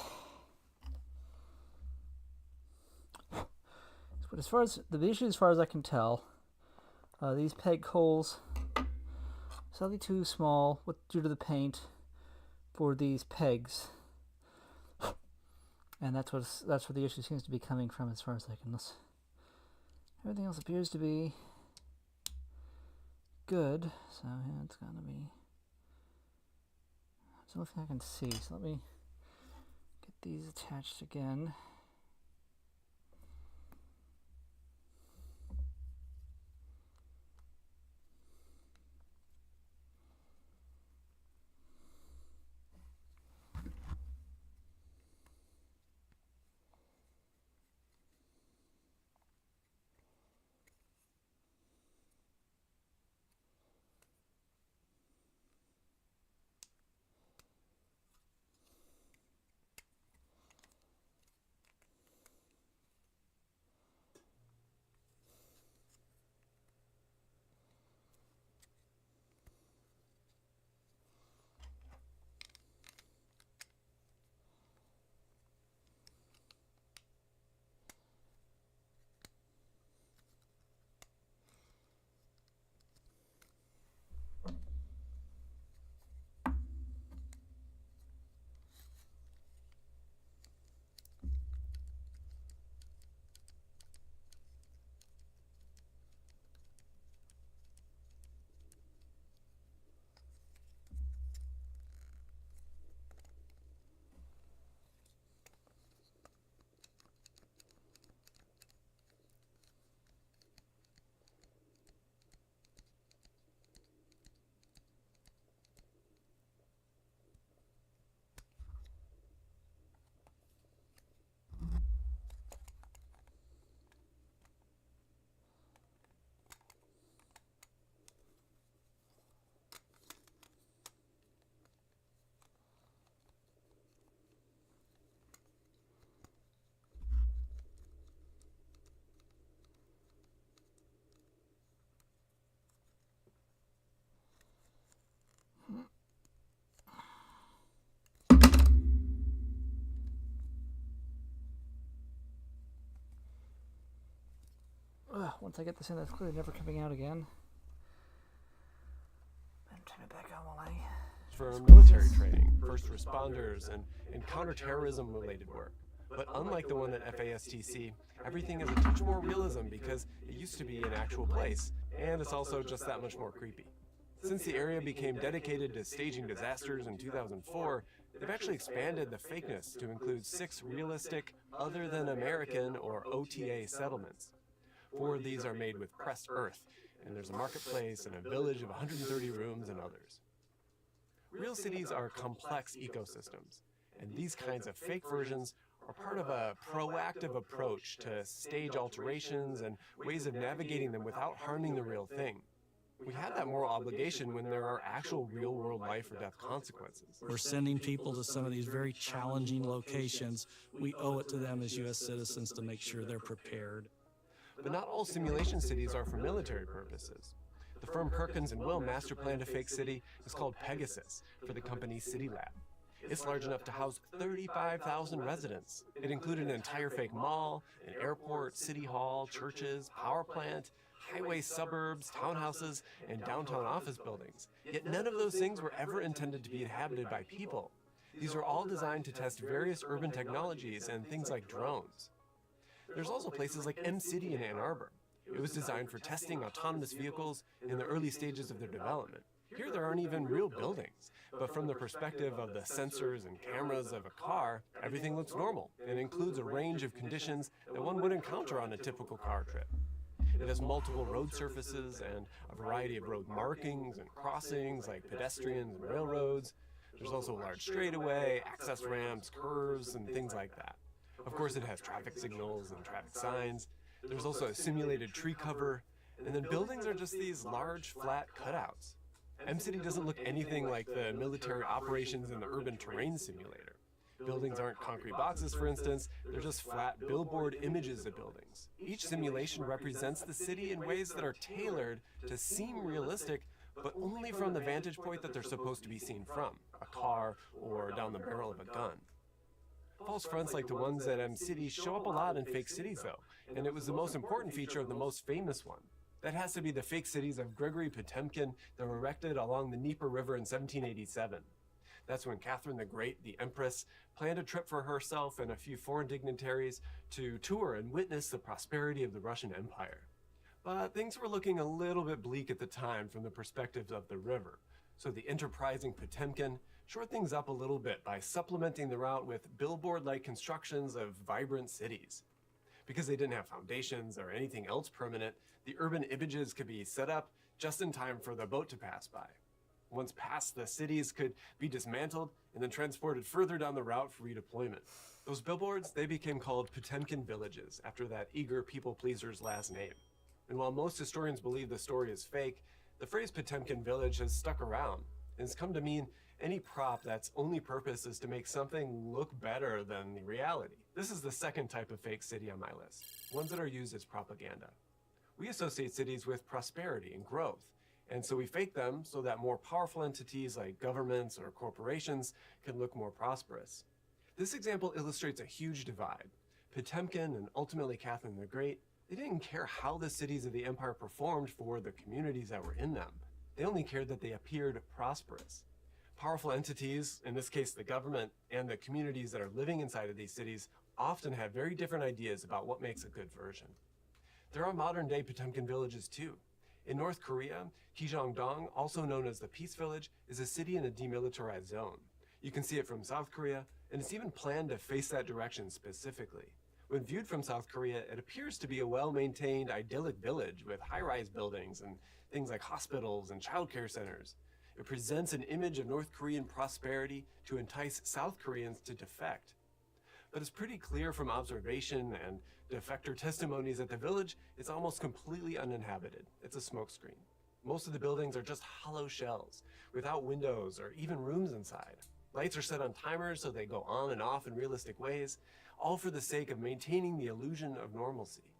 But as far as the issue, as far as I can tell, these peg holes slightly too small due to the paint for these pegs, and that's where the issue seems to be coming from, as far as I can. Everything else appears to be good, so yeah, it's gonna be. That's the only thing I can see. So let me get these attached again. Once I get this in, that's clearly never coming out again. And turn it back on while I... For military training, first responders, and counterterrorism related work. But unlike the one at FASTC, everything is a touch more realism because it used to be an actual place, and it's also just that much more creepy. Since the area became dedicated to staging disasters in 2004, they've actually expanded the fakeness to include 6 realistic, other than American or OTA settlements. 4 of these are made with pressed earth, and there's a marketplace and a village of 130 rooms and others. Real cities are complex ecosystems, and these kinds of fake versions are part of a proactive approach to stage alterations and ways of navigating them without harming the real thing. We have that moral obligation when there are actual real-world life or death consequences. We're sending people to some of these very challenging locations. We owe it to them as U.S. citizens to make sure they're prepared. But not all simulation cities are for military purposes. The firm Perkins and Will master planned a fake city is called Pegasus for the company's City Lab. It's large enough to house 35,000 residents. It included an entire fake mall, an airport, city hall, churches, power plant, highway suburbs, townhouses, and downtown office buildings. Yet none of those things were ever intended to be inhabited by people. These are all designed to test various urban technologies and things like drones. There's also places like M-City in Ann Arbor. It was designed for testing autonomous vehicles in the early stages of their development. Here there aren't even real buildings, but from the perspective of the sensors and cameras of a car, everything looks normal and includes a range of conditions that one would encounter on a typical car trip. It has multiple road surfaces and a variety of road markings and crossings like pedestrians and railroads. There's also a large straightaway, access ramps, curves, and things like that. Of course, it has traffic signals and traffic signs. There's also a simulated tree cover, and then buildings are just these large, flat cutouts. M-City doesn't look anything like the military operations in the urban terrain simulator. Buildings aren't concrete boxes, for instance, they're just flat billboard images of buildings. Each simulation represents the city in ways that are tailored to seem realistic, but only from the vantage point that they're supposed to be seen from, a car or down the barrel of a gun. False fronts like the ones at M-City show up a lot in fake cities though, and it was the most important feature of the most famous one. That has to be the fake cities of Grigory Potemkin that were erected along the Dnieper River in 1787. That's when Catherine the Great, the Empress, planned a trip for herself and a few foreign dignitaries to tour and witness the prosperity of the Russian Empire. But things were looking a little bit bleak at the time from the perspective of the river, so the enterprising Potemkin shored things up a little bit by supplementing the route with billboard-like constructions of vibrant cities. Because they didn't have foundations or anything else permanent, the urban images could be set up just in time for the boat to pass by. Once past, the cities could be dismantled and then transported further down the route for redeployment. Those billboards, they became called Potemkin villages after that eager people-pleaser's last name. And while most historians believe the story is fake, the phrase Potemkin village has stuck around and has come to mean any prop that's only purpose is to make something look better than the reality. This is the second type of fake city on my list, ones that are used as propaganda. We associate cities with prosperity and growth, and so we fake them so that more powerful entities like governments or corporations can look more prosperous. This example illustrates a huge divide. Potemkin and ultimately Catherine the Great, they didn't care how the cities of the empire performed for the communities that were in them. They only cared that they appeared prosperous. Powerful entities, in this case the government, and the communities that are living inside of these cities often have very different ideas about what makes a good version. There are modern-day Potemkin villages too. In North Korea, Kijongdong, also known as the Peace Village, is a city in a demilitarized zone. You can see it from South Korea, and it's even planned to face that direction specifically. When viewed from South Korea, it appears to be a well-maintained, idyllic village with high-rise buildings and things like hospitals and childcare centers. It presents an image of North Korean prosperity to entice South Koreans to defect. But it's pretty clear from observation and defector testimonies that the village is almost completely uninhabited. It's a smokescreen. Most of the buildings are just hollow shells, without windows or even rooms inside. Lights are set on timers so they go on and off in realistic ways, all for the sake of maintaining the illusion of normalcy.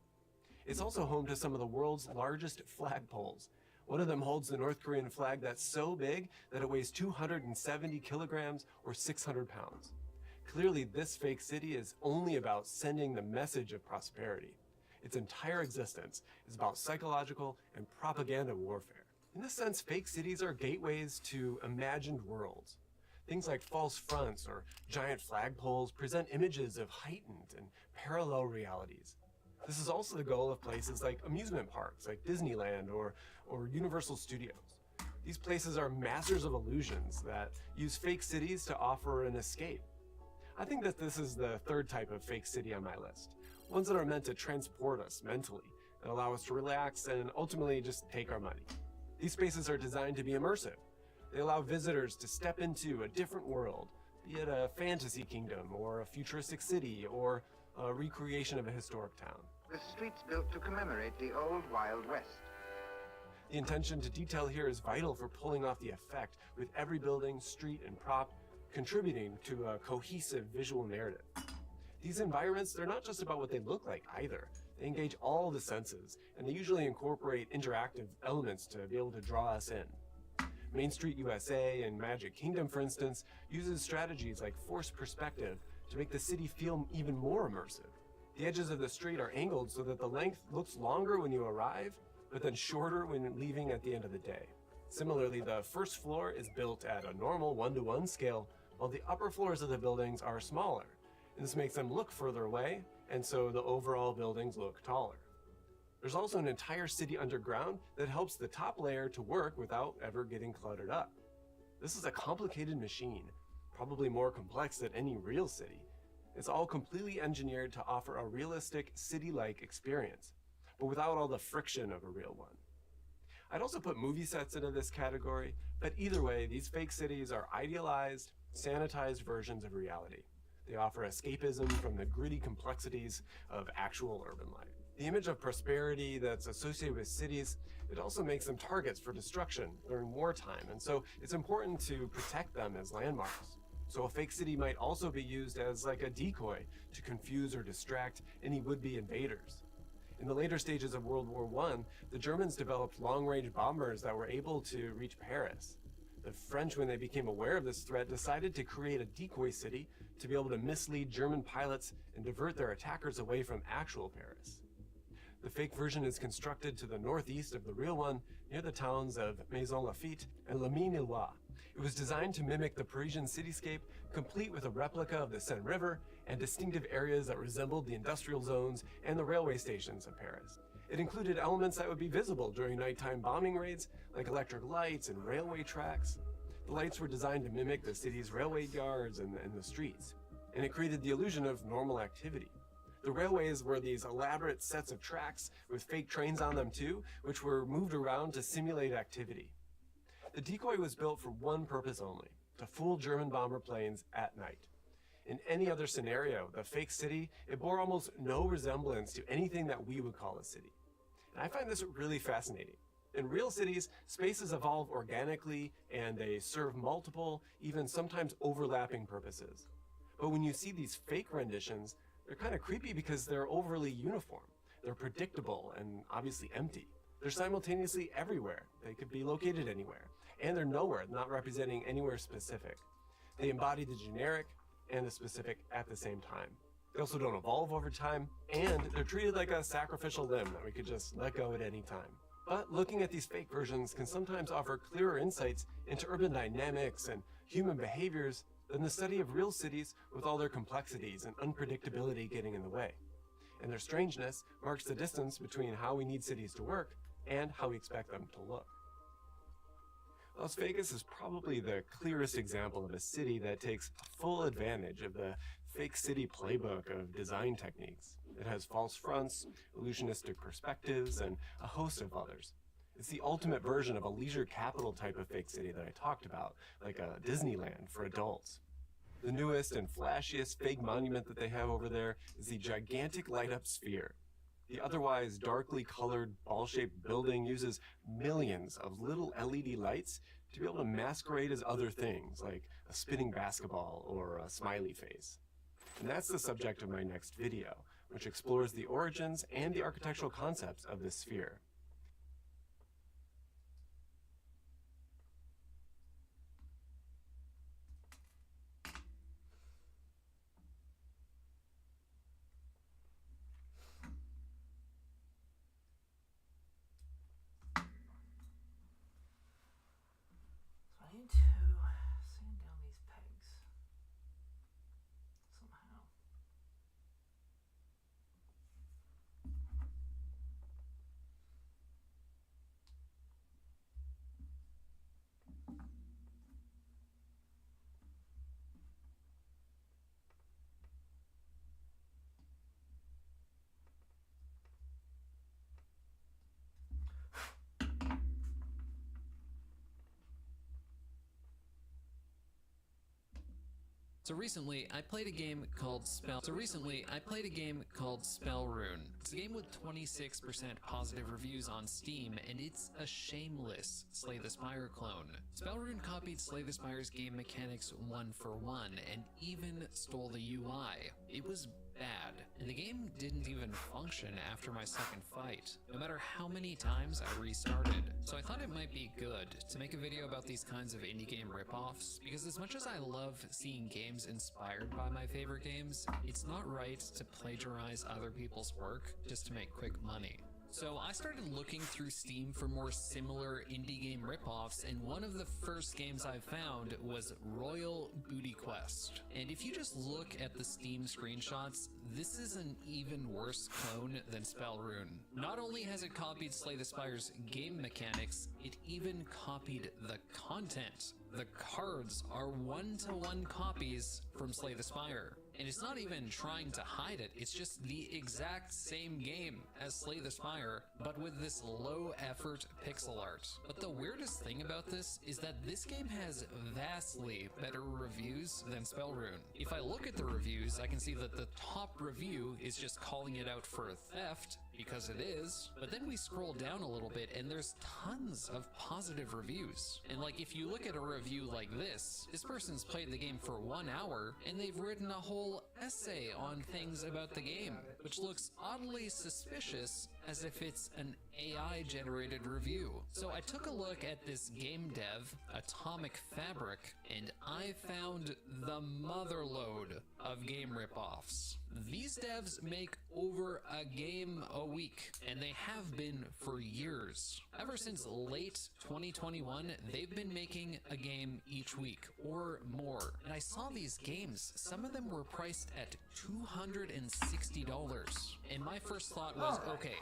It's also home to some of the world's largest flagpoles. One of them holds the North Korean flag that's so big that it weighs 270 kilograms or 600 pounds. Clearly, this fake city is only about sending the message of prosperity. Its entire existence is about psychological and propaganda warfare. In this sense, fake cities are gateways to imagined worlds. Things like false fronts or giant flagpoles present images of heightened and parallel realities. This is also the goal of places like amusement parks, like Disneyland or Universal Studios. These places are masters of illusions that use fake cities to offer an escape. I think that this is the third type of fake city on my list. Ones that are meant to transport us mentally and allow us to relax and ultimately just take our money. These spaces are designed to be immersive. They allow visitors to step into a different world, be it a fantasy kingdom or a futuristic city or a recreation of a historic town. The streets built to commemorate the old Wild West. The intention to detail here is vital for pulling off the effect, with every building, street, and prop contributing to a cohesive visual narrative. These environments, they're not just about what they look like either. They engage all the senses, and they usually incorporate interactive elements to be able to draw us in. Main Street USA and Magic Kingdom, for instance, uses strategies like forced perspective to make the city feel even more immersive. The edges of the street are angled so that the length looks longer when you arrive, but then shorter when leaving at the end of the day. Similarly, the first floor is built at a normal 1-to-1 scale, while the upper floors of the buildings are smaller. And this makes them look further away, and so the overall buildings look taller. There's also an entire city underground that helps the top layer to work without ever getting cluttered up. This is a complicated machine, probably more complex than any real city. It's all completely engineered to offer a realistic city-like experience, but without all the friction of a real one. I'd also put movie sets into this category, but either way, these fake cities are idealized, sanitized versions of reality. They offer escapism from the gritty complexities of actual urban life. The image of prosperity that's associated with cities, it also makes them targets for destruction during wartime, and so it's important to protect them as landmarks. So a fake city might also be used as like a decoy to confuse or distract any would-be invaders. In the later stages of World War I, the Germans developed long-range bombers that were able to reach Paris. The French, when they became aware of this threat, decided to create a decoy city to be able to mislead German pilots and divert their attackers away from actual Paris. The fake version is constructed to the northeast of the real one, near the towns of Maison-Lafitte and Lamine-Illois. It was designed to mimic the Parisian cityscape, complete with a replica of the Seine River and distinctive areas that resembled the industrial zones and the railway stations of Paris. It included elements that would be visible during nighttime bombing raids, like electric lights and railway tracks. The lights were designed to mimic the city's railway yards and the streets, and it created the illusion of normal activity. The railways were these elaborate sets of tracks with fake trains on them too, which were moved around to simulate activity. The decoy was built for one purpose only, to fool German bomber planes at night. In any other scenario, the fake city, it bore almost no resemblance to anything that we would call a city. And I find this really fascinating. In real cities, spaces evolve organically and they serve multiple, even sometimes overlapping purposes. But when you see these fake renditions, they're kind of creepy because they're overly uniform. They're predictable and obviously empty. They're simultaneously everywhere. They could be located anywhere. And they're nowhere, not representing anywhere specific. They embody the generic and the specific at the same time. They also don't evolve over time, and they're treated like a sacrificial limb that we could just let go at any time. But looking at these fake versions can sometimes offer clearer insights into urban dynamics and human behaviors than the study of real cities with all their complexities and unpredictability getting in the way. And their strangeness marks the distance between how we need cities to work and how we expect them to look. Las Vegas is probably the clearest example of a city that takes full advantage of the fake city playbook of design techniques. It has false fronts, illusionistic perspectives, and a host of others. It's the ultimate version of a leisure capital type of fake city that I talked about, like a Disneyland for adults. The newest and flashiest fake monument that they have over there is the gigantic light-up sphere. The otherwise darkly colored ball-shaped building uses millions of little LED lights to be able to masquerade as other things, like a spinning basketball or a smiley face. And that's the subject of my next video, which explores the origins and the architectural concepts of this sphere. I need to sand down these pegs somehow. So recently, I played a game called Spellrune. It's a game with 26% positive reviews on Steam, and it's a shameless Slay the Spire clone. Spellrune copied Slay the Spire's game mechanics one for one, and even stole the UI. It was bad, and the game didn't even function after my second fight, no matter how many times I restarted. So I thought it might be good to make a video about these kinds of indie game ripoffs, because as much as I love seeing games inspired by my favorite games, it's not right to plagiarize other people's work just to make quick money. So I started looking through Steam for more similar indie game ripoffs, and one of the first games I found was Royal Booty Quest. And if you just look at the Steam screenshots, this is an even worse clone than Spellrune. Not only has it copied Slay the Spire's game mechanics, it even copied the content. The cards are one-to-one copies from Slay the Spire. And it's not even trying to hide it, it's just the exact same game as Slay the Spire, but with this low-effort pixel art. But the weirdest thing about this is that this game has vastly better reviews than Spellrune. If I look at the reviews, I can see that the top review is just calling it out for theft, because it is, but then we scroll down a little bit and there's tons of positive reviews. And like, if you look at a review like this person's played the game for 1 hour and they've written a whole essay on things about the game, which looks oddly suspicious, as if it's an AI generated review. So I took a look at this game dev, Atomic Fabric, and I found the motherlode of game ripoffs. These devs make over a game a week, and they have been for years. Ever since late 2021, they've been making a game each week, or more. And I saw these games, some of them were priced at $260. And my first thought was, okay,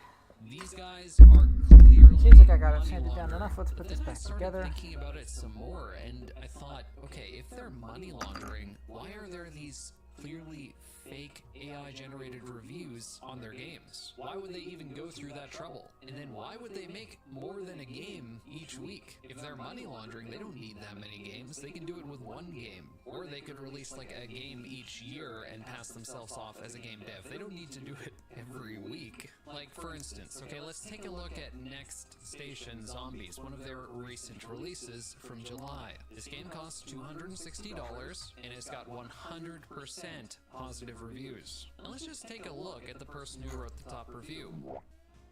these guys are clearly Seems like I got it handed down enough. Let's put this then I back started together. thinking about it some more, and I thought, okay, if they're money laundering, why are there these clearly fake AI generated reviews on their games? Why would they even go through that trouble? And then why would they make more than a game each week? If they're money laundering, they don't need that many games. They can do it with one game. Or they could release like a game each year and pass themselves off as a game dev. They don't need to do it every week. Like, for instance, okay, let's take a look at Next Station Zombies, one of their recent releases from July. This game costs $260 and it's got 100% positive reviews. Now let's just take a look at the person who wrote the top review.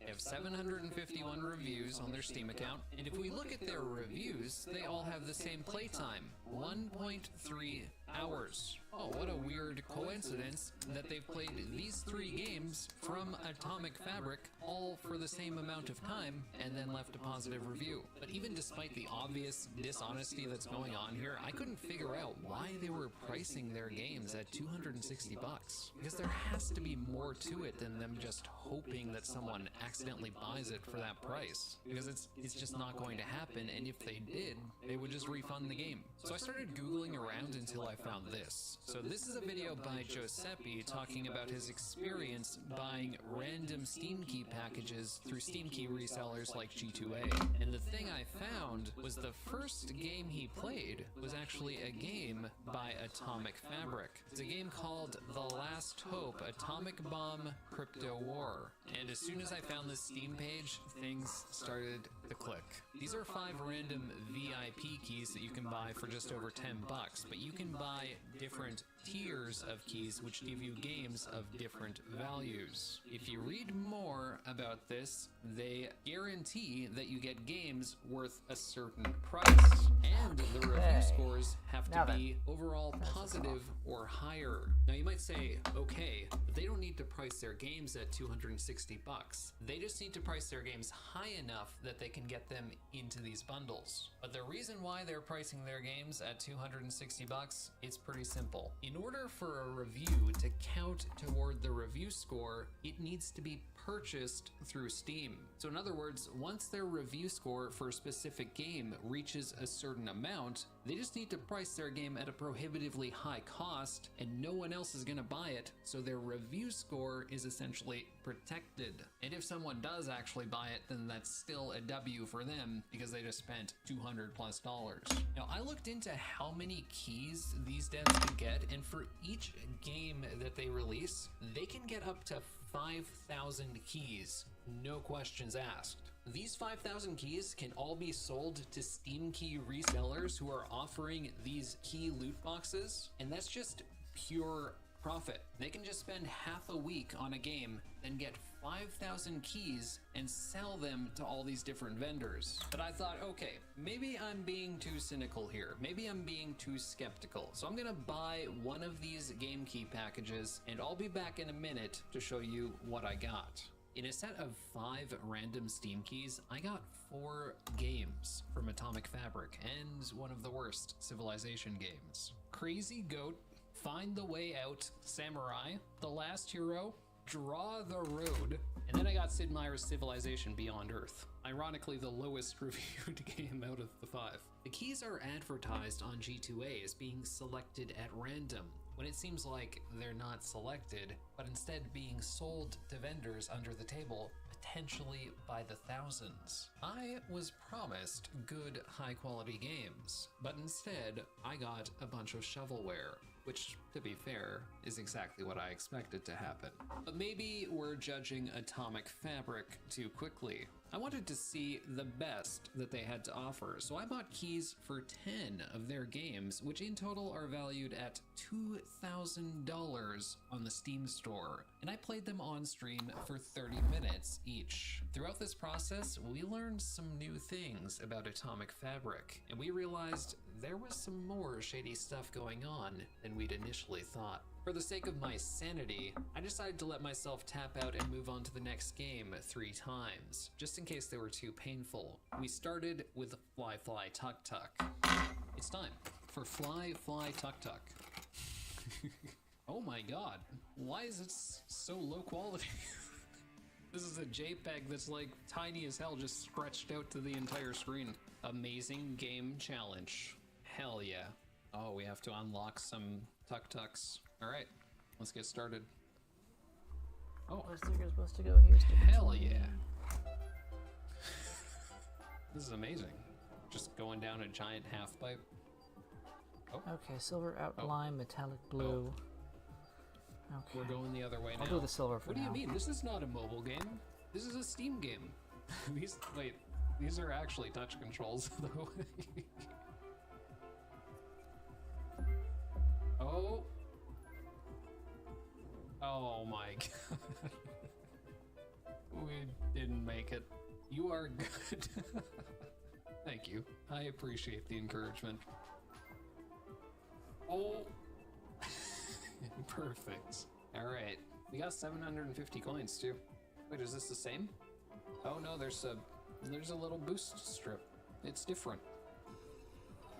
They have 751 reviews on their Steam account, and if we look at their reviews, they all have the same playtime, 1.3 hours. Oh, what a weird coincidence that they've played these 3 games from Atomic Fabric all for the same amount of time and then left a positive review. But even despite the obvious dishonesty that's going on here, I couldn't figure out why they were pricing their games at $260. Because there has to be more to it than them just hoping that someone accidentally buys it for that price. Because it's just not going to happen, and if they did, they would just refund the game. So I started Googling around until I found this. So this is a video by Giuseppe talking about his experience buying random Steam key packages through Steam key resellers like G2A. And the thing I found was the first game he played was actually a game by Atomic Fabric. It's a game called The Last Hope, Atomic Bomb Crypto War. And as soon as I found this Steam page, things started to click. These are 5 random VIP keys that you can buy for just over $10, but you can buy different tiers of keys which give you games of different values. If you read more about this, they guarantee that you get games worth a certain price, and the review scores have to be overall positive or higher. Now you might say, okay, but they don't need to price their games at $260. They just need to price their games high enough that they can get them into these bundles. But the reason why they're pricing their games at $260, it's pretty simple. In order for a review to count toward the review score, it needs to be purchased through Steam. So in other words, once their review score for a specific game reaches a certain amount, they just need to price their game at a prohibitively high cost, and no one else is going to buy it, so their review score is essentially protected. And if someone does actually buy it, then that's still a W for them because they just spent $200+. Now I looked into how many keys these devs can get, and for each game that they release, they can get up to 5,000 keys, no questions asked. These 5,000 keys can all be sold to Steam key resellers who are offering these key loot boxes, and that's just pure profit. They can just spend half a week on a game and get 5,000 keys and sell them to all these different vendors. But I thought, okay, maybe I'm being too cynical here. Maybe I'm being too skeptical. So I'm gonna buy one of these game key packages, and I'll be back in a minute to show you what I got. In a set of 5 random Steam keys, I got 4 games from Atomic Fabric and one of the worst Civilization games. Crazy Goat, Find the Way Out, Samurai, The Last Hero, Draw the Road, and then I got Sid Meier's Civilization Beyond Earth. Ironically, the lowest reviewed game out of the 5. The keys are advertised on G2A as being selected at random, when it seems like they're not selected, but instead being sold to vendors under the table, potentially by the thousands. I was promised good, high-quality games, but instead, I got a bunch of shovelware, which, to be fair, is exactly what I expected to happen. But maybe we're judging Atomic Fabric too quickly. I wanted to see the best that they had to offer, so I bought keys for 10 of their games, which in total are valued at $2,000 on the Steam store, and I played them on stream for 30 minutes each. Throughout this process, we learned some new things about Atomic Fabric, and we realized there was some more shady stuff going on than we'd initially thought. For the sake of my sanity, I decided to let myself tap out and move on to the next game 3 times, just in case they were too painful. We started with Fly Fly Tuck Tuck. It's time for Fly Fly Tuck Tuck. Oh my god, why is it so low quality? This is a JPEG that's like tiny as hell, just stretched out to the entire screen. Amazing game challenge. Hell yeah. Oh, we have to unlock some Tuck Tucks. All right, let's get started. Oh, Looks like you're supposed to go here. hell yeah. This is amazing. Just going down a giant half pipe. Oh, Okay, silver outline, metallic blue. Okay. we're going the other way now. I'll do the silver for What do now. you mean? This is not a mobile game. This is a Steam game. These are actually touch controls, though. Oh. Oh my god. We didn't make it. You are good. Thank you. I appreciate the encouragement. Oh. Perfect. Alright. We got 750 coins too. Wait, is this the same? Oh no, there's a little boost strip. It's different.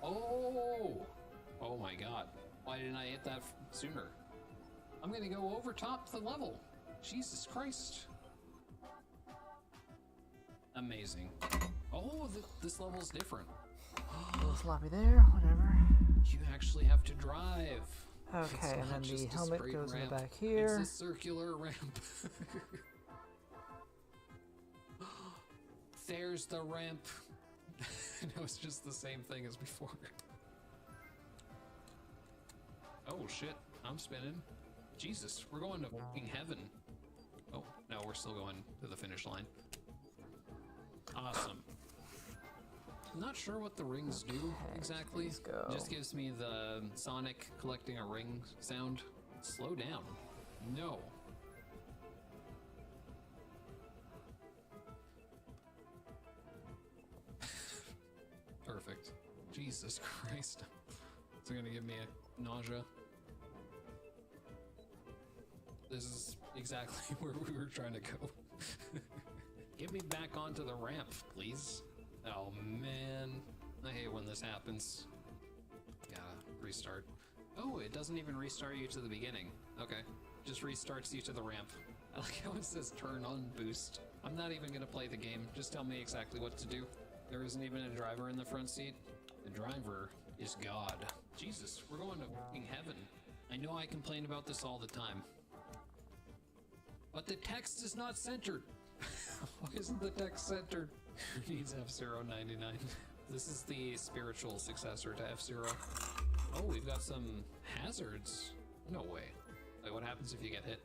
Oh! Oh my god. Why didn't I hit that sooner? I'm gonna go over top the level. Jesus Christ. Amazing. Oh, this level's different. A little sloppy there, whatever. You actually have to drive. It's Okay, and not then just the a helmet straight goes in the ramp. back here. It's a circular ramp. There's the ramp. No, it's just the same thing as before. Oh shit, I'm spinning. Jesus, we're going to fucking heaven. Oh, no, we're still going to the finish line. Awesome. I'm not sure what the rings do exactly. let's go. It just gives me the Sonic collecting a ring sound. Slow down. No. Perfect. Jesus Christ. It's gonna give me a nausea. This is exactly where we were trying to go. Get me back onto the ramp, please. Oh man, I hate when this happens. Gotta restart. Oh, it doesn't even restart you to the beginning. Okay, just restarts you to the ramp. I like how it says turn on boost. I'm not even gonna play the game, just tell me exactly what to do. There isn't even a driver in the front seat. The driver is God. Jesus, we're going to fucking heaven. I know I complain about this all the time. But the text is not centered. Why isn't the text centered? Who needs F-Zero 99? This is the spiritual successor to F-Zero. Oh, we've got some hazards. No way. Wait, what happens if you get hit?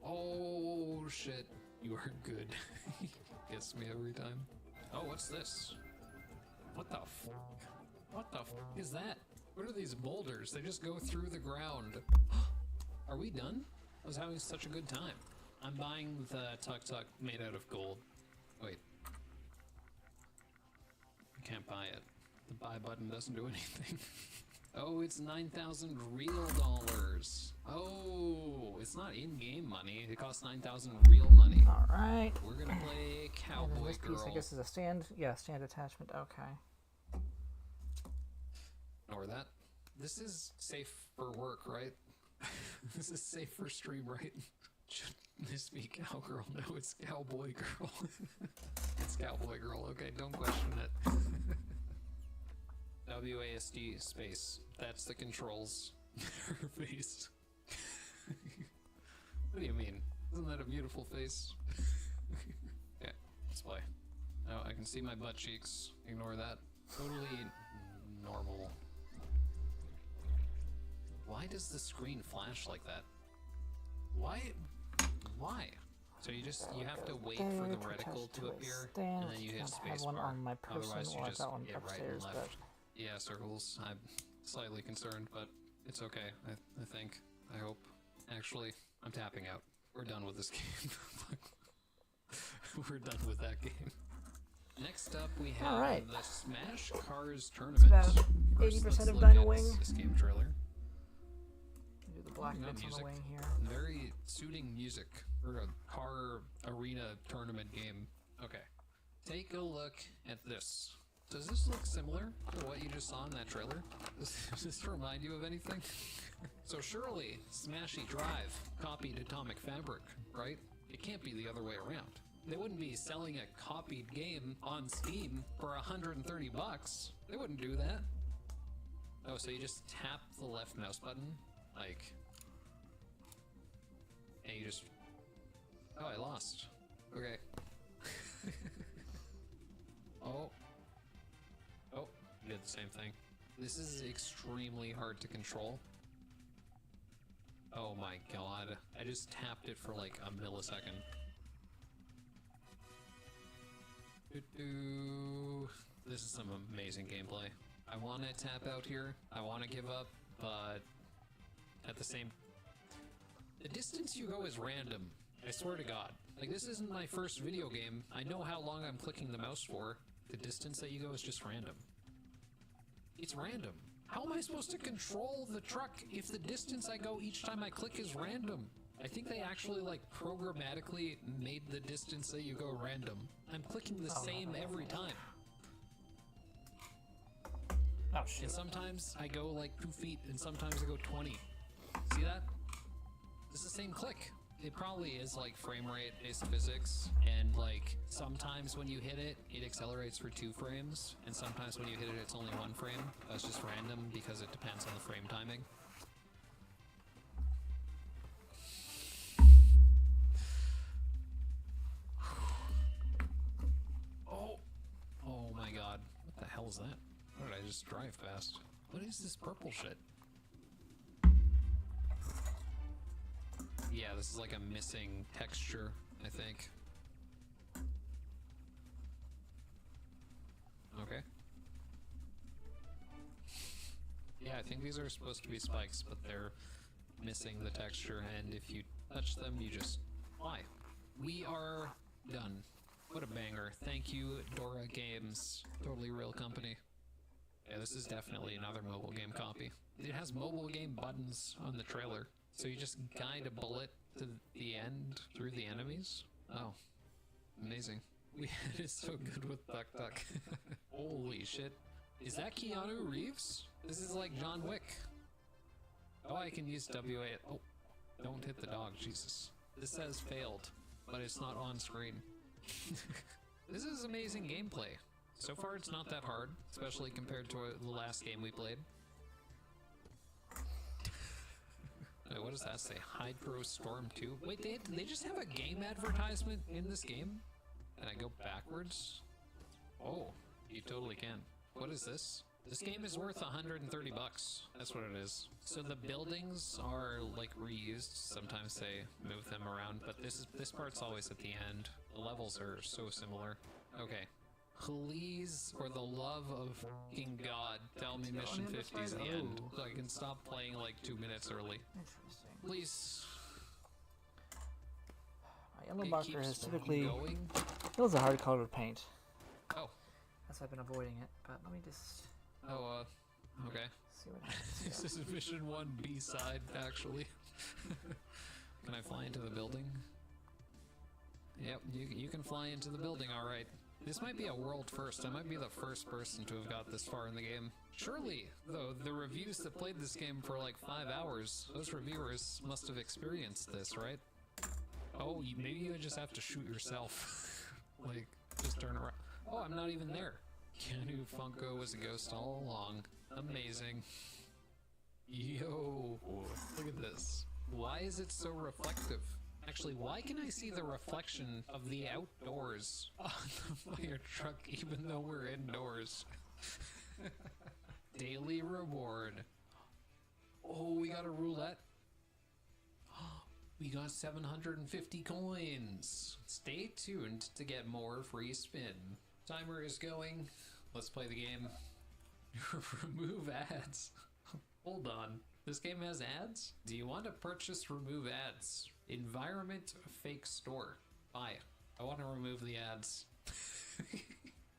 Oh, shit. You are good. Gets me every time. Oh, what's this? What the fuck? What the fuck is that? What are these boulders? They just go through the ground. Are we done? I was having such a good time. I'm buying the Tuk Tuk made out of gold. Wait. I can't buy it. The buy button doesn't do anything. Oh, it's 9,000 real dollars. Oh, it's not in-game money. It costs 9,000 real money. All right. We're gonna play And then Cowboy this Girl. piece, I guess, is a stand. Yeah, stand attachment. Okay. Ignore that. This is safe for work, right? This is safe for stream, right? Should this be Cowgirl? No, it's Cowboy Girl. It's Cowboy Girl. Okay, don't question it. WASD space. That's the controls. Her face. What do you mean? Isn't that a beautiful face? Yeah, let's play. Oh, I can see my butt cheeks. Ignore that. Totally normal. Why does the screen flash like that? Why? Why? So you have to wait for the reticle to appear, and then you hit I have one spacebar. on my person. Otherwise, you Well, I've just got one hit right upstairs, and but left. Yeah, circles. I'm slightly concerned, but it's okay. I think. I hope. Actually, I'm tapping out. We're done with this game. We're done with that game. Next up, we have Alright. the Smash Cars Tournament. about First, 80% let's of look Dyna at Wing. This game trailer. Do the black No bits on music. the wing here. Very suiting music for a car arena tournament game. Okay. Take a look at this. Does this look similar to what you just saw in that trailer? Does this remind you of anything? So surely Smashy Drive copied Atomic Fabric, right? It can't be the other way around. They wouldn't be selling a copied game on Steam for 130 bucks. They wouldn't do that. Oh, so you just tap the left mouse button, like, and you just, oh, I lost. Okay. Oh, you did the same thing. This is extremely hard to control. Oh my god, I just tapped it for like a millisecond. This is some amazing gameplay. I want to tap out here, I want to give up, but at the same... The distance you go is random, I swear to god. Like, this isn't my first video game, I know how long I'm clicking the mouse for. The distance that you go is just random. It's random. How am I supposed to control the truck if the distance I go each time I click is random? I think they actually, like, programmatically made the distance that you go random. I'm clicking the same every time. Oh, And shit. sometimes I go like 2 feet and sometimes I go 20. See that? It's the same click. It probably is like frame rate based physics, and like sometimes when you hit it, it accelerates for 2 frames, and sometimes when you hit it, it's only 1 frame. That's just random because it depends on the frame timing. Oh my god. What the hell is that? What did I just drive past? What is this purple shit? Yeah, this is like a missing texture, I think. Okay. Yeah, I think these are supposed to be spikes, but they're missing the texture, and if you touch them, you just... Why? We are done. What a banger. Thank you, Dora Games. Totally real company. Yeah, this is definitely another mobile game copy. It has mobile game buttons on the trailer, so you just guide a bullet to the end through the enemies. Oh, amazing. We had it so good with Duck Duck. Holy shit. Is that Keanu Reeves? This is like John Wick. Oh, I can use WA. Oh, don't hit the dog, Jesus. This says failed, but it's not on screen. This is amazing gameplay. So far it's not that hard, especially compared to the last game we played. Wait, what does that say? Hydro Storm 2? Wait, they just have a game advertisement in this game? Can I go backwards? Oh, you totally can. What is this? This game is worth 130 bucks. That's what it is. So the buildings are like reused. Sometimes they move them around, but this part's always at the end. The levels are so similar. Okay. Please, for the love of fucking God, tell me Mission 50 is the end, so I can stop playing like 2 minutes early. Interesting. Please. My yellow It marker keeps has typically going. feels a hard color paint. Oh. That's why I've been avoiding it. But let me just. Oh, Okay. See what happens. This is mission 1 B-side, actually. Can I fly into the building? Yep, you can fly into the building, alright. This might be a world first. I might be the first person to have got this far in the game. Surely, though, the reviews that played this game for like 5 hours, those reviewers must have experienced this, right? Oh, maybe you just have to shoot yourself. Like, just turn around. Oh, I'm not even there. Keanu Funko was a ghost all along. Amazing. Yo, look at this. Why is it so reflective? Actually, why can I see the reflection of the outdoors on the fire truck even though we're indoors? Daily reward. Oh, we got a roulette. We got 750 coins. Stay tuned to get more free spin. Timer is going. Let's play the game. Remove ads. Hold on. This game has ads? Do you want to purchase remove ads? Environment fake store. Buy. I want to remove the ads.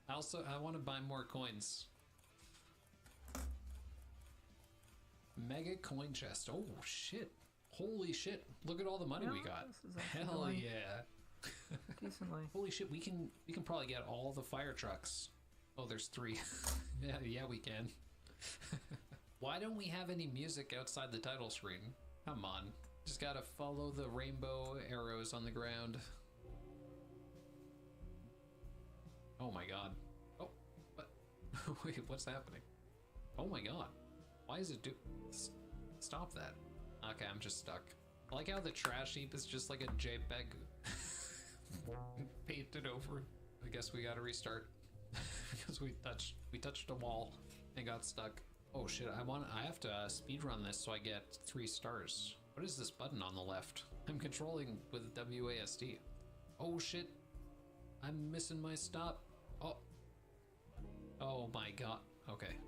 Also, I want to buy more coins. Mega coin chest. Oh shit. Holy shit. Look at all the money we got. Hell going yeah. decently. Holy shit, we can probably get all the fire trucks. Oh, there's 3. yeah, we can. Why don't we have any music outside the title screen? Come on. Just gotta follow the rainbow arrows on the ground. Oh my god. Oh, what? Wait, what's happening? Oh my god. Why is it stop that. Okay, I'm just stuck. I like how the trash heap is just like a JPEG painted over. I guess we gotta restart. Because we touched a wall and got stuck. Oh shit, I have to speedrun this so I get 3 stars. What is this button on the left? I'm controlling with WASD. Oh shit. I'm missing my stop. Oh. Oh my god. Okay.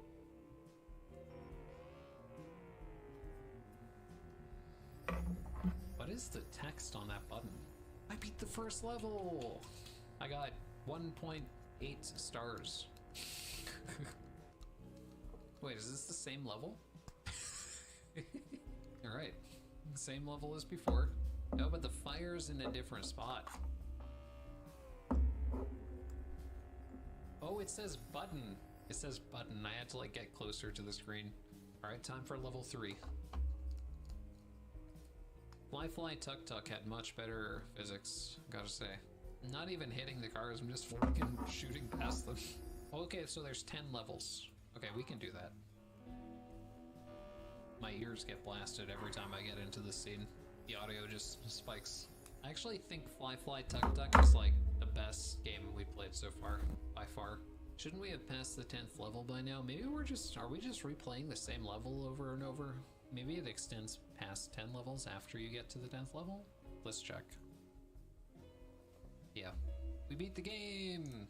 What is the text on that button? I beat the first level! I got 1.8 stars. Wait, is this the same level? Alright. Same level as before. No, but the fire's in a different spot. Oh, it says button. It says button. I had to like get closer to the screen. Alright, time for level 3. Fly Tuk Tuk had much better physics, gotta say. Not even hitting the cars, I'm just fucking shooting past them. Okay, so there's 10 levels. Okay, we can do that. My ears get blasted every time I get into this scene. The audio just spikes. I actually think Fly Tuk Tuk is like the best game we played so far, by far. Shouldn't we have passed the 10th level by now? Maybe are we just replaying the same level over and over? Maybe it extends past 10 levels after you get to the 10th level? Let's check. Yeah, we beat the game!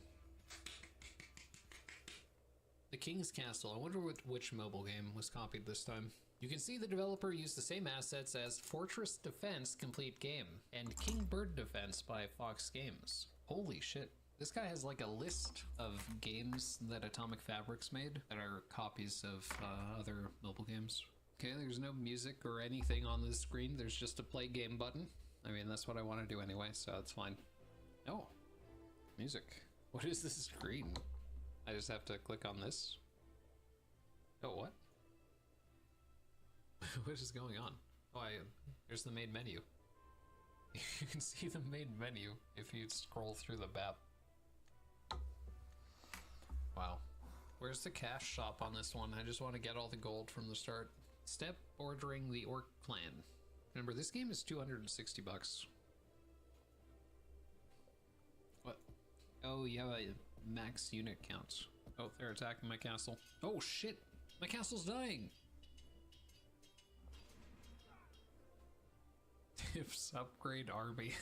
The King's Castle. I wonder which mobile game was copied this time. You can see the developer used the same assets as Fortress Defense Complete Game and King Bird Defense by Fox Games. Holy shit. This guy has like a list of games that Atomic Fabrics made that are copies of other mobile games. Okay, there's no music or anything on the screen. There's just a play game button. I mean, that's what I want to do anyway, so it's fine. Oh, music. What is this screen? I just have to click on this. Oh, what? What is going on? Oh, there's the main menu. You can see the main menu if you scroll through the map. Wow. Where's the cash shop on this one? I just want to get all the gold from the start. Step bordering the Orc clan. Remember, this game is 260 bucks. What? Oh, you have a max unit count. Oh, they're attacking my castle. Oh shit! My castle's dying! Tips upgrade army.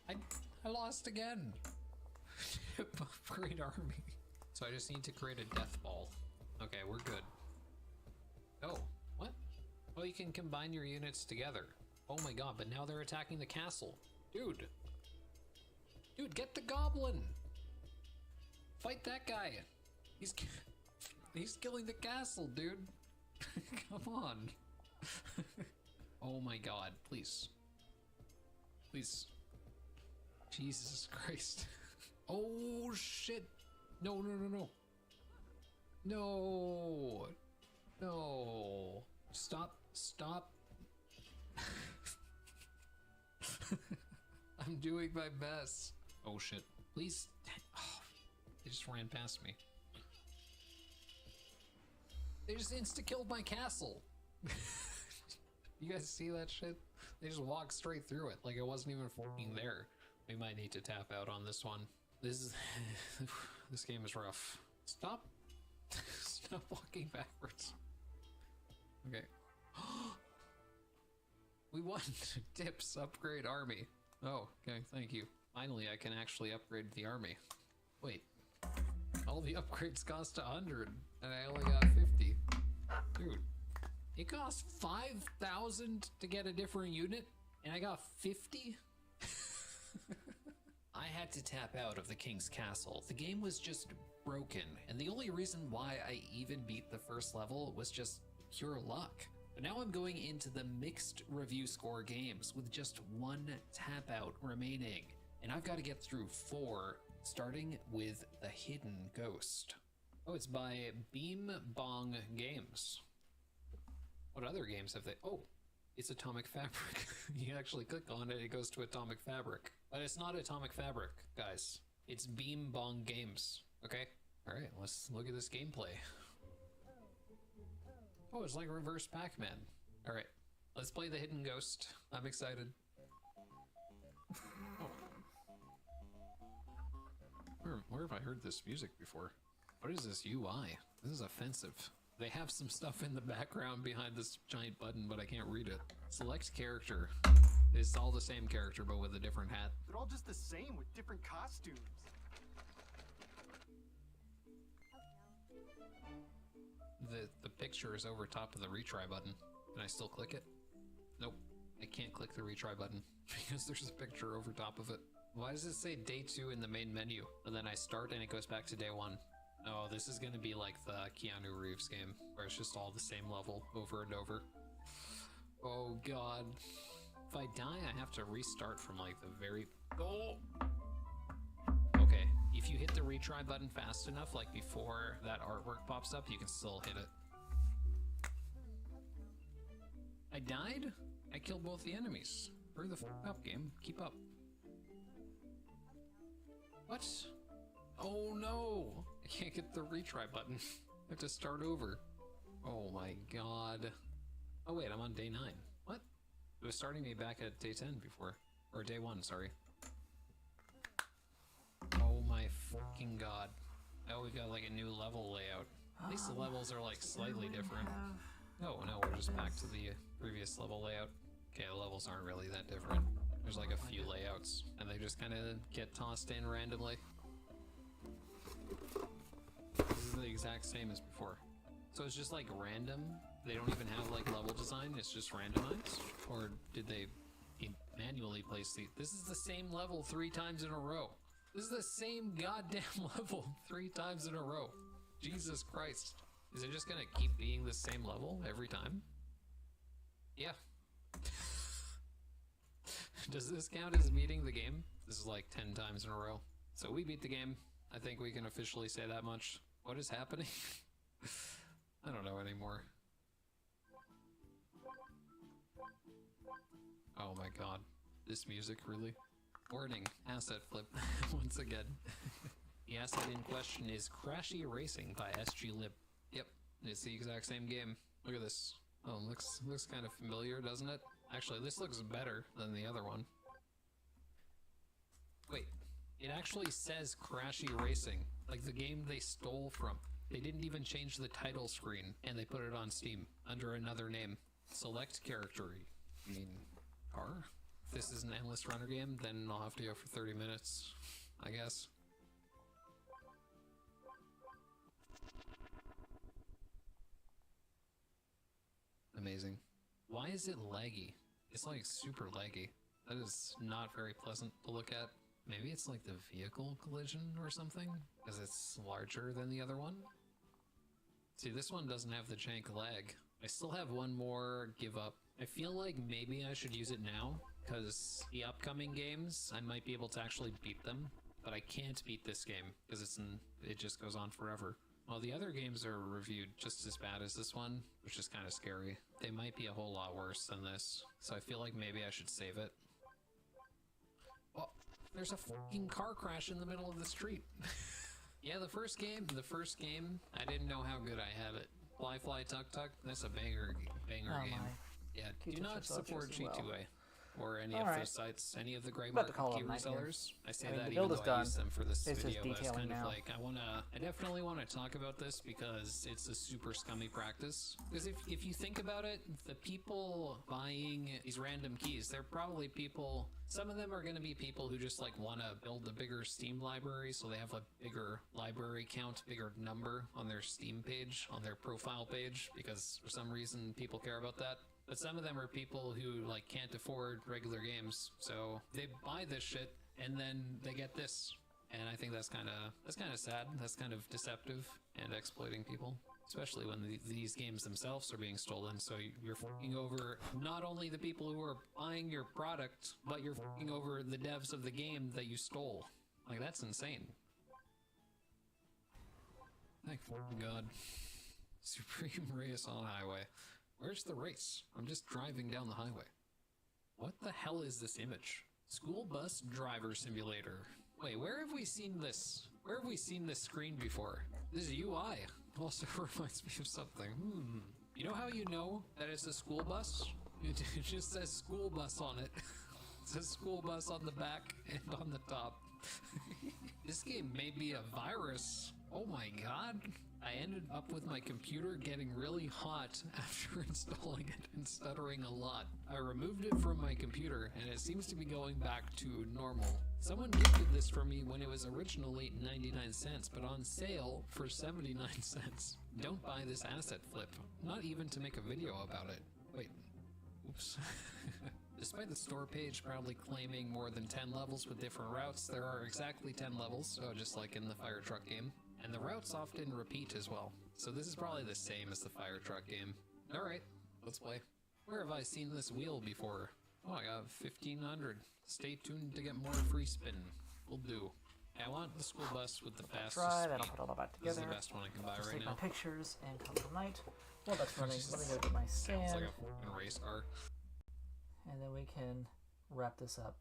I lost again! Tip upgrade army. So I just need to create a death ball. Okay, we're good. Oh, what? Oh, you can combine your units together. Oh my god, but now they're attacking the castle. Dude! Dude, get the goblin! Fight that guy! He's killing the castle, dude. Come on. Oh my god, please. Please. Jesus Christ. Oh shit. No, no, no, no. No. No. Stop. Stop. I'm doing my best. Oh shit. Please. Oh, they just ran past me. They just insta-killed my castle. You guys see that shit? They just walked straight through it like it wasn't even fucking there. We might need to tap out on this one. This game is rough. Stop. Stop walking backwards. Okay. We won. Tips, upgrade army. Oh, okay, thank you. Finally, I can actually upgrade the army. Wait. All the upgrades cost 100, and I only got 50. Dude, it cost 5,000 to get a different unit, and I got 50? I had to tap out of the King's Castle. The game was just broken, and the only reason why I even beat the first level was just pure luck. But now I'm going into the mixed review score games with just one tap out remaining, and I've got to get through 4, starting with The Hidden Ghost. Oh, it's by Beam Bong Games. What other games have they? Oh, it's Atomic Fabric. You actually click on it, it goes to Atomic Fabric. But it's not Atomic Fabric, guys. It's Beam Bong Games, okay? Alright, let's look at this gameplay. Oh, it's like reverse Pac-Man. Alright, let's play The Hidden Ghost. I'm excited. Oh. Where have I heard this music before? What is this UI? This is offensive. They have some stuff in the background behind this giant button, but I can't read it. Select character. It's all the same character, but with a different hat. They're all just the same with different costumes. The picture is over top of the retry button. Can I still click it? Nope. I can't click the retry button because there's a picture over top of it. Why does it say day 2 in the main menu? And then I start and it goes back to day 1. Oh, this is gonna be like the Keanu Reeves game, where it's just all the same level over and over. Oh god. If I die, I have to restart from like the very... Oh! Okay, if you hit the retry button fast enough, like before that artwork pops up, you can still hit it. I died? I killed both the enemies. Hurry the fuck up, game. Keep up. What? Oh no! I can't get the retry button. I have to start over. Oh my god. Oh wait, I'm on day 9. What? It was starting me back at day 10 before. Or day 1, sorry. Oh my fucking god. Oh, we've got like a new level layout. At least the levels are like slightly different. Oh no, we're just back to the previous level layout. Okay, the levels aren't really that different. There's like a few layouts, and they just kind of get tossed in randomly. This is the exact same as before. So it's just like random? They don't even have like level design, it's just randomized? Or did they manually place these? This is the same level 3 times in a row. This is the same goddamn level 3 times in a row. Jesus Christ. Is it just gonna keep being the same level every time? Yeah. Does this count as beating the game? This is like 10 times in a row. So we beat the game. I think we can officially say that much. What is happening? I don't know anymore. Oh my god. This music, really? Warning, asset flip. Once again. The asset in question is Crashy Racing by SGLib. Yep, it's the exact same game. Look at this. Oh, looks kind of familiar, doesn't it? Actually, this looks better than the other one. Wait, it actually says Crashy Racing, like the game they stole from. They didn't even change the title screen, and they put it on Steam under another name. Select character. I mean, car? If this is an endless runner game, then I'll have to go for 30 minutes, I guess. Amazing. Why is it laggy? It's like super laggy. That is not very pleasant to look at. Maybe it's like the vehicle collision or something, because it's larger than the other one? See, this one doesn't have the jank lag. I still have one more give up. I feel like maybe I should use it now, because the upcoming games, I might be able to actually beat them, but I can't beat this game, because it just goes on forever. Well, the other games are reviewed just as bad as this one, which is kind of scary. They might be a whole lot worse than this, so I feel like maybe I should save it. Oh, there's a fucking car crash in the middle of the street. Yeah, the first game, I didn't know how good I had it. Fly Fly Tuck Tuck, that's a banger game. Yeah, do not support G2A or any of those sites, any of the gray market key resellers. I say that even though I use them for this video, but it's kind of like, I definitely want to talk about this because it's a super scummy practice. Because if you think about it, the people buying these random keys, they're probably people, some of them are going to be people who just like want to build a bigger Steam library, so they have a bigger library count, bigger number on their Steam page, on their profile page, because for some reason people care about that. But some of them are people who like can't afford regular games, so they buy this shit and then they get this. And I think that's kind of sad. That's kind of deceptive and exploiting people, especially when these games themselves are being stolen. So you're fucking over not only the people who are buying your product, but you're fucking over the devs of the game that you stole. Like, that's insane. Thank fucking God. Supreme race on highway. Where's the race? I'm just driving down the highway. What the hell is this image? School bus driver simulator. Wait, where have we seen this? Where have we seen this screen before? This UI also reminds me of something. You know how you know that it's a school bus? It just says school bus on it. It says school bus on the back and on the top. This game may be a virus. Oh my God. I ended up with my computer getting really hot after installing it and stuttering a lot. I removed it from my computer and it seems to be going back to normal. Someone gifted this for me when it was originally 99 cents, but on sale for 79 cents. Don't buy this asset flip, not even to make a video about it. Wait, oops. Despite the store page proudly claiming more than 10 levels with different routes, there are exactly 10 levels, so just like in the fire truck game. And the routes often repeat as well. So this is probably the same as the fire truck game. Alright, let's play. Where have I seen this wheel before? Oh, I got 1500. Stay tuned to get more free spin. Will do. I want the school bus with the fastest speed. That'll put all that back together. This is the best one I can buy Just right take now. my pictures and call it a night. Well, that's running. Let me go get my scan. Sounds like a fucking race car. And then we can wrap this up.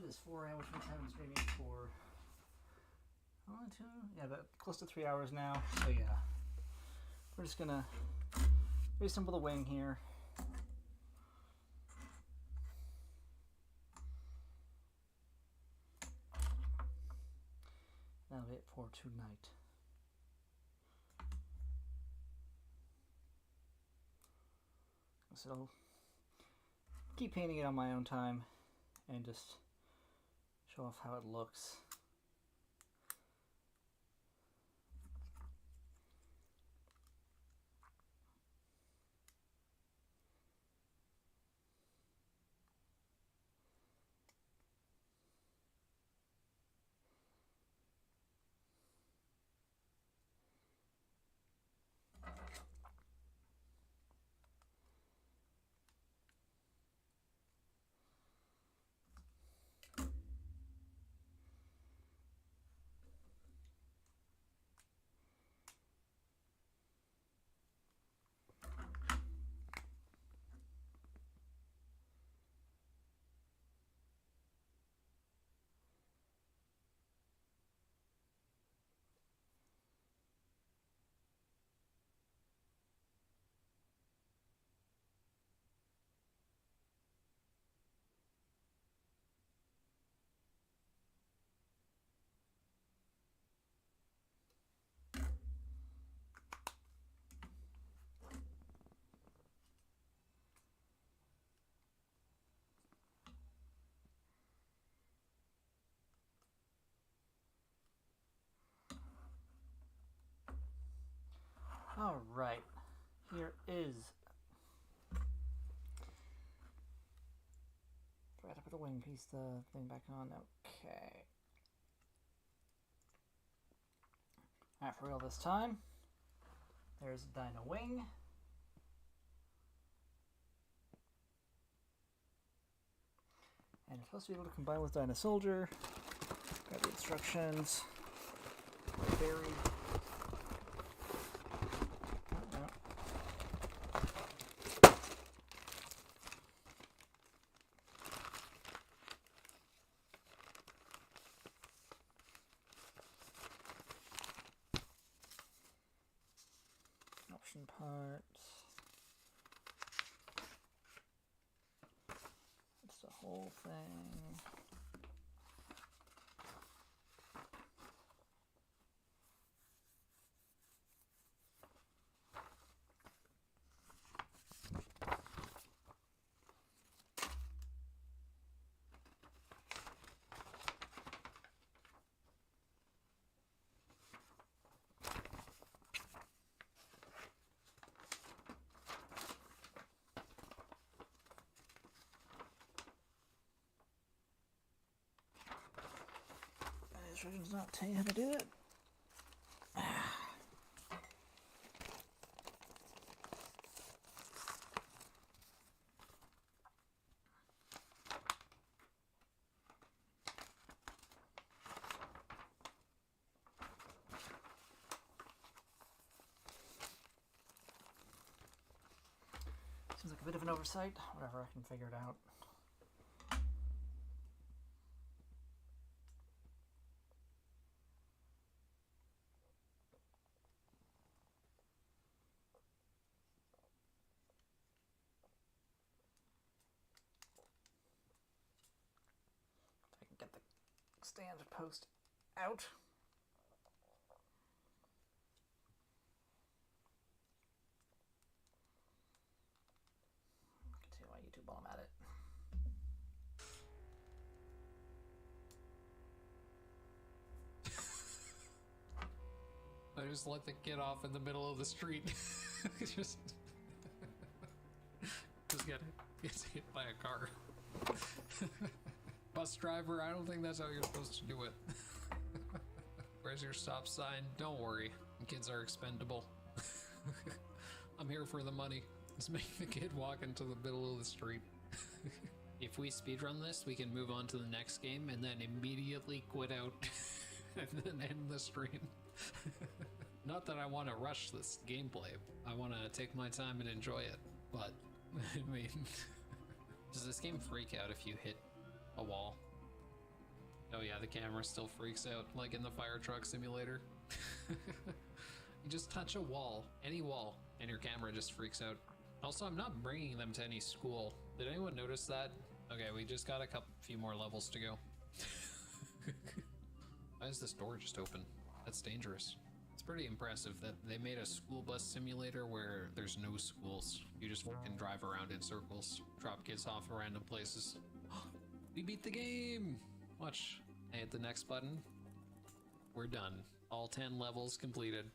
It is 4 hours. What time is streaming for? 2, yeah, about close to 3 hours now. So yeah, we're just gonna reassemble the wing here. That'll be it for tonight. so keep painting it on my own time and just show off how it looks. All right, here is. Forgot to put the wing piece, the thing back on. Okay. All right, for real this time. There's Dyna Wing. And it's supposed to be able to combine with Dyna Soldier. Got the instructions. Buried. Option parts. It's the whole thing. Instructions not tell you how to do it. Seems like a bit of an oversight. Whatever, I can figure it out. Get the stand post out. Continue my YouTube while I'm at it. I just let the kid off in the middle of the street. just gets hit by a car. Bus driver, I don't think that's how you're supposed to do it. Where's your stop sign? Don't worry, kids are expendable. I'm here for the money. Let's make the kid walk into the middle of the street. If we speedrun this, we can move on to the next game and then immediately quit out and then end the stream. Not that I want to rush this gameplay. I want to take my time and enjoy it, but I mean, does this game freak out if you hit a wall? Oh yeah, the camera still freaks out like in the fire truck simulator. You just touch a wall, any wall, and your camera just freaks out. Also, I'm not bringing them to any school. Did anyone notice that? Okay, we just got a few more levels to go. Why is this door just open? That's dangerous. It's pretty impressive that they made a school bus simulator where there's no schools. You just fucking drive around in circles, drop kids off at random places. We beat the game! Watch. I hit the next button. We're done. All 10 levels completed.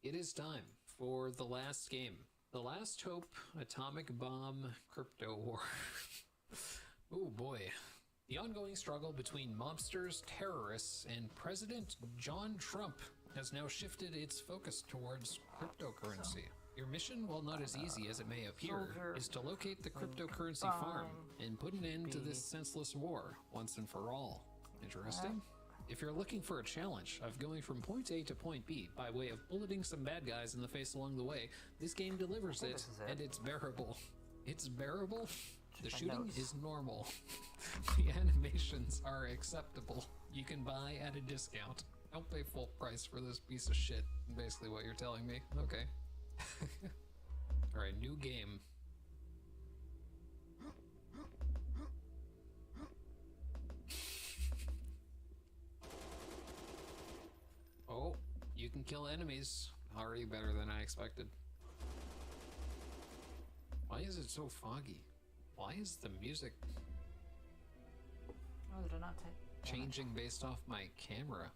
It is time for the last game. The Last Hope Atomic Bomb Crypto War. Oh boy. The ongoing struggle between mobsters, terrorists, and President John Trump has now shifted its focus towards cryptocurrency. Your mission, while not as easy as it may appear, is to locate the cryptocurrency farm and put an end to this senseless war once and for all. Interesting? If you're looking for a challenge of going from point A to point B by way of bulleting some bad guys in the face along the way, this game delivers it, and it's bearable. It's bearable? The shooting is normal. The animations are acceptable. You can buy at a discount. Don't pay full price for this piece of shit. Basically what you're telling me. Okay. Alright, new game. Oh, you can kill enemies. Already better than I expected. Why is it so foggy? Why is the music Oh, did I not take? changing based off my camera?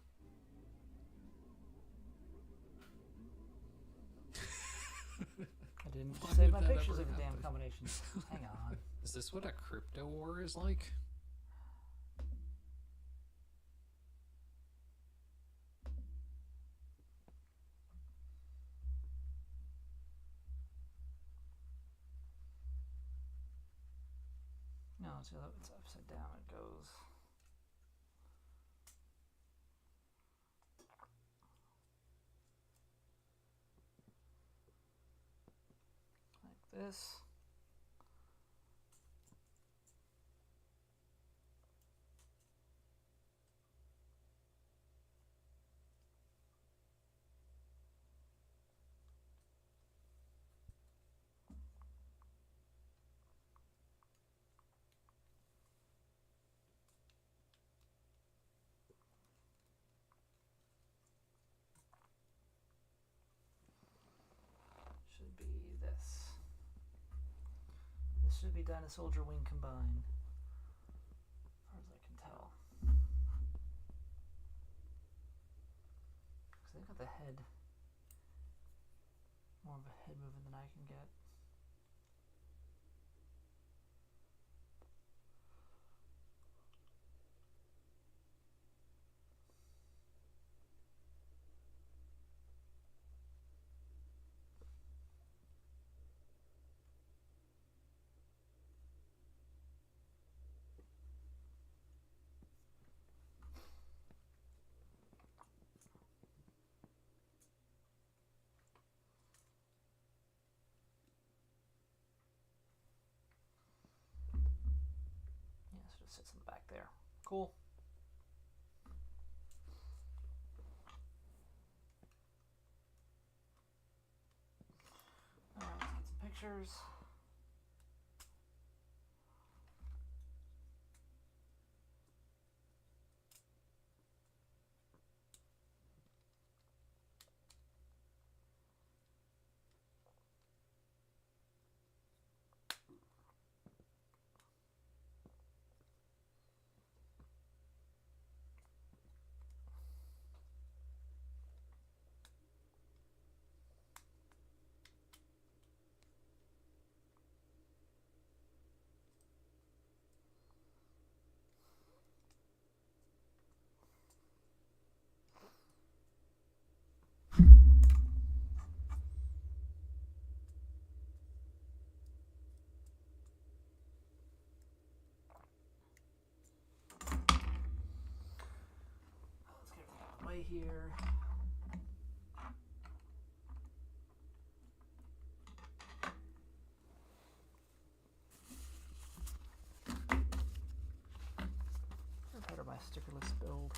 I didn't Why save would my that pictures ever of the damn happen? combinations. Hang on. Is this what a crypto war is like? No, it's upside down. It goes. Like this. Should be this. This should be Dyna Wing combined, as far as I can tell. Because they've got the head, more of a head movement than I can get. Yeah, so it just sits in the back there. Cool. Alright, let's get some pictures. Let's get everything out of the way here. I've had my stickerless build.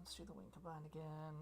Let's do the wing combine again.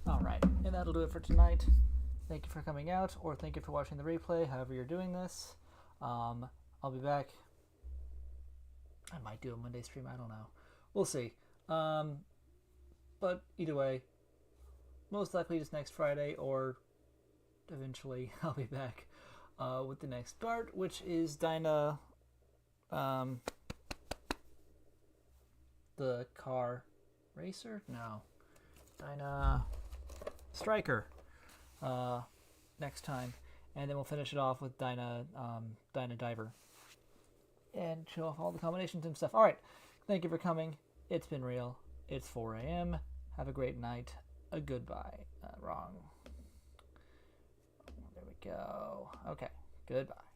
Alright, and that'll do it for tonight. Thank you for coming out, or thank you for watching the replay, however you're doing this. I'll be back. I might do a Monday stream, I don't know. We'll see. But either way, most likely just next Friday, or eventually I'll be back with the next start, which is Dyna, the car racer? No. Dyna Striker next time, and then we'll finish it off with Dyna Diver and show off all the combinations and stuff. Alright, thank you for coming. It's been real. It's 4 a.m. Have a great night. A goodbye. Wrong. There we go. Okay, goodbye.